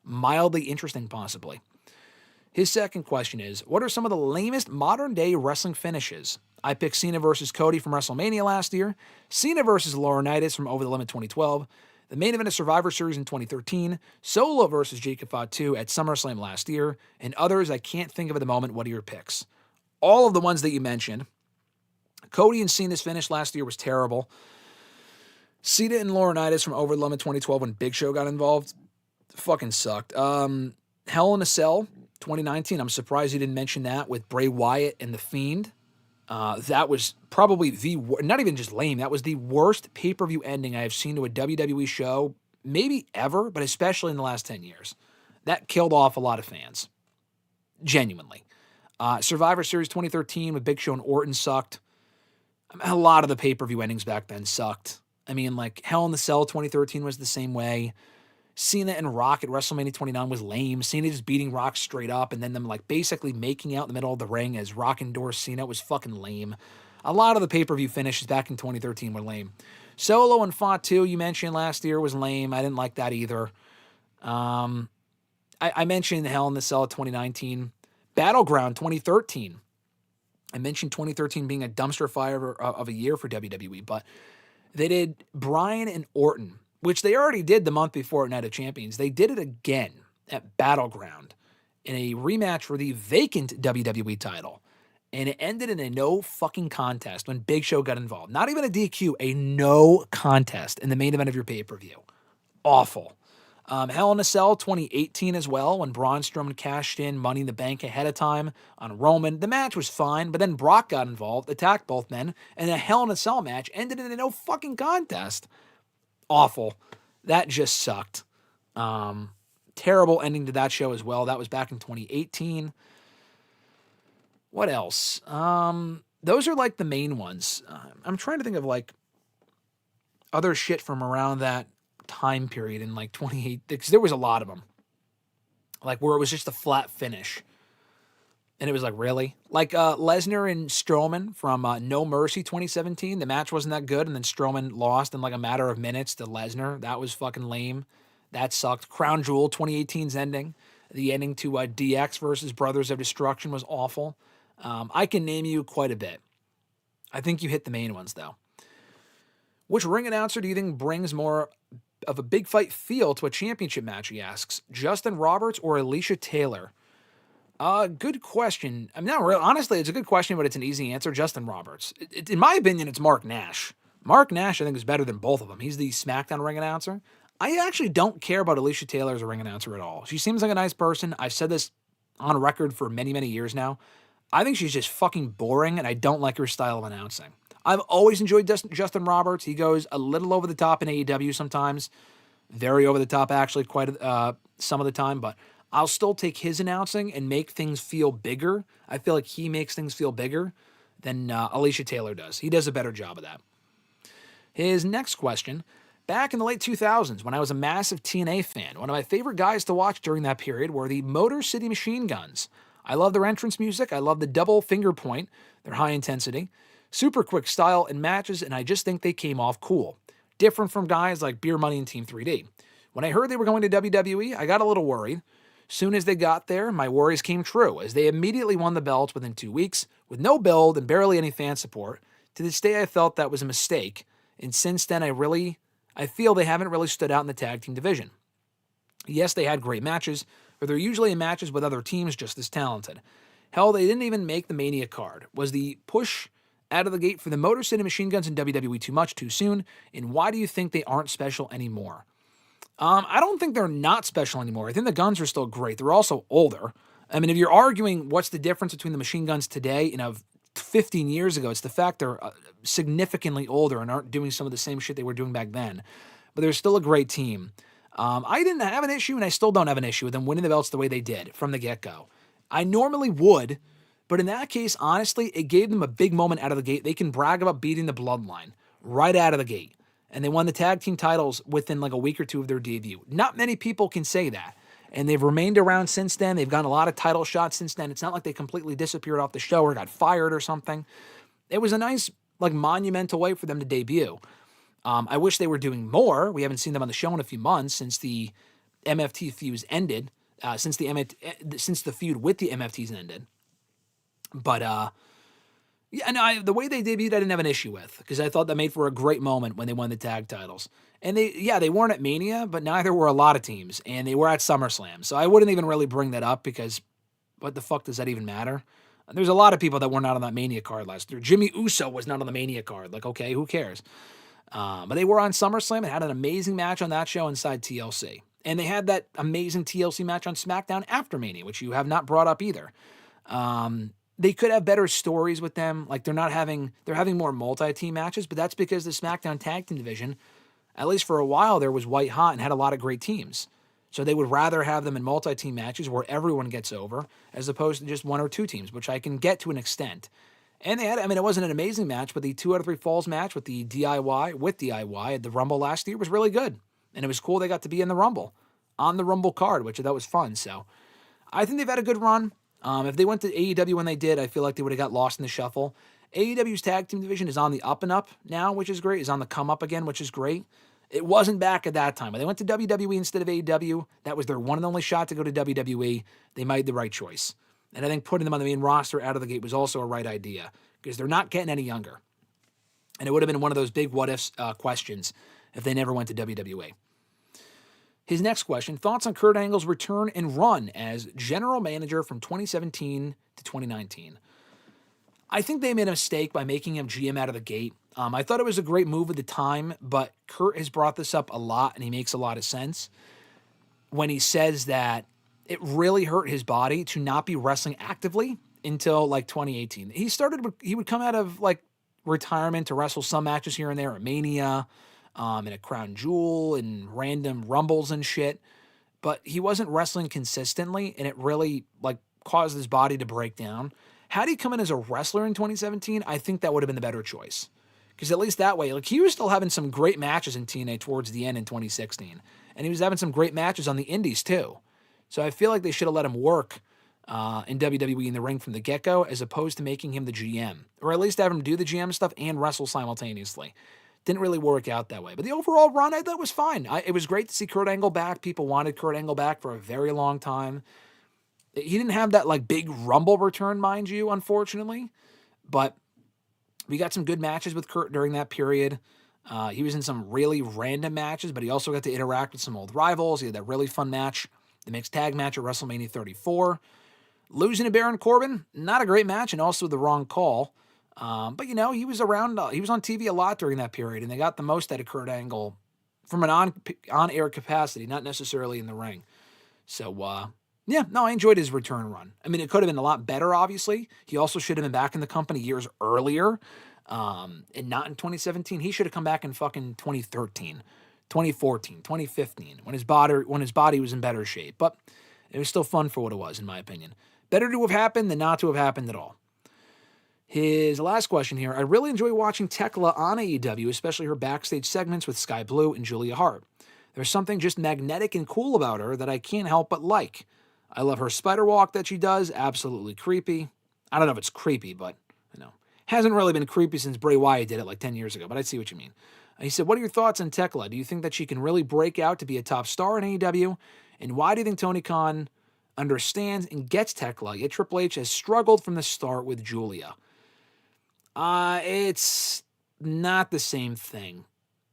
mildly interesting, possibly. His second question is, what are some of the lamest modern-day wrestling finishes? I picked Cena versus Cody from WrestleMania last year, Cena versus Laurinaitis from Over the Limit 2012, the main event of Survivor Series in 2013, Solo versus Jacob Fatu at SummerSlam last year, and others I can't think of at the moment. What are your picks? All of the ones that you mentioned. Cody and Cena's finish last year was terrible. Cena and Laurinaitis from Over the Limit 2012 when Big Show got involved fucking sucked. Hell in a Cell 2019. I'm surprised you didn't mention that with Bray Wyatt and The Fiend. That was probably not even just lame. That was the worst pay-per-view ending I have seen to a WWE show, maybe ever, but especially in the last 10 years. That killed off a lot of fans. Genuinely. Survivor Series 2013 with Big Show and Orton sucked. A lot of the pay-per-view endings back then sucked. I mean, like, Hell in the Cell 2013 was the same way. Cena and Rock at WrestleMania 29 was lame. Cena just beating Rock straight up and then them, like, basically making out in the middle of the ring as Rock endorsed Cena was fucking lame. A lot of the pay-per-view finishes back in 2013 were lame. Solo and Fatu, you mentioned last year, was lame. I didn't like that either. I mentioned Hell in the Cell 2019. Battleground 2013. I mentioned 2013 being a dumpster fire of a year for WWE, but they did Bryan and Orton, which they already did the month before at Night of Champions. They did it again at Battleground in a rematch for the vacant WWE title. And it ended in a no fucking contest when Big Show got involved. Not even a DQ, a no contest in the main event of your pay-per-view. Awful. Hell in a Cell 2018 as well, when Braun Strowman cashed in Money in the Bank ahead of time on Roman. The match was fine, but then Brock got involved, attacked both men, and the Hell in a Cell match ended in a no fucking contest. Awful. That just sucked. Terrible ending to that show as well. That was back in 2018. What else? Those are like the main ones. I'm trying to think of like other shit from around that time period in like 28, because there was a lot of them. Like where it was just a flat finish. And it was like, really? Like Lesnar and Strowman from No Mercy 2017. The match wasn't that good, and then Strowman lost in like a matter of minutes to Lesnar. That was fucking lame. That sucked. Crown Jewel 2018's ending. The ending to DX versus Brothers of Destruction was awful. I can name you quite a bit. I think you hit the main ones, though. Which ring announcer do you think brings more of a big fight feel to a championship match, he asks? Justin Roberts or Alicia Taylor? Good question. I mean, not really. Honestly, it's a good question, but it's an easy answer. Justin Roberts. In my opinion, it's Mark Nash. Mark Nash, I think, is better than both of them. He's the SmackDown ring announcer. I actually don't care about Alicia Taylor as a ring announcer at all. She seems like a nice person. I've said this on record for many, many years now. I think she's just fucking boring, and I don't like her style of announcing. I've always enjoyed Justin Roberts. He goes a little over the top in AEW sometimes. Very over the top, actually, quite some of the time. But I'll still take his announcing and make things feel bigger. I feel like he makes things feel bigger than Alicia Taylor does. He does a better job of that. His next question. Back in the late 2000s, when I was a massive TNA fan, one of my favorite guys to watch during that period were the Motor City Machine Guns. I love their entrance music. I love the double finger point, their high intensity, super quick style and matches, and I just think they came off cool. Different from guys like Beer Money and Team 3D. When I heard they were going to WWE, I got a little worried. Soon as they got there, my worries came true, as they immediately won the belts within 2 weeks, with no build and barely any fan support. To this day, I felt that was a mistake, and since then, I feel they haven't really stood out in the tag team division. Yes, they had great matches, but they're usually in matches with other teams just as talented. Hell, they didn't even make the Mania card. Was the push out of the gate for the Motor City Machine Guns in WWE too much, too soon? And why do you think they aren't special anymore? I don't think they're not special anymore. I think the Guns are still great. They're also older. I mean, if you're arguing what's the difference between the Machine Guns today and of 15 years ago, it's the fact they're significantly older and aren't doing some of the same shit they were doing back then. But they're still a great team. I didn't have an issue, and I still don't have an issue with them winning the belts the way they did from the get-go. I normally would, but in that case, honestly, it gave them a big moment out of the gate. They can brag about beating the Bloodline right out of the gate. And they won the tag team titles within like a week or two of their debut. Not many people can say that. And they've remained around since then. They've gotten a lot of title shots since then. It's not like they completely disappeared off the show or got fired or something. It was a nice, like, monumental way for them to debut. I wish they were doing more. We haven't seen them on the show in a few months since the MFT fuse ended since the feud with the MFTs ended. But yeah, no, the way they debuted, I didn't have an issue with because I thought that made for a great moment when they won the tag titles. And they weren't at Mania, but neither were a lot of teams, and they were at SummerSlam. So I wouldn't even really bring that up because what the fuck does that even matter? There's a lot of people that were not on that Mania card last year. Jimmy Uso was not on the Mania card. Like, okay, who cares? But they were on SummerSlam and had an amazing match on that show inside TLC. And they had that amazing TLC match on SmackDown after Mania, which you have not brought up either. They could have better stories with them. Like they're having more multi-team matches, but that's because the SmackDown tag team division, at least for a while there, was white hot and had a lot of great teams. So they would rather have them in multi-team matches where everyone gets over as opposed to just one or two teams, which I can get to an extent. And it wasn't an amazing match, but the 2 out of 3 falls match with the DIY at the Rumble last year was really good. And it was cool they got to be in the Rumble, on the Rumble card, which that was fun. So I think they've had a good run. If they went to AEW when they did, I feel like they would have got lost in the shuffle. AEW's tag team division is on the up and up now, which is great. Is on the come up again, which is great. It wasn't back at that time. When they went to WWE instead of AEW, that was their one and only shot to go to WWE. They made the right choice. And I think putting them on the main roster out of the gate was also a right idea because they're not getting any younger. And it would have been one of those big what-ifs questions if they never went to WWE. His next question, thoughts on Kurt Angle's return and run as general manager from 2017 to 2019. I think they made a mistake by making him GM out of the gate. I thought it was a great move at the time, but Kurt has brought this up a lot, and he makes a lot of sense when he says that it really hurt his body to not be wrestling actively until like 2018. He would come out of like retirement to wrestle some matches here and there at Mania, and a Crown Jewel and random Rumbles and shit, but he wasn't wrestling consistently, and it really like caused his body to break down. Had he come in as a wrestler in 2017, I think that would have been the better choice. Because at least that way, like he was still having some great matches in TNA towards the end in 2016. And he was having some great matches on the indies too. So I feel like they should have let him work in WWE in the ring from the get-go as opposed to making him the GM. Or at least have him do the GM stuff and wrestle simultaneously. Didn't really work out that way. But the overall run, I thought was fine. It was great to see Kurt Angle back. People wanted Kurt Angle back for a very long time. He didn't have that like big Rumble return, mind you, unfortunately. But we got some good matches with Kurt during that period. He was in some really random matches, but he also got to interact with some old rivals. He had that really fun match, the mixed tag match at WrestleMania 34. Losing to Baron Corbin, not a great match and also the wrong call. But, he was around. He was on TV a lot during that period, and they got the most out of Kurt Angle from an on-air capacity, not necessarily in the ring. So, I enjoyed his return run. I mean, it could have been a lot better, obviously. He also should have been back in the company years earlier, and not in 2017. He should have come back in fucking 2013, 2014, 2015, when his body was in better shape. But it was still fun for what it was, in my opinion. Better to have happened than not to have happened at all. His last question here, I really enjoy watching Tekla on AEW, especially her backstage segments with Sky Blue and Julia Hart. There's something just magnetic and cool about her that I can't help but like. I love her spider walk that she does, absolutely creepy. I don't know if it's creepy, but, hasn't really been creepy since Bray Wyatt did it like 10 years ago, but I see what you mean. He said, what are your thoughts on Tekla? Do you think that she can really break out to be a top star in AEW? And why do you think Tony Khan understands and gets Tekla, yet Triple H has struggled from the start with Julia? It's not the same thing.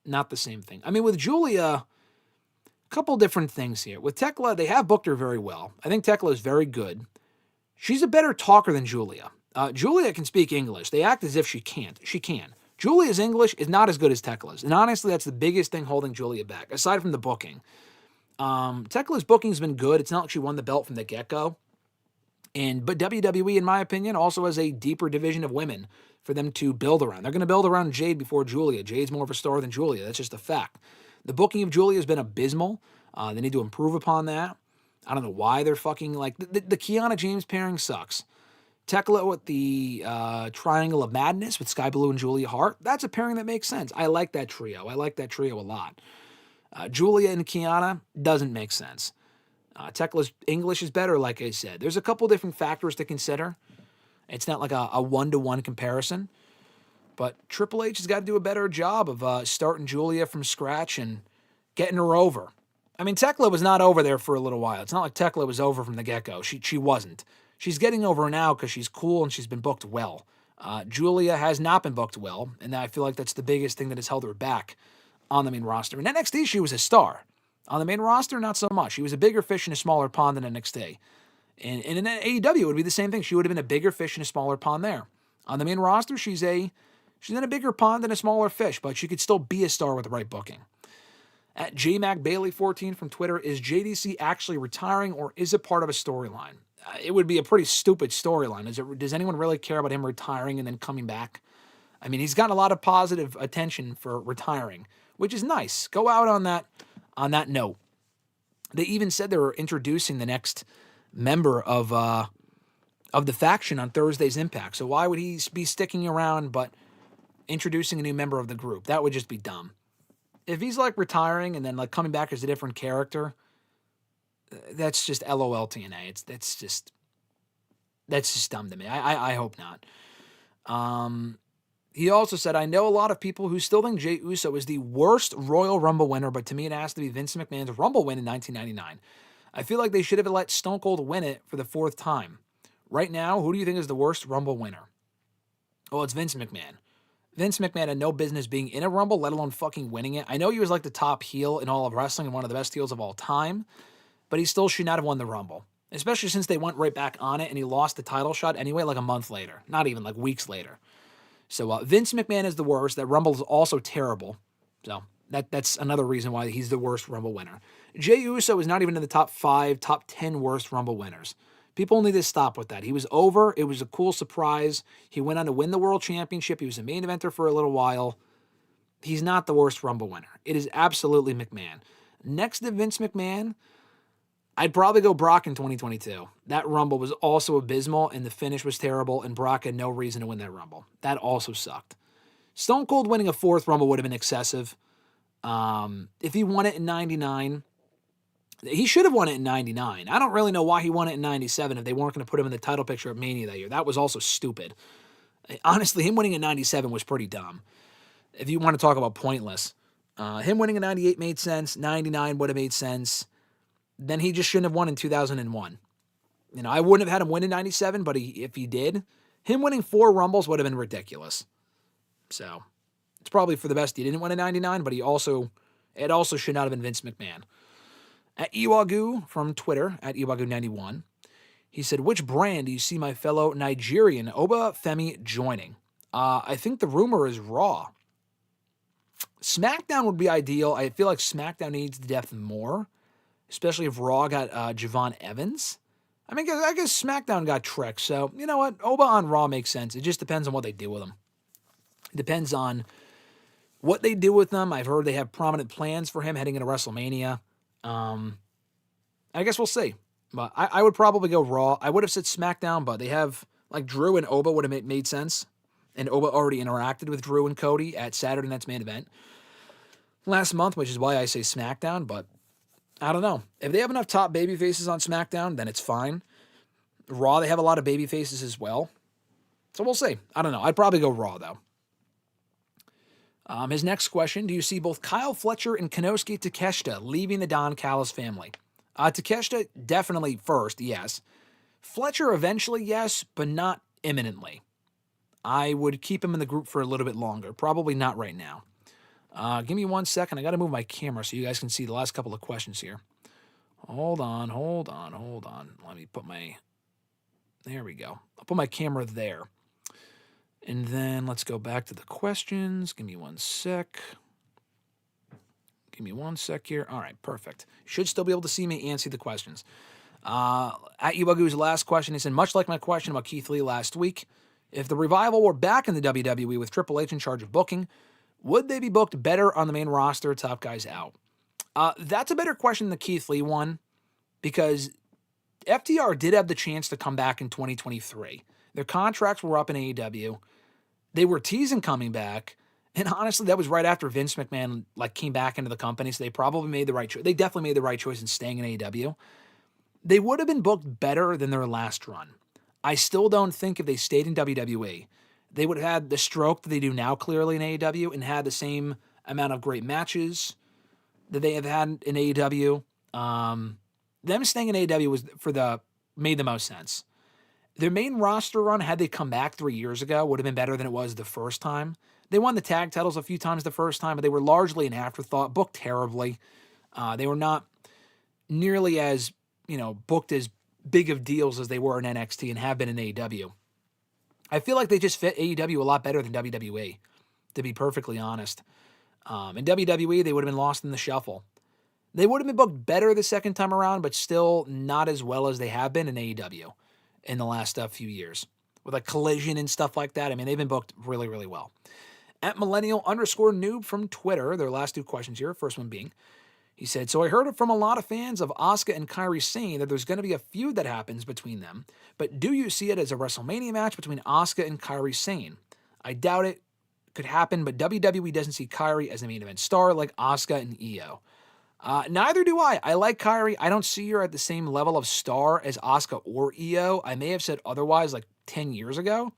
Not the same thing. I mean, with Julia, a couple different things here. With Tekla, they have booked her very well. I think Tekla is very good. She's a better talker than Julia. Julia can speak English. They act as if she can't. She can. Julia's English is not as good as Tekla's. And honestly, that's the biggest thing holding Julia back, aside from the booking. Tekla's booking's been good. It's not like she won the belt from the get-go. But WWE, in my opinion, also has a deeper division of women for them to build around. They're going to build around Jade before Julia. Jade's more of a star than Julia. That's just a fact. The booking of Julia has been abysmal. They need to improve upon that. I don't know why they're fucking like... The Kiana James pairing sucks. Tekla with the Triangle of Madness with Sky Blue and Julia Hart. That's a pairing that makes sense. I like that trio. I like that trio a lot. Julia and Kiana doesn't make sense. Tekla's English is better, like I said. There's a couple different factors to consider. It's not like a one-to-one comparison. But Triple H has got to do a better job of starting Julia from scratch and getting her over. I mean, Tekla was not over there for a little while. It's not like Tekla was over from the get-go. She wasn't. She's getting over now because she's cool and she's been booked well. Julia has not been booked well, and I feel like that's the biggest thing that has held her back on the main roster. In NXT, she was a star. On the main roster, not so much. She was a bigger fish in a smaller pond than NXT. And in AEW, it would be the same thing. She would have been a bigger fish in a smaller pond there. On the main roster, she's in a bigger pond than a smaller fish, but she could still be a star with the right booking. At JMacBailey14 from Twitter, is JDC actually retiring or is it part of a storyline? It would be a pretty stupid storyline. Does anyone really care about him retiring and then coming back? I mean, he's gotten a lot of positive attention for retiring, which is nice. Go out on that note. They even said they were introducing the next member of the faction on Thursday's Impact. So why would he be sticking around but introducing a new member of the group? That would just be dumb. If he's like retiring and then like coming back as a different character, that's just LOL TNA. That's just dumb to me. I hope not. He also said, I know a lot of people who still think Jey Uso is the worst Royal Rumble winner, but to me it has to be Vince McMahon's Rumble win in 1999. I feel like they should have let Stone Cold win it for the fourth time. Right now, who do you think is the worst Rumble winner? Well, it's Vince McMahon. Vince McMahon had no business being in a Rumble, let alone fucking winning it. I know he was like the top heel in all of wrestling and one of the best heels of all time, but he still should not have won the Rumble, especially since they went right back on it and he lost the title shot anyway like a month later, not even like weeks later. So Vince McMahon is the worst. That Rumble is also terrible. So that's another reason why he's the worst Rumble winner. Jey Uso is not even in the top 5, top 10 worst Rumble winners. People need to stop with that. He was over. It was a cool surprise. He went on to win the World Championship. He was a main eventer for a little while. He's not the worst Rumble winner. It is absolutely McMahon. Next to Vince McMahon, I'd probably go Brock in 2022. That Rumble was also abysmal, and the finish was terrible, and Brock had no reason to win that Rumble. That also sucked. Stone Cold winning a fourth Rumble would have been excessive. If he won it in 99, he should have won it in 99. I don't really know why he won it in 97 if they weren't going to put him in the title picture at Mania that year. That was also stupid. Honestly, him winning in 97 was pretty dumb. If you want to talk about pointless. Him winning in 98 made sense. 99 would have made sense. Then he just shouldn't have won in 2001. You know, I wouldn't have had him win in 97, but if he did, him winning 4 Rumbles would have been ridiculous. So, it's probably for the best he didn't win in 99, but it also should not have been Vince McMahon. At Iwagu from Twitter, at Iwagu91, he said, which brand do you see my fellow Nigerian Oba Femi joining? I think the rumor is Raw. SmackDown would be ideal. I feel like SmackDown needs the depth more, especially if Raw got Javon Evans. I mean, I guess SmackDown got Trek, so you know what? Oba on Raw makes sense. It just depends on what they do with him. It depends on what they do with them. I've heard they have prominent plans for him heading into WrestleMania. I guess we'll see. But I would probably go Raw. I would have said SmackDown, but they have, like, Drew and Oba would have made sense. And Oba already interacted with Drew and Cody at Saturday Night's Main Event last month, which is why I say SmackDown, but I don't know. If they have enough top baby faces on SmackDown, then it's fine. Raw, they have a lot of baby faces as well. So we'll see. I don't know. I'd probably go Raw, though. His next question, do you see both Kyle Fletcher and Konosuke Takeshita leaving the Don Callis family? Takeshita, definitely first, yes. Fletcher, eventually, yes, but not imminently. I would keep him in the group for a little bit longer. Probably not right now. Give me 1 second. I got to move my camera so you guys can see the last couple of questions here. Hold on. Let me put my... There we go. I'll put my camera there. And then let's go back to the questions. Give me 1 sec. Give me 1 sec here. All right, perfect. Should still be able to see me and see the questions. At Iwagu's last question, he said, much like my question about Keith Lee last week, if the Revival were back in the WWE with Triple H in charge of booking, would they be booked better on the main roster, top guys out? That's a better question than the Keith Lee one, because FTR did have the chance to come back in 2023. Their contracts were up in AEW. They were teasing coming back, and honestly, that was right after Vince McMahon came back into the company, so they probably made the right choice. They definitely made the right choice in staying in AEW. They would have been booked better than their last run. I still don't think if they stayed in WWE, they would have had the stroke that they do now clearly in AEW and had the same amount of great matches that they have had in AEW. Them staying in AEW made the most sense. Their main roster run, had they come back 3 years ago, would have been better than it was the first time. They won the tag titles a few times the first time, but they were largely an afterthought, booked terribly. They were not nearly as, booked as big of deals as they were in NXT and have been in AEW. I feel like they just fit AEW a lot better than WWE, to be perfectly honest. In WWE, they would have been lost in the shuffle. They would have been booked better the second time around, but still not as well as they have been in AEW in the last few years. With a Collision and stuff like that, I mean, they've been booked really, really well. At Millennial_Noob from Twitter, their last two questions here, first one being, he said, so I heard it from a lot of fans of Asuka and Kairi saying that there's going to be a feud that happens between them, but do you see it as a WrestleMania match between Asuka and Kairi Sane? I doubt it could happen, but WWE doesn't see Kairi as a main event star like Asuka and Io. Neither do I. I like Kairi. I don't see her at the same level of star as Asuka or Io. I may have said otherwise like 10 years ago.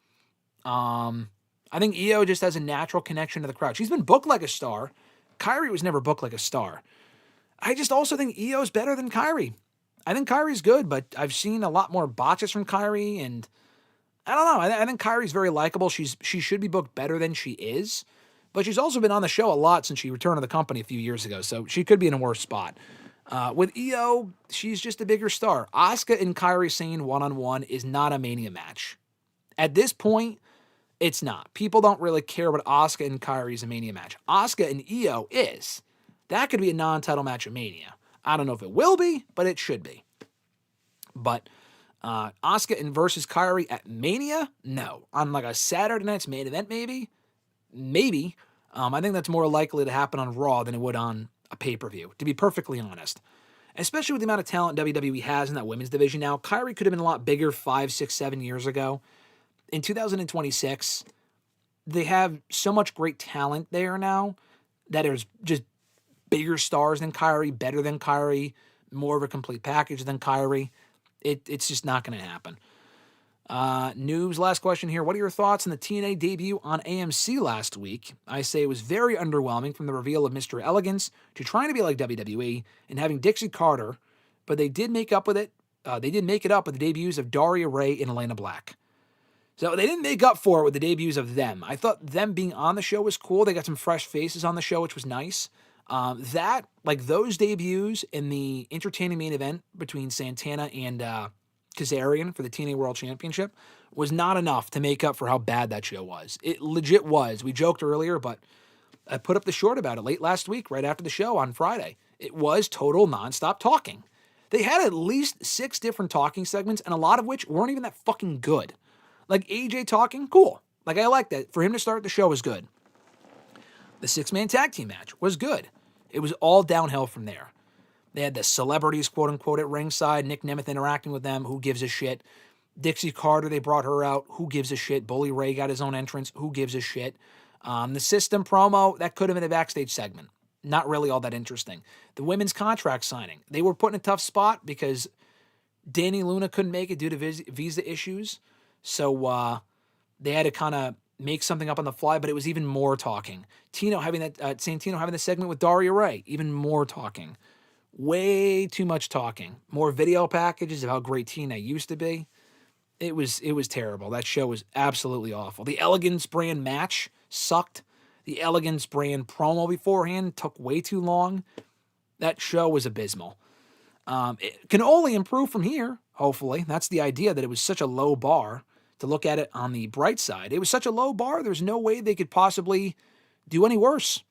I think Io just has a natural connection to the crowd. She's been booked like a star. Kairi was never booked like a star. I just also think Io's better than Kairi. I think Kairi's good, but I've seen a lot more botches from Kairi, and I don't know. I think Kairi's very likable. She should be booked better than she is, but she's also been on the show a lot since she returned to the company a few years ago, so she could be in a worse spot. With Io, she's just a bigger star. Asuka and Kairi Sane one-on-one is not a Mania match. At this point, it's not. People don't really care about Asuka and Kairi's a Mania match. Asuka and Io is. That could be a non-title match at Mania. I don't know if it will be, but it should be. But Asuka versus Kairi at Mania? No. On like a Saturday night's main event, maybe? Maybe. I think that's more likely to happen on Raw than it would on a pay-per-view, to be perfectly honest. Especially with the amount of talent WWE has in that women's division now. Kairi could have been a lot bigger 5, 6, 7 years ago. In 2026, they have so much great talent there now that there's just bigger stars than Kairi, better than Kairi, more of a complete package than Kairi. It's just not going to happen. Noob's last question here. What are your thoughts on the TNA debut on AMC last week? I say it was very underwhelming, from the reveal of Mr. Elegance to trying to be like WWE and having Dixie Carter, but they did make up with it. They did make it up with the debuts of Daria Ray and Elena Black. So they didn't make up for it with the debuts of them. I thought them being on the show was cool. They got some fresh faces on the show, which was nice. Those debuts in the entertaining main event between Santana and Kazarian for the TNA World Championship was not enough to make up for how bad that show was. It legit was. We joked earlier, but I put up the short about it late last week, right after the show on Friday. It was total nonstop talking. They had at least 6 different talking segments, and a lot of which weren't even that fucking good. Like AJ talking, cool. Like, I like that. For him to start the show was good. The 6-man tag team match was good. It was all downhill from there. They had the celebrities, quote unquote, at ringside. Nick Nemeth interacting with them. Who gives a shit? Dixie Carter, they brought her out. Who gives a shit? Bully Ray got his own entrance. Who gives a shit? The System promo, that could have been a backstage segment. Not really all that interesting. The women's contract signing. They were put in a tough spot because Danny Luna couldn't make it due to visa issues. So they had to kind of make something up on the fly, but it was even more talking. Santino having the segment with Daria Ray, even more talking. Way too much talking. More video packages of how great TNA used to be. It was terrible. That show was absolutely awful. The Elegance brand match sucked. The Elegance brand promo beforehand took way too long. That show was abysmal. It can only improve from here, hopefully. That's the idea, that it was such a low bar. To look at it on the bright side, it was such a low bar, there's no way they could possibly do any worse.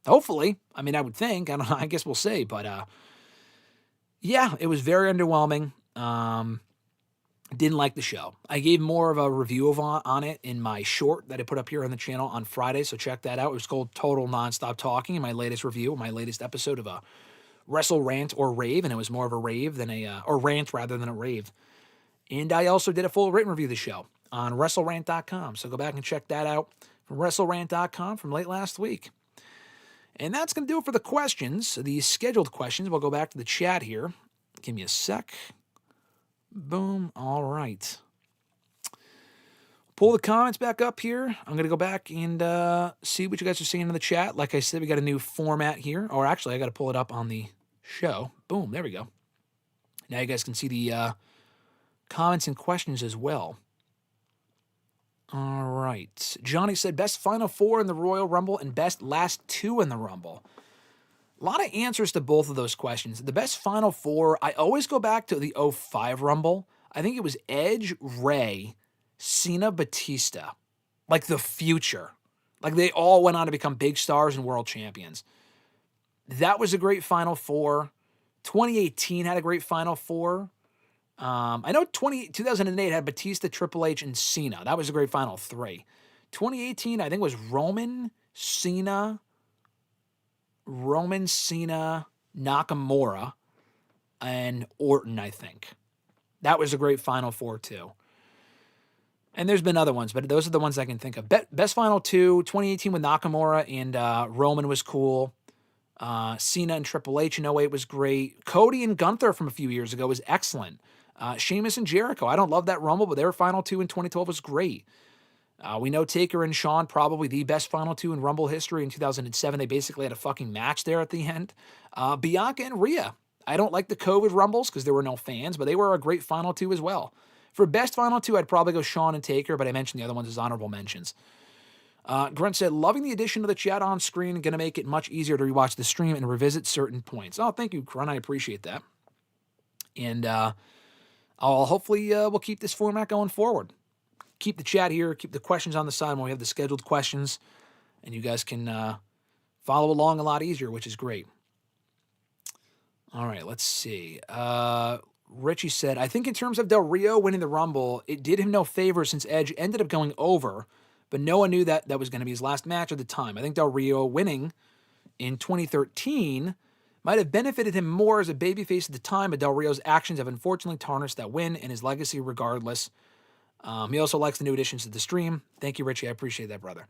Hopefully. I mean, I would think. I don't know. I guess we'll see. But, yeah, it was very underwhelming. Didn't like the show. I gave more of a review on it in my short that I put up here on the channel on Friday, so check that out. It was called Total Nonstop Talking, in my latest review, my latest episode of a WrestleRant or Rave, and it was more of a rave than or rant rather than a rave. And I also did a full written review of the show on WrestleRant.com, so go back and check that out from WrestleRant.com from late last week. And that's going to do it for the questions, the scheduled questions. We'll go back to the chat here. Give me a sec. Boom. All right. Pull the comments back up here. I'm going to go back and see what you guys are saying in the chat. Like I said, we got a new format here. Or actually, I got to pull it up on the show. Boom, there we go. Now you guys can see the comments and questions as well. All right. Johnny said, best Final Four in the Royal Rumble and best last two in the Rumble. A lot of answers to both of those questions. The best Final Four, I always go back to the 05 Rumble. I think it was Edge, Ray, Cena, Batista. Like the future. Like they all went on to become big stars and world champions. That was a great Final Four. 2018 had a great Final Four. I know 2008 had Batista, Triple H, and Cena. That was a great Final Three. 2018, I think, was Roman, Cena, Nakamura, and Orton, I think. That was a great Final Four, too. And there's been other ones, but those are the ones I can think of. Best Final Two, 2018 with Nakamura and Roman was cool. Cena and Triple H in 08 was great. Cody and Gunther from a few years ago was excellent. Sheamus and Jericho. I don't love that Rumble, but their Final Two in 2012 was great. We know Taker and Shawn, probably the best Final Two in Rumble history in 2007. They basically had a fucking match there at the end. Bianca and Rhea. I don't like the COVID Rumbles because there were no fans, but they were a great Final Two as well. For best Final Two, I'd probably go Shawn and Taker, but I mentioned the other ones as honorable mentions. Grunt said, loving the addition of the chat on screen, going to make it much easier to rewatch the stream and revisit certain points. Oh, thank you, Grunt. I appreciate that. And I'll hopefully we'll keep this format going forward. Keep the chat here, keep the questions on the side when we have the scheduled questions, and you guys can follow along a lot easier, which is great. All right, let's see. Richie said, I think in terms of Del Rio winning the Rumble, it did him no favor since Edge ended up going over, but no one knew that was going to be his last match at the time. I think Del Rio winning in 2013 might have benefited him more as a babyface at the time, but Del Rio's actions have unfortunately tarnished that win and his legacy regardless. He also likes the new additions to the stream. Thank you, Richie. I appreciate that, brother.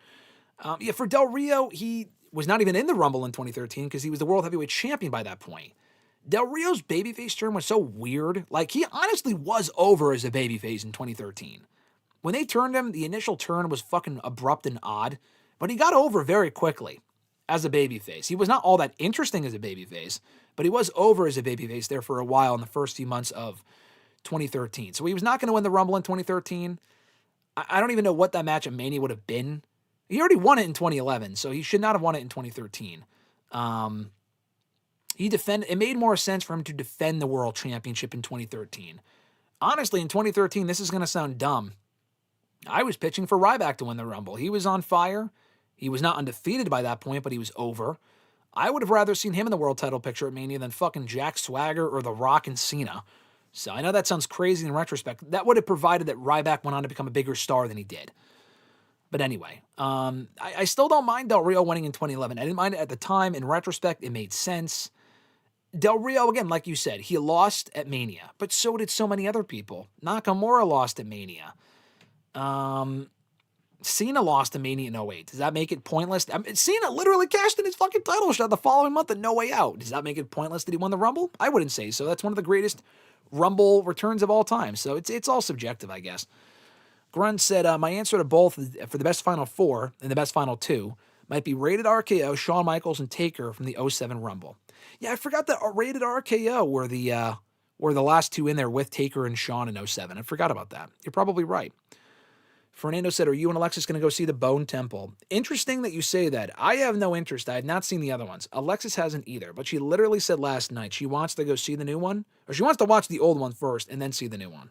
For Del Rio, he was not even in the Rumble in 2013 because he was the World Heavyweight Champion by that point. Del Rio's babyface turn was so weird. Like, he honestly was over as a babyface in 2013. When they turned him, the initial turn was fucking abrupt and odd, but he got over very quickly as a babyface. He was not all that interesting as a babyface, but he was over as a babyface there for a while in the first few months of 2013. So he was not going to win the Rumble in 2013. I don't even know what that match at Mania would have been. He already won it in 2011, so he should not have won it in 2013. It made more sense for him to defend the World Championship in 2013. Honestly, in 2013, this is going to sound dumb. I was pitching for Ryback to win the Rumble. He was on fire. He was not undefeated by that point, but he was over. I would have rather seen him in the world title picture at Mania than fucking Jack Swagger or The Rock and Cena. So I know that sounds crazy in retrospect. That would have provided that Ryback went on to become a bigger star than he did. But anyway, I still don't mind Del Rio winning in 2011. I didn't mind it at the time. In retrospect, it made sense. Del Rio, again, like you said, he lost at Mania, but so did so many other people. Nakamura lost at Mania. Cena lost to Mania in 08. Does that make it pointless? Cena literally cashed in his fucking title shot the following month at No Way Out. Does that make it pointless that he won the Rumble? I wouldn't say so. That's one of the greatest Rumble returns of all time. So it's all subjective, I guess. Grunt said, my answer to both for the best Final Four and the best Final Two might be Rated RKO, Shawn Michaels, and Taker from the 07 Rumble. Yeah, I forgot that Rated RKO were the last two in there with Taker and Shawn in 07. I forgot about that. You're probably right. Fernando said, are you and Alexis going to go see the Bone Temple? Interesting that you say that. I have no interest. I had not seen the other ones. Alexis hasn't either, but she literally said last night she wants to go see the new one, or she wants to watch the old one first and then see the new one.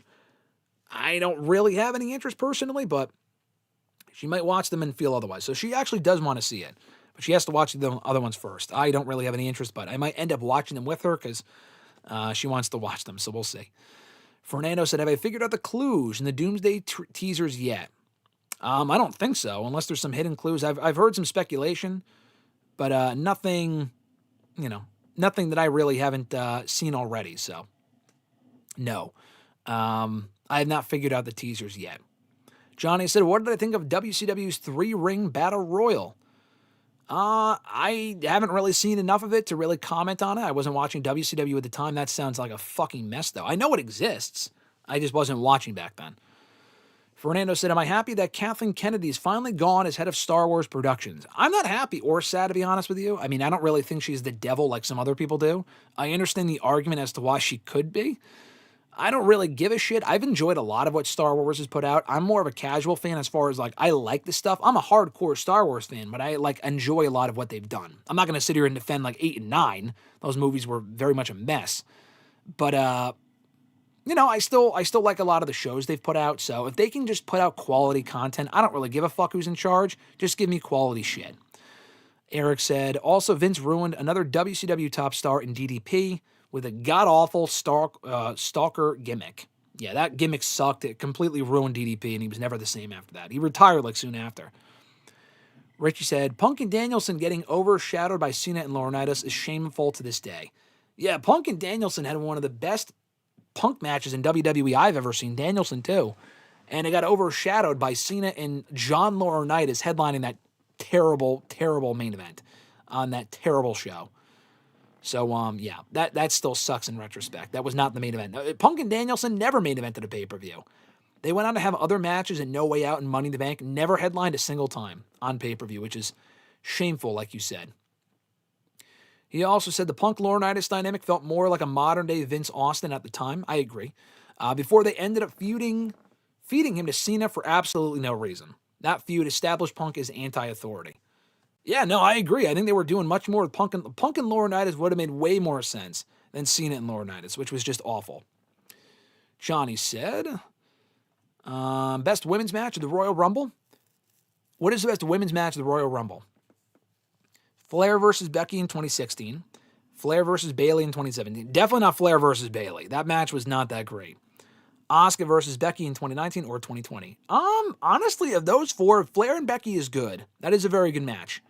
I don't really have any interest personally, but she might watch them and feel otherwise. So she actually does want to see it, but she has to watch the other ones first. I don't really have any interest, but I might end up watching them with her because she wants to watch them, so we'll see. Fernando said, have I figured out the clues in the Doomsday teasers yet? I don't think so, unless there's some hidden clues. I've heard some speculation, but nothing that I really haven't seen already, so no. I have not figured out the teasers yet. Johnny said, what did I think of WCW's 3-ring Battle Royal? I haven't really seen enough of it to really comment on it. I wasn't watching WCW at the time. That sounds like a fucking mess, though. I know it exists. I just wasn't watching back then. Fernando said, am I happy that Kathleen Kennedy is finally gone as head of Star Wars Productions? I'm not happy or sad, to be honest with you. I mean, I don't really think she's the devil like some other people do. I understand the argument as to why she could be. I don't really give a shit. I've enjoyed a lot of what Star Wars has put out. I'm more of a casual fan as far as, like, I like the stuff. I'm a hardcore Star Wars fan, but I, like, enjoy a lot of what they've done. I'm not going to sit here and defend, like, 8 and 9. Those movies were very much a mess. But, you know, I still like a lot of the shows they've put out. So if they can just put out quality content, I don't really give a fuck who's in charge. Just give me quality shit. Eric said, also Vince ruined another WCW top star in DDP with a god-awful stalker gimmick. Yeah, that gimmick sucked. It completely ruined DDP, and he was never the same after that. He retired like soon after. Richie said, Punk and Danielson getting overshadowed by Cena and Laurinaitis is shameful to this day. Yeah, Punk and Danielson had one of the best Punk matches in WWE I've ever seen. Danielson, too. And it got overshadowed by Cena and John Laurinaitis headlining that terrible, terrible main event on that terrible show. So, yeah, that still sucks in retrospect. That was not the main event. Punk and Danielson never main evented a pay-per-view. They went on to have other matches in No Way Out and Money in the Bank, never headlined a single time on pay-per-view, which is shameful, like you said. He also said the Punk-Laurinaitis dynamic felt more like a modern-day Vince Austin at the time. I agree. Before they ended up feeding him to Cena for absolutely no reason. That feud established Punk as anti-authority. Yeah, no, I agree. I think they were doing much more with Punk and Laurinaitis would have made way more sense than Cena and Laurinaitis, which was just awful. Johnny said, best women's match of the Royal Rumble? What is the best women's match of the Royal Rumble? Flair versus Becky in 2016. Flair versus Bayley in 2017. Definitely not Flair versus Bayley. That match was not that great. Asuka versus Becky in 2019 or 2020. Honestly, of those four, Flair and Becky is good. That is a very good match.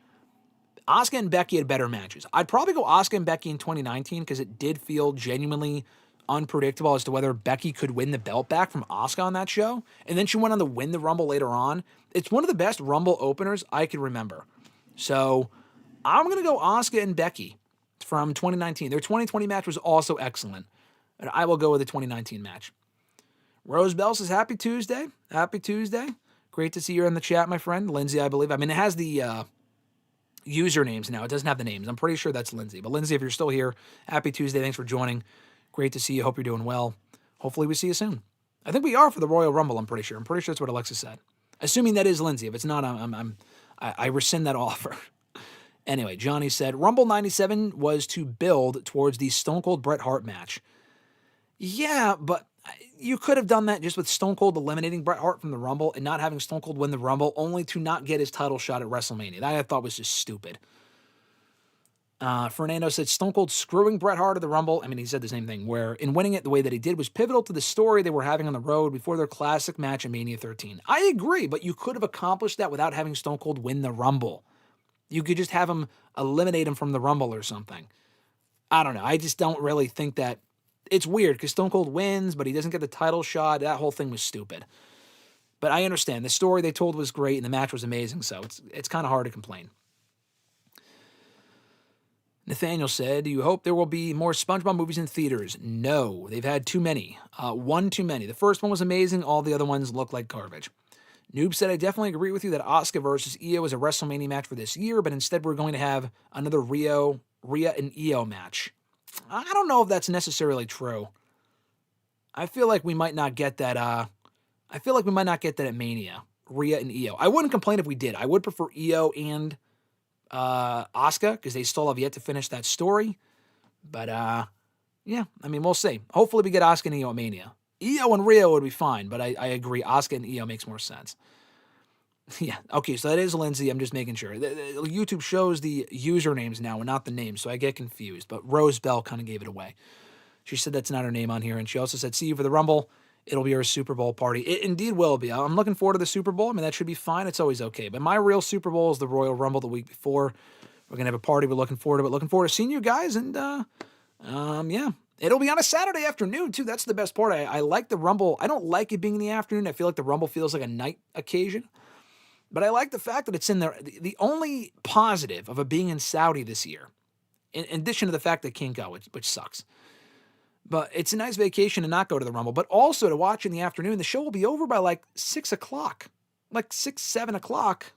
Asuka and Becky had better matches. I'd probably go Asuka and Becky in 2019 because it did feel genuinely unpredictable as to whether Becky could win the belt back from Asuka on that show. And then she went on to win the Rumble later on. It's one of the best Rumble openers I can remember. So I'm going to go Asuka and Becky from 2019. Their 2020 match was also excellent. But I will go with the 2019 match. Rose Bell says, Happy Tuesday. Happy Tuesday. Great to see you in the chat, my friend. Lindsay, I believe. I mean, it has the usernames now. It doesn't have the names. I'm pretty sure that's Lindsay. But Lindsay, if you're still here, happy Tuesday. Thanks for joining. Great to see you. Hope you're doing well. Hopefully we see you soon. I think we are for the Royal Rumble, I'm pretty sure. I'm pretty sure that's what Alexis said. Assuming that is Lindsay. If it's not, I rescind that offer. Anyway, Johnny said, Rumble 97 was to build towards the Stone Cold Bret Hart match. Yeah, but you could have done that just with Stone Cold eliminating Bret Hart from the Rumble and not having Stone Cold win the Rumble, only to not get his title shot at WrestleMania. That I thought was just stupid. Fernando said Stone Cold screwing Bret Hart at the Rumble. I mean, he said the same thing, where in winning it the way that he did was pivotal to the story they were having on the road before their classic match at Mania 13. I agree, but you could have accomplished that without having Stone Cold win the Rumble. You could just have him eliminate him from the Rumble or something. I don't know. I just don't really think that. It's weird because Stone Cold wins, but he doesn't get the title shot. That whole thing was stupid. But I understand. The story they told was great and the match was amazing, so it's kind of hard to complain. Nathaniel said, do you hope there will be more SpongeBob movies in theaters? No, they've had too many. One too many. The first one was amazing. All the other ones look like garbage. Noob said, I definitely agree with you that Asuka versus Io is a WrestleMania match for this year, but instead we're going to have another Rhea and Io match. I don't know if that's necessarily true. I feel like we might not get that. I feel like we might not get that at Mania. Rhea and Io. I wouldn't complain if we did. I would prefer Io and Asuka because they still have yet to finish that story. But yeah, I mean, we'll see. Hopefully we get Asuka and Io at Mania. Io and Rhea would be fine, but I agree. Asuka and Io makes more sense. Yeah, okay, so that is Lindsay. I'm just making sure. YouTube shows the usernames now and not the names, so I get confused. But Rose Bell kind of gave it away. She said that's not her name on here, and she also said, see you for the Rumble. It'll be our Super Bowl party. It indeed will be. I'm looking forward to the Super Bowl. I mean, that should be fine. It's always okay. But my real Super Bowl is the Royal Rumble the week before. We're going to have a party. We're looking forward to it. Looking forward to seeing you guys, and yeah. It'll be on a Saturday afternoon, too. That's the best part. I like the Rumble. I don't like it being in the afternoon. I feel like the Rumble feels like a night occasion. But I like the fact that it's in there. The only positive of it being in Saudi this year, in addition to the fact that it can't go, which sucks. But it's a nice vacation to not go to the Rumble, but also to watch in the afternoon. The show will be over by like 6 o'clock, like 6, 7 o'clock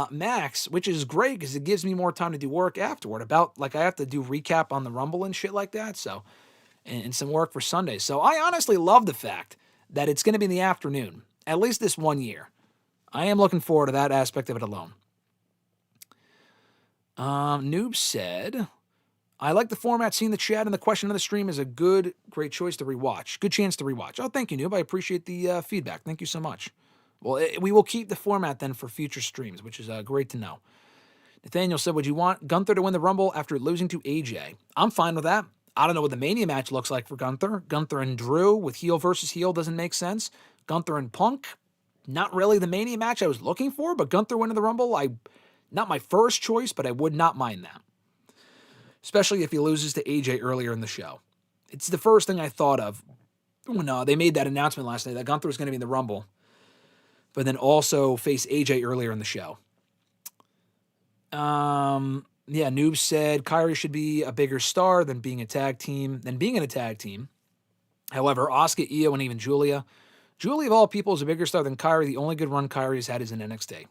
max, which is great because it gives me more time to do work afterward. About like I have to do recap on the Rumble and shit like that. So, and some work for Sunday. So I honestly love the fact that it's going to be in the afternoon, at least this one year. I am looking forward to that aspect of it alone. Noob said, I like the format. Seeing the chat and the question of the stream is a great choice to rewatch. Good chance to rewatch. Oh, thank you, Noob. I appreciate the feedback. Thank you so much. Well, we will keep the format then for future streams, which is great to know. Nathaniel said, would you want Gunther to win the Rumble after losing to AJ? I'm fine with that. I don't know what the Mania match looks like for Gunther. Gunther and Drew with heel versus heel doesn't make sense. Gunther and Punk, not really the Mania match I was looking for, but Gunther winning the Rumble, not my first choice, but I would not mind that. Especially if he loses to AJ earlier in the show. It's the first thing I thought of when they made that announcement last night that Gunther was going to be in the Rumble, but then also face AJ earlier in the show. Yeah, Noob said Kyrie should be a bigger star than being in a tag team. However, Asuka, Io, and even Julia. Julia, of all people, is a bigger star than Kyrie. The only good run Kyrie's had is in NXT.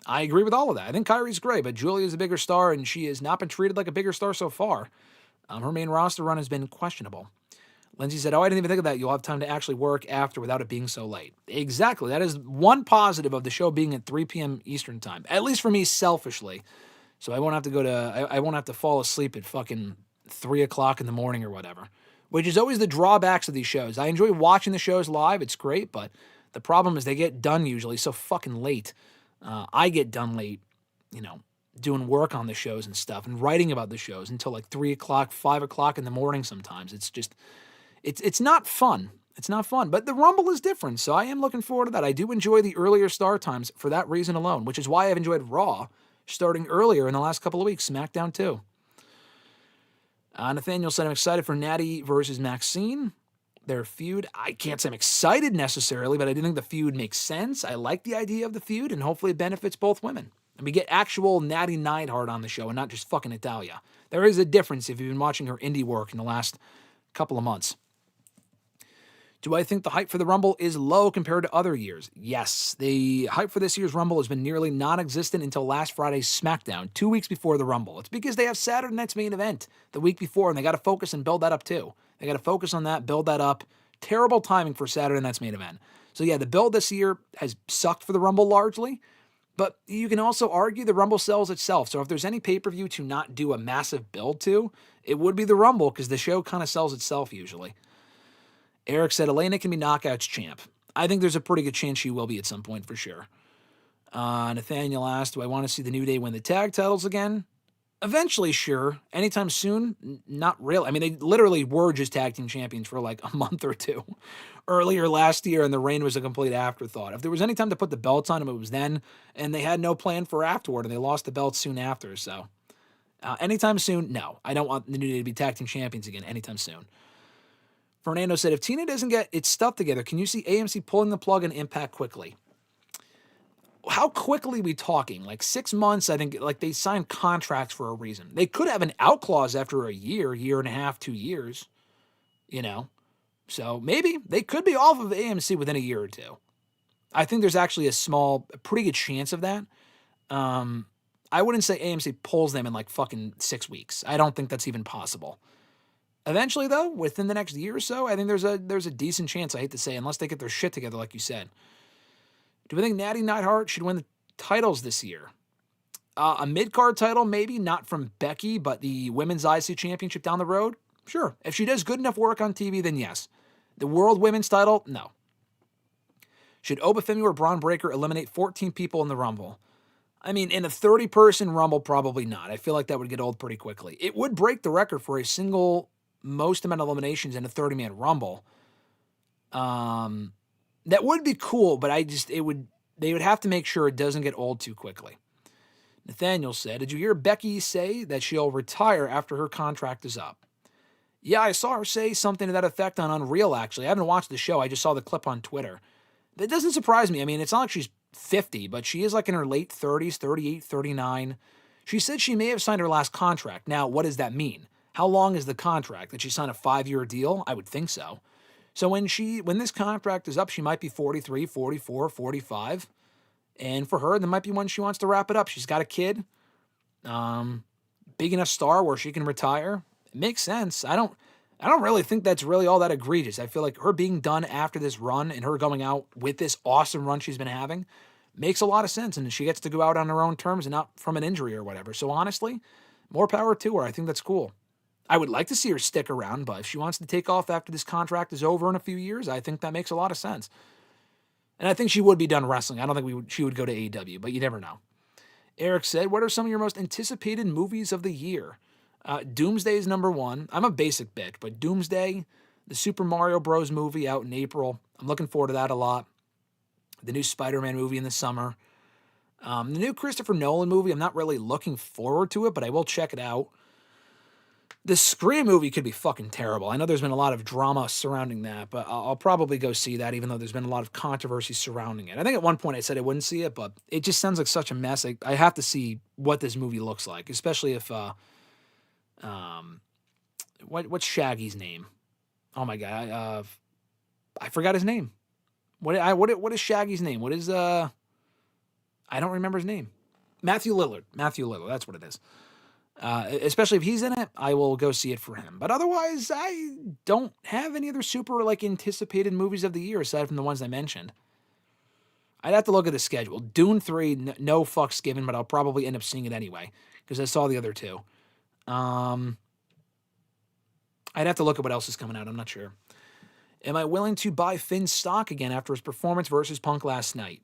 I agree with all of that. I think Kyrie's great, but Julia is a bigger star, and she has not been treated like a bigger star so far. Her main roster run has been questionable. Lindsay said, I didn't even think of that. You'll have time to actually work after without it being so late. Exactly. That is one positive of the show being at 3 p.m. Eastern time, at least for me selfishly. So I won't have to I won't have to fall asleep at fucking 3 o'clock in the morning or whatever, which is always the drawbacks of these shows. I enjoy watching the shows live. It's great, but the problem is they get done usually so fucking late. I get done late, doing work on the shows and stuff and writing about the shows until like 3 o'clock, 5 o'clock in the morning sometimes. It's just, it's not fun. It's not fun, but the Rumble is different, so I am looking forward to that. I do enjoy the earlier start times for that reason alone, which is why I've enjoyed Raw starting earlier in the last couple of weeks, SmackDown too. Nathaniel said, I'm excited for Natty versus Maxine. Their feud, I can't say I'm excited necessarily, but I do think the feud makes sense. I like the idea of the feud, and hopefully it benefits both women. And we get actual Natty Neidhart on the show and not just fucking Natalia. There is a difference if you've been watching her indie work in the last couple of months. Do I think the hype for the Rumble is low compared to other years? Yes. The hype for this year's Rumble has been nearly non-existent until last Friday's SmackDown, 2 weeks before the Rumble. It's because they have Saturday night's main event the week before, and they got to focus and build that up too. They got to focus on that, build that up. Terrible timing for Saturday night's main event. So yeah, the build this year has sucked for the Rumble largely, but you can also argue the Rumble sells itself. So if there's any pay-per-view to not do a massive build to, it would be the Rumble because the show kind of sells itself usually. Eric said, Elena can be Knockouts champ. I think there's a pretty good chance she will be at some point for sure. Nathaniel asked, do I want to see the New Day win the tag titles again? Eventually, sure. Anytime soon? Not really. I mean, they literally were just tag team champions for like a month or two earlier last year, and the reign was a complete afterthought. If there was any time to put the belts on them, it was then, and they had no plan for afterward, and they lost the belts soon after. So anytime soon, no. I don't want the New Day to be tag team champions again anytime soon. Fernando said, if Tina doesn't get its stuff together, can you see AMC pulling the plug on Impact quickly? How quickly are we talking? Like 6 months, I think, like they signed contracts for a reason. They could have an out clause after a year and a half, 2 years, So maybe they could be off of AMC within a year or two. I think there's actually a pretty good chance of that. I wouldn't say AMC pulls them in like fucking 6 weeks. I don't think that's even possible. Eventually, though, within the next year or so, I think there's a decent chance, I hate to say, unless they get their shit together, like you said. Do we think Natty Neidhart should win the titles this year? A mid-card title, maybe, not from Becky, but the Women's IC Championship down the road? Sure. If she does good enough work on TV, then yes. The World Women's title? No. Should Obafemi or Braun Breaker eliminate 14 people in the Rumble? I mean, in a 30-person Rumble, probably not. I feel like that would get old pretty quickly. It would break the record for a single most amount of eliminations in a 30-man Rumble. That would be cool, but they would have to make sure it doesn't get old too quickly. Nathaniel said, did you hear Becky say that she'll retire after her contract is up? Yeah, I saw her say something to that effect on Unreal, actually. I haven't watched the show. I just saw the clip on Twitter. That doesn't surprise me. I mean, it's not like she's 50, but she is like in her late 30s, 38, 39. She said she may have signed her last contract. Now, what does that mean? How long is the contract? Did she sign a 5-year deal? I would think so. So when this contract is up, she might be 43, 44, 45. And for her, there might be when she wants to wrap it up. She's got a kid, big enough star where she can retire. It makes sense. I don't really think that's really all that egregious. I feel like her being done after this run and her going out with this awesome run she's been having makes a lot of sense. And she gets to go out on her own terms and not from an injury or whatever. So honestly, more power to her. I think that's cool. I would like to see her stick around, but if she wants to take off after this contract is over in a few years, I think that makes a lot of sense. And I think she would be done wrestling. I don't think she would go to AEW, but you never know. Eric said, what are some of your most anticipated movies of the year? Doomsday is number one. I'm a basic bitch, but Doomsday, the Super Mario Bros. Movie out in April. I'm looking forward to that a lot. The new Spider-Man movie in the summer. The new Christopher Nolan movie, I'm not really looking forward to it, but I will check it out. The Scream movie could be fucking terrible. I know there's been a lot of drama surrounding that, but I'll probably go see that, even though there's been a lot of controversy surrounding it. I think at one point I said I wouldn't see it, but it just sounds like such a mess. I have to see what this movie looks like, especially if what's Shaggy's name? Oh my god, I forgot his name. What is Shaggy's name? What is I don't remember his name. Matthew Lillard. Matthew Lillard. That's what it is. Especially if he's in it, I will go see it for him. But otherwise, I don't have any other super anticipated movies of the year aside from the ones I mentioned. I'd have to look at the schedule. Dune 3, no fucks given, but I'll probably end up seeing it anyway because I saw the other two. I'd have to look at what else is coming out. I'm not sure. Am I willing to buy Finn's stock again after his performance versus Punk last night?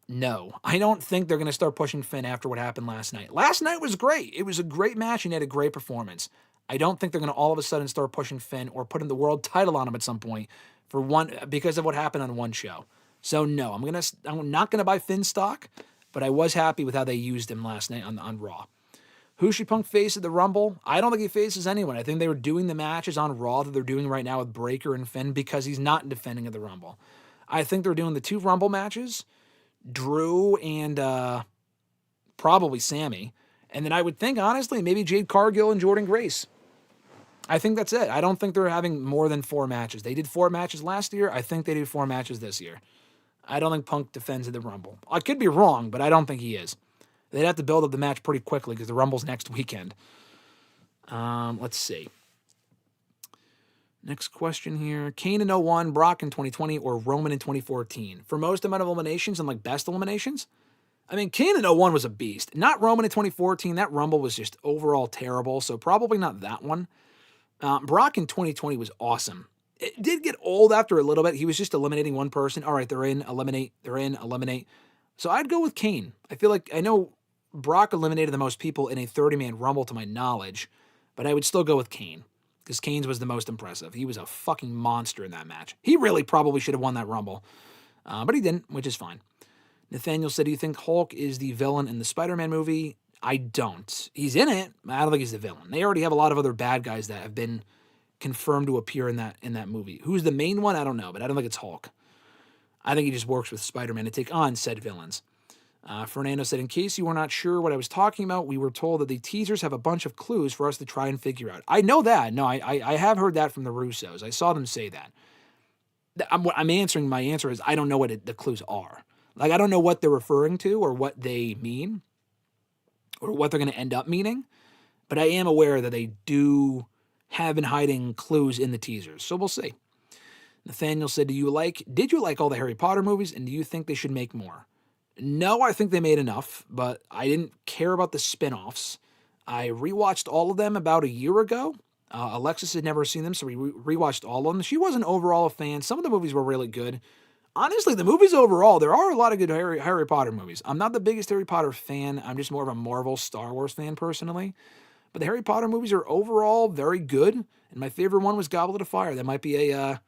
No, I don't think they're going to start pushing Finn after what happened last night. Last night was great. It was a great match and he had a great performance. I don't think they're going to all of a sudden start pushing Finn or putting the world title on him at some point because of what happened on one show. So no, I'm not going to buy Finn stock, but I was happy with how they used him last night on Raw. Who should Punk face at the Rumble? I don't think he faces anyone. I think they were doing the matches on Raw that they're doing right now with Breakker and Finn because he's not defending at the Rumble. I think they're doing the 2 Rumble matches, Drew and probably Sammy. And then I would think, honestly, maybe Jade Cargill and Jordynne Grace. I think that's it. I don't think they're having more than 4 matches. They did 4 matches last year. I think they do 4 matches this year. I don't think Punk defends at the Rumble. I could be wrong, but I don't think he is. They'd have to build up the match pretty quickly because the Rumble's next weekend. Let's see. Next question here. Kane in 01, Brock in 2020, or Roman in 2014? For most amount of eliminations and best eliminations? I mean, Kane in 01 was a beast. Not Roman in 2014. That Rumble was just overall terrible, so probably not that one. Brock in 2020 was awesome. It did get old after a little bit. He was just eliminating one person. All right, they're in, eliminate, they're in, eliminate. So I'd go with Kane. I feel like, I know Brock eliminated the most people in a 30-man Rumble to my knowledge, but I would still go with Kane because Kane's was the most impressive. He was a fucking monster in that match. He really probably should have won that Rumble, but he didn't, which is fine. Nathaniel said, do you think Hulk is the villain in the Spider-Man movie? I don't. He's in it, but I don't think he's the villain. They already have a lot of other bad guys that have been confirmed to appear in that movie. Who's the main one? I don't know, but I don't think it's Hulk. I think he just works with Spider-Man to take on said villains. Fernando said, in case you were not sure what I was talking about, we were told that the teasers have a bunch of clues for us to try and figure out. I know that. No, I have heard that from the Russos. I saw them say that. I'm answering, my answer is I don't know what the clues are. I don't know what they're referring to or what they mean or what they're going to end up meaning, but I am aware that they do have been hiding clues in the teasers, so we'll see. Nathaniel said, did you like all the Harry Potter movies, and do you think they should make more? No, I think they made enough, but I didn't care about the spin-offs. I rewatched all of them about a year ago. Alexis had never seen them, so we rewatched all of them. She wasn't overall a fan. Some of the movies were really good. Honestly, the movies overall, there are a lot of good Harry Potter movies. I'm not the biggest Harry Potter fan. I'm just more of a Marvel, Star Wars fan personally. But the Harry Potter movies are overall very good, and my favorite one was Goblet of Fire. That might be a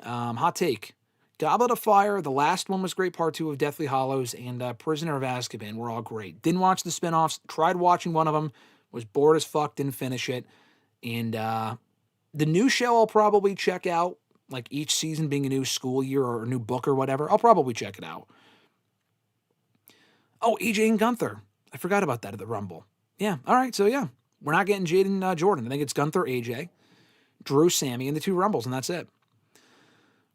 hot take. Goblet of Fire, the last one was great, part 2 of Deathly Hallows, and Prisoner of Azkaban were all great. Didn't watch the spinoffs, tried watching one of them, was bored as fuck, didn't finish it. And the new show I'll probably check out, each season being a new school year or a new book or whatever, I'll probably check it out. Oh, AJ and Gunther. I forgot about that at the Rumble. Yeah, all right, so yeah. We're not getting Jaden Jordan. I think it's Gunther, AJ, Drew, Sammy, and the 2 Rumbles, and that's it.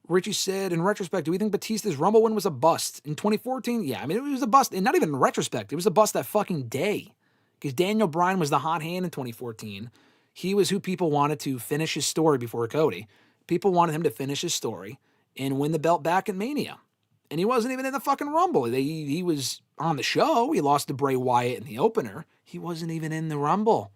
Richie said, in retrospect, do we think Batista's Rumble win was a bust? In 2014, yeah. I mean, it was a bust, and not even in retrospect. It was a bust that fucking day. Because Daniel Bryan was the hot hand in 2014. He was who people wanted to finish his story before Cody. People wanted him to finish his story and win the belt back at Mania. And he wasn't even in the fucking Rumble. He was on the show. He lost to Bray Wyatt in the opener. He wasn't even in the Rumble.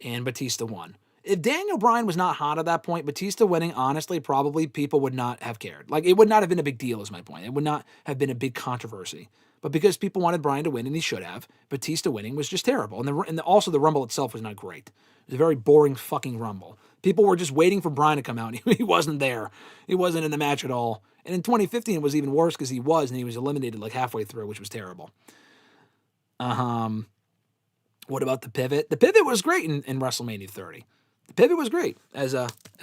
And Batista won. If Daniel Bryan was not hot at that point, Batista winning, honestly, probably people would not have cared. Like, it would not have been a big deal is my point. It would not have been a big controversy. But because people wanted Bryan to win, and he should have, Batista winning was just terrible. And also the Rumble itself was not great. It was a very boring fucking Rumble. People were just waiting for Bryan to come out, and he wasn't there. He wasn't in the match at all. And in 2015, it was even worse because he was, and he was eliminated like halfway through, which was terrible. What about the pivot? The pivot was great in WrestleMania 30. The pivot was great, as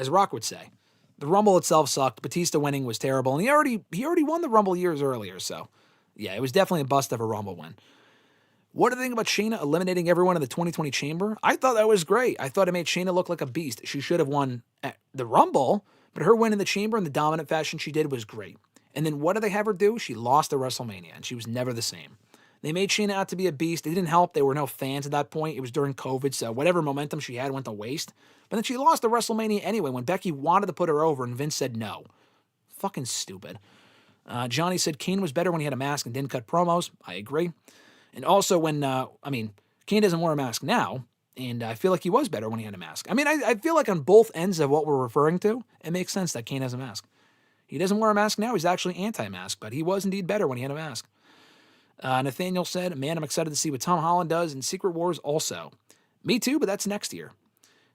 Rock would say. The Rumble itself sucked. Batista winning was terrible, and he already won the Rumble years earlier, so yeah, it was definitely a bust of a Rumble win. What do you think about Shayna eliminating everyone in the 2020 Chamber? I thought that was great. I thought it made Shayna look like a beast. She should have won at the Rumble, but her win in the Chamber in the dominant fashion she did was great. And then what did they have her do? She lost at WrestleMania, and she was never the same. They made Shayna out to be a beast. It didn't help. There were no fans at that point. It was during COVID, so whatever momentum she had went to waste. But then she lost at WrestleMania anyway when Becky wanted to put her over, and Vince said no. Fucking stupid. Johnny said Kane was better when he had a mask and didn't cut promos. I agree. And also when, Kane doesn't wear a mask now, and I feel like he was better when he had a mask. I mean, I feel like on both ends of what we're referring to, it makes sense that Kane has a mask. He doesn't wear a mask now. He's actually anti-mask, but he was indeed better when he had a mask. Nathaniel said, man, I'm excited to see what Tom Holland does in Secret Wars also. Me too, but that's next year.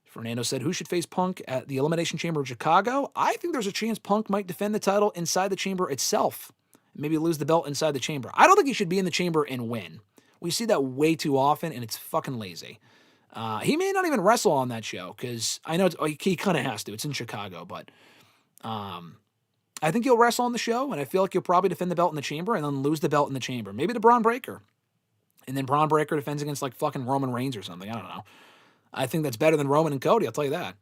Fernando said, who should face Punk at the Elimination Chamber of Chicago? I think there's a chance Punk might defend the title inside the chamber itself. Maybe lose the belt inside the chamber. I don't think he should be in the chamber and win. We see that way too often, and it's fucking lazy. He may not even wrestle on that show, because I know he kind of has to. It's in Chicago, but I think he'll wrestle on the show, and I feel like he'll probably defend the belt in the chamber and then lose the belt in the chamber. Maybe to Braun Breaker. And then Braun Breaker defends against like fucking Roman Reigns or something. I don't know. I think that's better than Roman and Cody, I'll tell you that.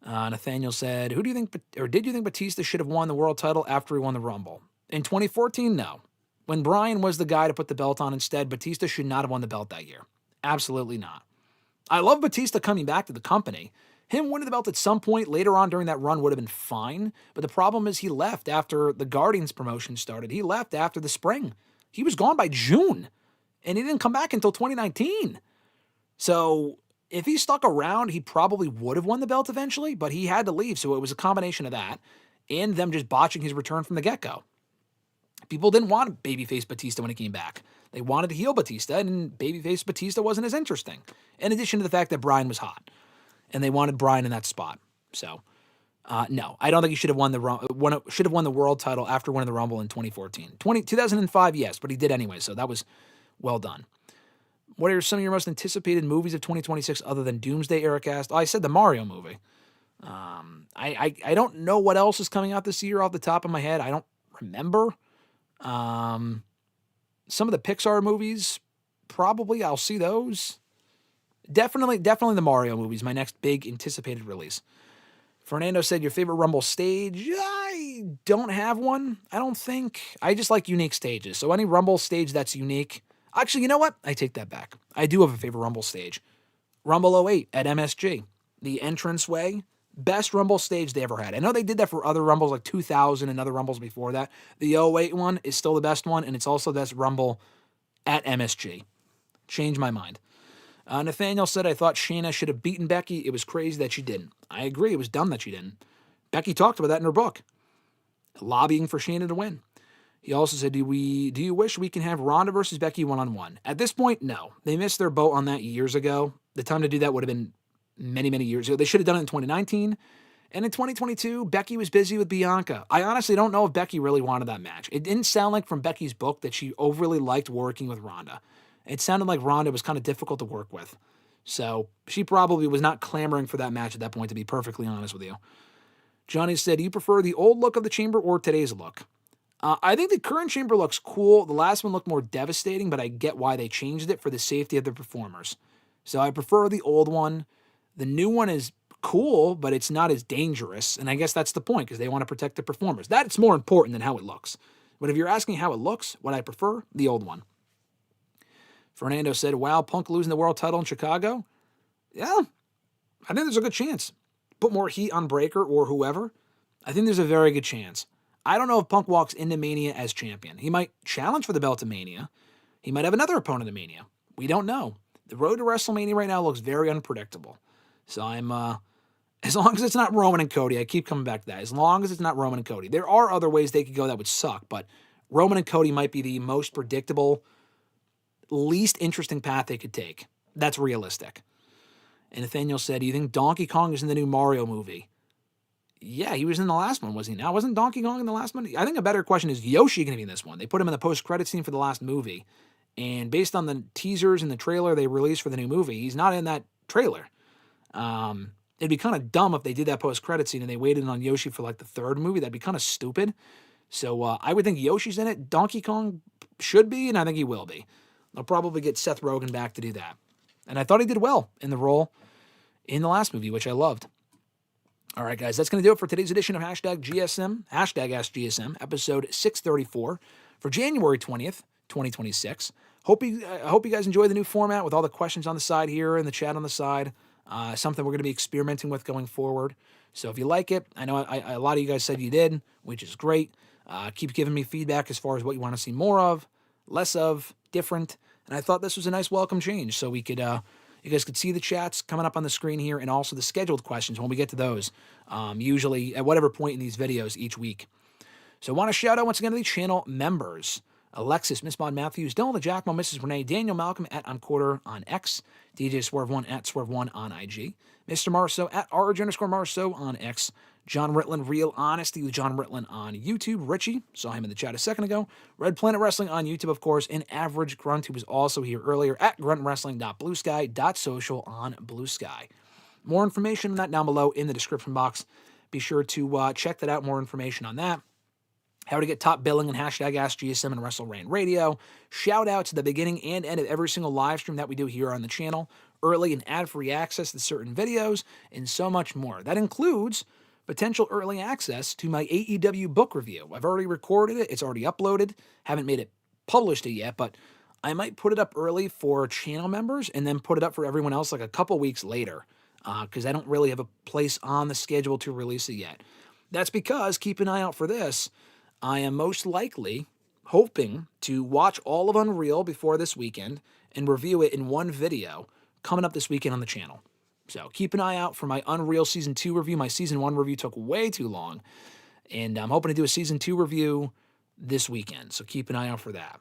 Nathaniel said, did you think Batista should have won the world title after he won the Rumble? In 2014, no. When Bryan was the guy to put the belt on instead, Batista should not have won the belt that year. Absolutely not. I love Batista coming back to the company. Him winning the belt at some point later on during that run would have been fine, but the problem is he left after the Guardians promotion started. He left after the spring. He was gone by June, and he didn't come back until 2019. So if he stuck around, he probably would have won the belt eventually, but he had to leave, so it was a combination of that and them just botching his return from the get-go. People didn't want babyface Batista when he came back. They wanted to heel Batista, and babyface Batista wasn't as interesting, in addition to the fact that Bryan was hot, and they wanted Bryan in that spot. So, no, I don't think he should have won the world title after winning the Rumble in 2014. 2005, yes, but he did anyway, so that was well done. What are some of your most anticipated movies of 2026 other than Doomsday era cast? Oh, I said the Mario movie. I don't know what else is coming out this year off the top of my head. I don't remember. Some of the Pixar movies, probably I'll see those. Definitely the Mario movies, my next big anticipated release. Fernando said, your favorite Rumble stage? I don't have one, I don't think. I just like unique stages. So any Rumble stage that's unique. Actually, you know what? I take that back. I do have a favorite Rumble stage. Rumble 08 at MSG. The entranceway, best Rumble stage they ever had. I know they did that for other Rumbles like 2000 and other Rumbles before that. The 08 one is still the best one, and it's also the best Rumble at MSG. Changed my mind. Nathaniel said, I thought Shayna should have beaten Becky. It was crazy that she didn't. I agree. It was dumb that she didn't. Becky talked about that in her book. Lobbying for Shayna to win. He also said, do you wish we can have Ronda versus Becky one-on-one? At this point, no. They missed their boat on that years ago. The time to do that would have been many, many years ago. They should have done it in 2019. And in 2022, Becky was busy with Bianca. I honestly don't know if Becky really wanted that match. It didn't sound like from Becky's book that she overly liked working with Ronda. It sounded like Ronda was kind of difficult to work with. So she probably was not clamoring for that match at that point, to be perfectly honest with you. Johnny said, do you prefer the old look of the chamber or today's look? I think the current chamber looks cool. The last one looked more devastating, but I get why they changed it for the safety of the performers. So I prefer the old one. The new one is cool, but it's not as dangerous. And I guess that's the point because they want to protect the performers. That's more important than how it looks. But if you're asking how it looks, what I prefer, the old one. Fernando said, wow, Punk losing the world title in Chicago? Yeah, I think there's a good chance. Put more heat on Breaker or whoever. I think there's a very good chance. I don't know if Punk walks into Mania as champion. He might challenge for the belt at Mania. He might have another opponent at Mania. We don't know. The road to WrestleMania right now looks very unpredictable. So as long as it's not Roman and Cody, I keep coming back to that. As long as it's not Roman and Cody. There are other ways they could go that would suck, but Roman and Cody might be the most predictable, least interesting path they could take. That's realistic. And Nathaniel said, do you think Donkey Kong is in the new Mario movie? Yeah, he was in the last one, was he not? Wasn't Donkey Kong in the last one? I think a better question is Yoshi going to be in this one? They put him in the post-credit scene for the last movie. And based on the teasers and the trailer they released for the new movie, he's not in that trailer. It'd be kind of dumb if they did that post-credit scene and they waited on Yoshi for like the third movie. That'd be kind of stupid. So I would think Yoshi's in it. Donkey Kong should be, and I think he will be. They'll probably get Seth Rogen back to do that. And I thought he did well in the role in the last movie, which I loved. All right, guys, that's going to do it for today's edition of #GSM, #AskGSM, episode 634 for January 20th, 2026. I hope you guys enjoy the new format with all the questions on the side here and the chat on the side. Something we're going to be experimenting with going forward. So if you like it, I know a lot of you guys said you did, which is great. Keep giving me feedback as far as what you want to see more of, less of, different. And I thought this was a nice welcome change so we could... you guys could see the chats coming up on the screen here and also the scheduled questions when we get to those, usually at whatever point in these videos each week. So I want to shout out once again to the channel members. Alexis, Miss Maud Matthews, Dillon, DiGiacomo, Mrs. Renee, Daniel Malcolm at OnQuarter on X, DJ Swerve1 at Swerve1 on IG, Mr. Marceau at RG_Marceau on X, John Ritlin, Real Honesty with John Ritlin on YouTube, Richie, saw him in the chat a second ago, Red Planet Wrestling on YouTube, of course, and Average Grunt, who was also here earlier at gruntwrestling.bluesky.social on Blue Sky. More information on that down below in the description box. Be sure to check that out, more information on that. How to get top billing and #AskGSM and WrestleRant Radio. Shout out to the beginning and end of every single live stream that we do here on the channel. Early and ad-free access to certain videos, and so much more. That includes potential early access to my AEW book review. I've already recorded it. It's already uploaded. Haven't made it published it yet, but I might put it up early for channel members and then put it up for everyone else like a couple weeks later because I don't really have a place on the schedule to release it yet. That's because, keep an eye out for this, I am most likely hoping to watch all of Unreal before this weekend and review it in one video coming up this weekend on the channel. So keep an eye out for my Unreal Season 2 review. My Season 1 review took way too long, and I'm hoping to do a Season 2 review this weekend, so keep an eye out for that.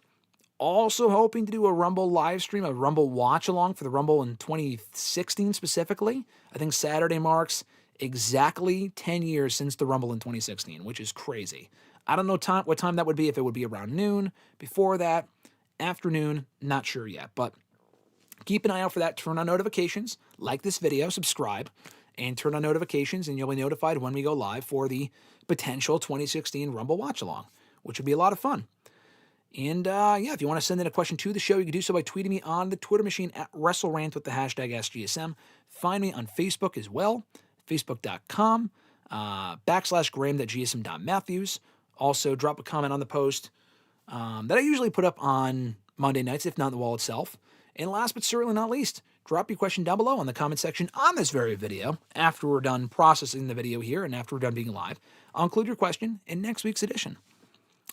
Also hoping to do a Rumble live stream, a Rumble watch-along for the Rumble in 2016 specifically. I think Saturday marks exactly 10 years since the Rumble in 2016, which is crazy. I don't know what time that would be, if it would be around noon, before that, afternoon, not sure yet. But keep an eye out for that. Turn on notifications, like this video, subscribe, and turn on notifications, and you'll be notified when we go live for the potential 2016 Rumble Watch-Along, which would be a lot of fun. And, yeah, if you want to send in a question to the show, you can do so by tweeting me on the Twitter machine at WrestleRant with the #AskGSM. Find me on Facebook as well, facebook.com, /Graham.GSM.Matthews. Also, drop a comment on the post that I usually put up on Monday nights, if not on the wall itself. And last but certainly not least, drop your question down below in the comment section on this very video after we're done processing the video here and after we're done being live. I'll include your question in next week's edition.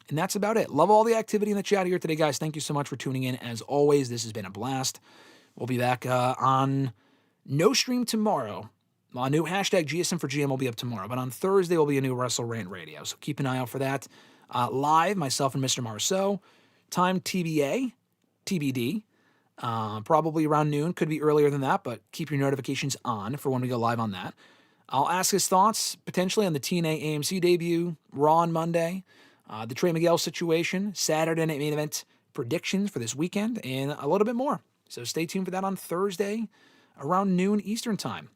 And that's about it. Love all the activity in the chat here today, guys. Thank you so much for tuning in. As always, this has been a blast. We'll be back on no stream tomorrow. Well, a new #GSM for GM will be up tomorrow, but on Thursday will be a new WrestleRant Radio, so keep an eye out for that. Live, myself and Mr. Marceau. Time TBA, TBD. Probably around noon, could be earlier than that, but keep your notifications on for when we go live on that. I'll ask his thoughts, potentially, on the TNA AMC debut, Raw on Monday, the Trey Miguel situation, Saturday Night Main Event predictions for this weekend, and a little bit more. So stay tuned for that on Thursday around noon Eastern Time.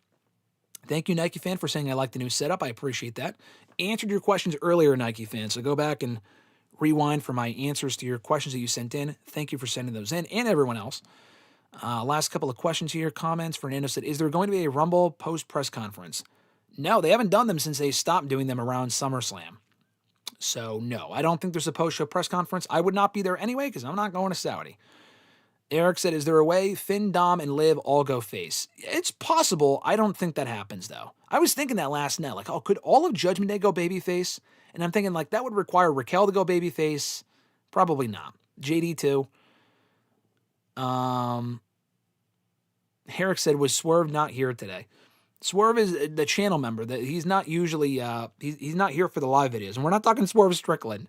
Thank you, Nike fan, for saying I like the new setup. I appreciate that. Answered your questions earlier, Nike fan, so go back and rewind for my answers to your questions that you sent in. Thank you for sending those in, and everyone else. Last couple of questions here. Comments. Fernando said, is there going to be a Rumble post-press conference? No, they haven't done them since they stopped doing them around SummerSlam. So, no, I don't think there's a post-show press conference. I would not be there anyway because I'm not going to Saudi. Eric said, is there a way Finn, Dom, and Liv all go face? It's possible. I don't think that happens, though. I was thinking that last night. Like, oh, could all of Judgment Day go babyface? And I'm thinking, like, that would require Raquel to go babyface. Probably not. JD, too. Herrick said, was Swerve not here today? Swerve is the channel member. That he's not usually, he's not here for the live videos. And we're not talking Swerve Strickland.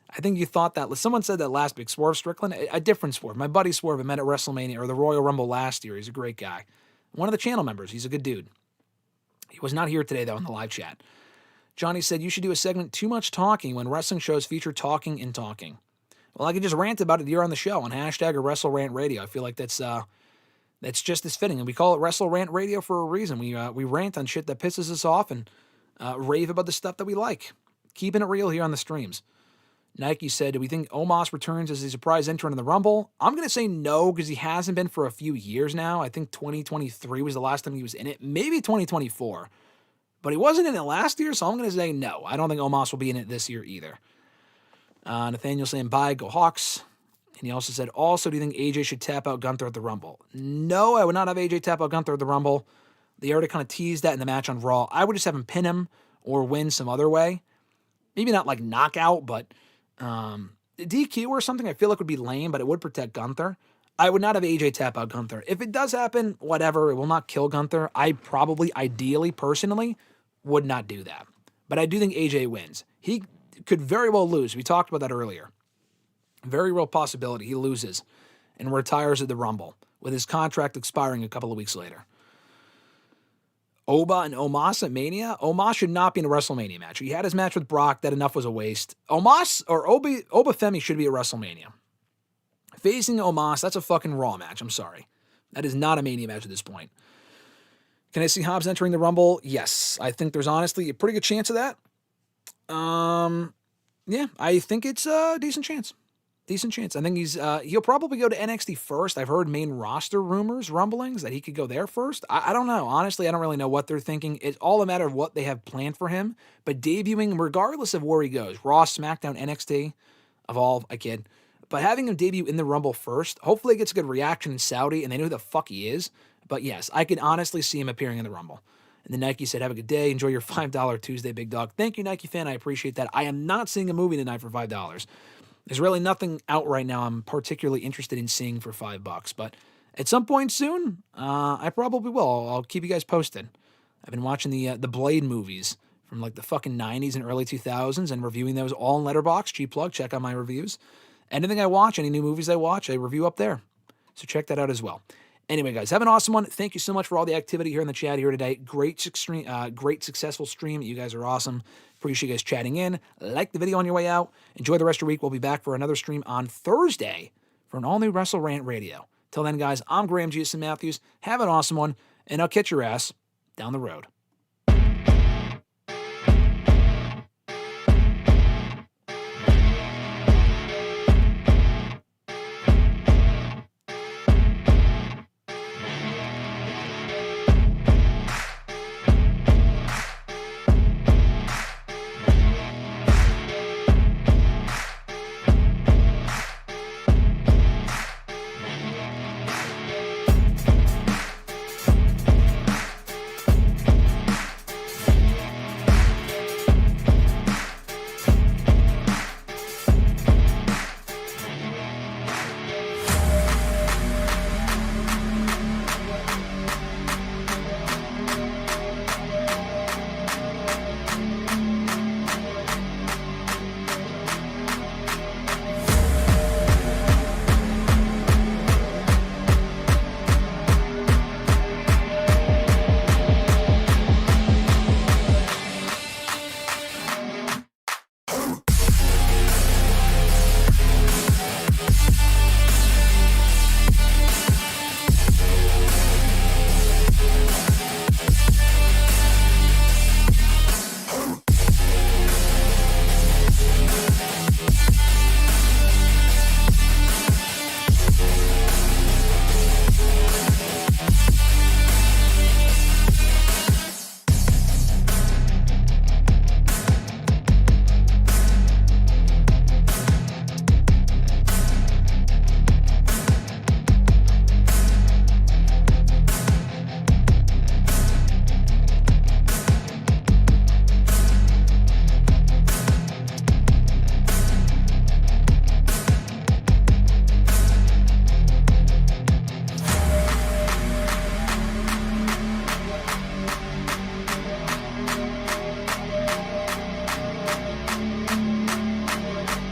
I think you thought that. Someone said that last week. Swerve Strickland, a different Swerve. My buddy Swerve I met at WrestleMania or the Royal Rumble last year. He's a great guy. One of the channel members. He's a good dude. He was not here today, though, in the live chat. Johnny said, you should do a segment, Too Much Talking, when wrestling shows feature talking and talking. Well, I could just rant about it here on the show on hashtag or WrestleRant Radio. I feel like that's just as fitting. And we call it WrestleRant Radio for a reason. We rant on shit that pisses us off and rave about the stuff that we like. Keeping it real here on the streams. Nike said, do we think Omos returns as a surprise entrant in the Rumble? I'm going to say no because he hasn't been for a few years now. I think 2023 was the last time he was in it. Maybe 2024. But he wasn't in it last year, so I'm going to say no. I don't think Omos will be in it this year either. Nathaniel saying, bye, go Hawks. And he also said, also, do you think AJ should tap out Gunther at the Rumble? No, I would not have AJ tap out Gunther at the Rumble. They already kind of teased that in the match on Raw. I would just have him pin him or win some other way. Maybe not like knockout, but DQ or something I feel like would be lame, but it would protect Gunther. I would not have AJ tap out Gunther. If it does happen, whatever, it will not kill Gunther. I probably, ideally, personally, would not do that. But I do think AJ wins. He could very well lose. We talked about that earlier. Very real possibility he loses and retires at the Rumble with his contract expiring a couple of weeks later. Oba and Omos at Mania? Omos should not be in a WrestleMania match. He had his match with Brock. That enough was a waste. Omos or Oba Femi should be at WrestleMania. Facing Omos, that's a fucking Raw match. I'm sorry. That is not a Mania match at this point. Can I see Hobbs entering the Rumble? Yes. I think there's honestly a pretty good chance of that. Yeah, I think it's a decent chance. Decent chance. I think he'll probably go to NXT first. I've heard main roster rumors, rumblings, that he could go there first. I don't know. Honestly, I don't really know what they're thinking. It's all a matter of what they have planned for him. But debuting, regardless of where he goes, Raw, SmackDown, NXT, I kid. But having him debut in the Rumble first, hopefully it gets a good reaction in Saudi and they know who the fuck he is. But yes, I could honestly see him appearing in the Rumble. And then Nike said, have a good day. Enjoy your $5 Tuesday, big dog. Thank you, Nike fan. I appreciate that. I am not seeing a movie tonight for $5. There's really nothing out right now I'm particularly interested in seeing for $5. But at some point soon, I probably will. I'll keep you guys posted. I've been watching the Blade movies from like the fucking 90s and early 2000s and reviewing those all in Letterboxd. Cheap plug. Check out my reviews. Anything I watch, any new movies I watch, I review up there. So check that out as well. Anyway, guys, have an awesome one. Thank you so much for all the activity here in the chat here today. Great successful stream. You guys are awesome. Appreciate you guys chatting in. Like the video on your way out. Enjoy the rest of your week. We'll be back for another stream on Thursday for an all-new WrestleRant Radio. Till then, guys, I'm GSM Matthews. Have an awesome one, and I'll catch your ass down the road.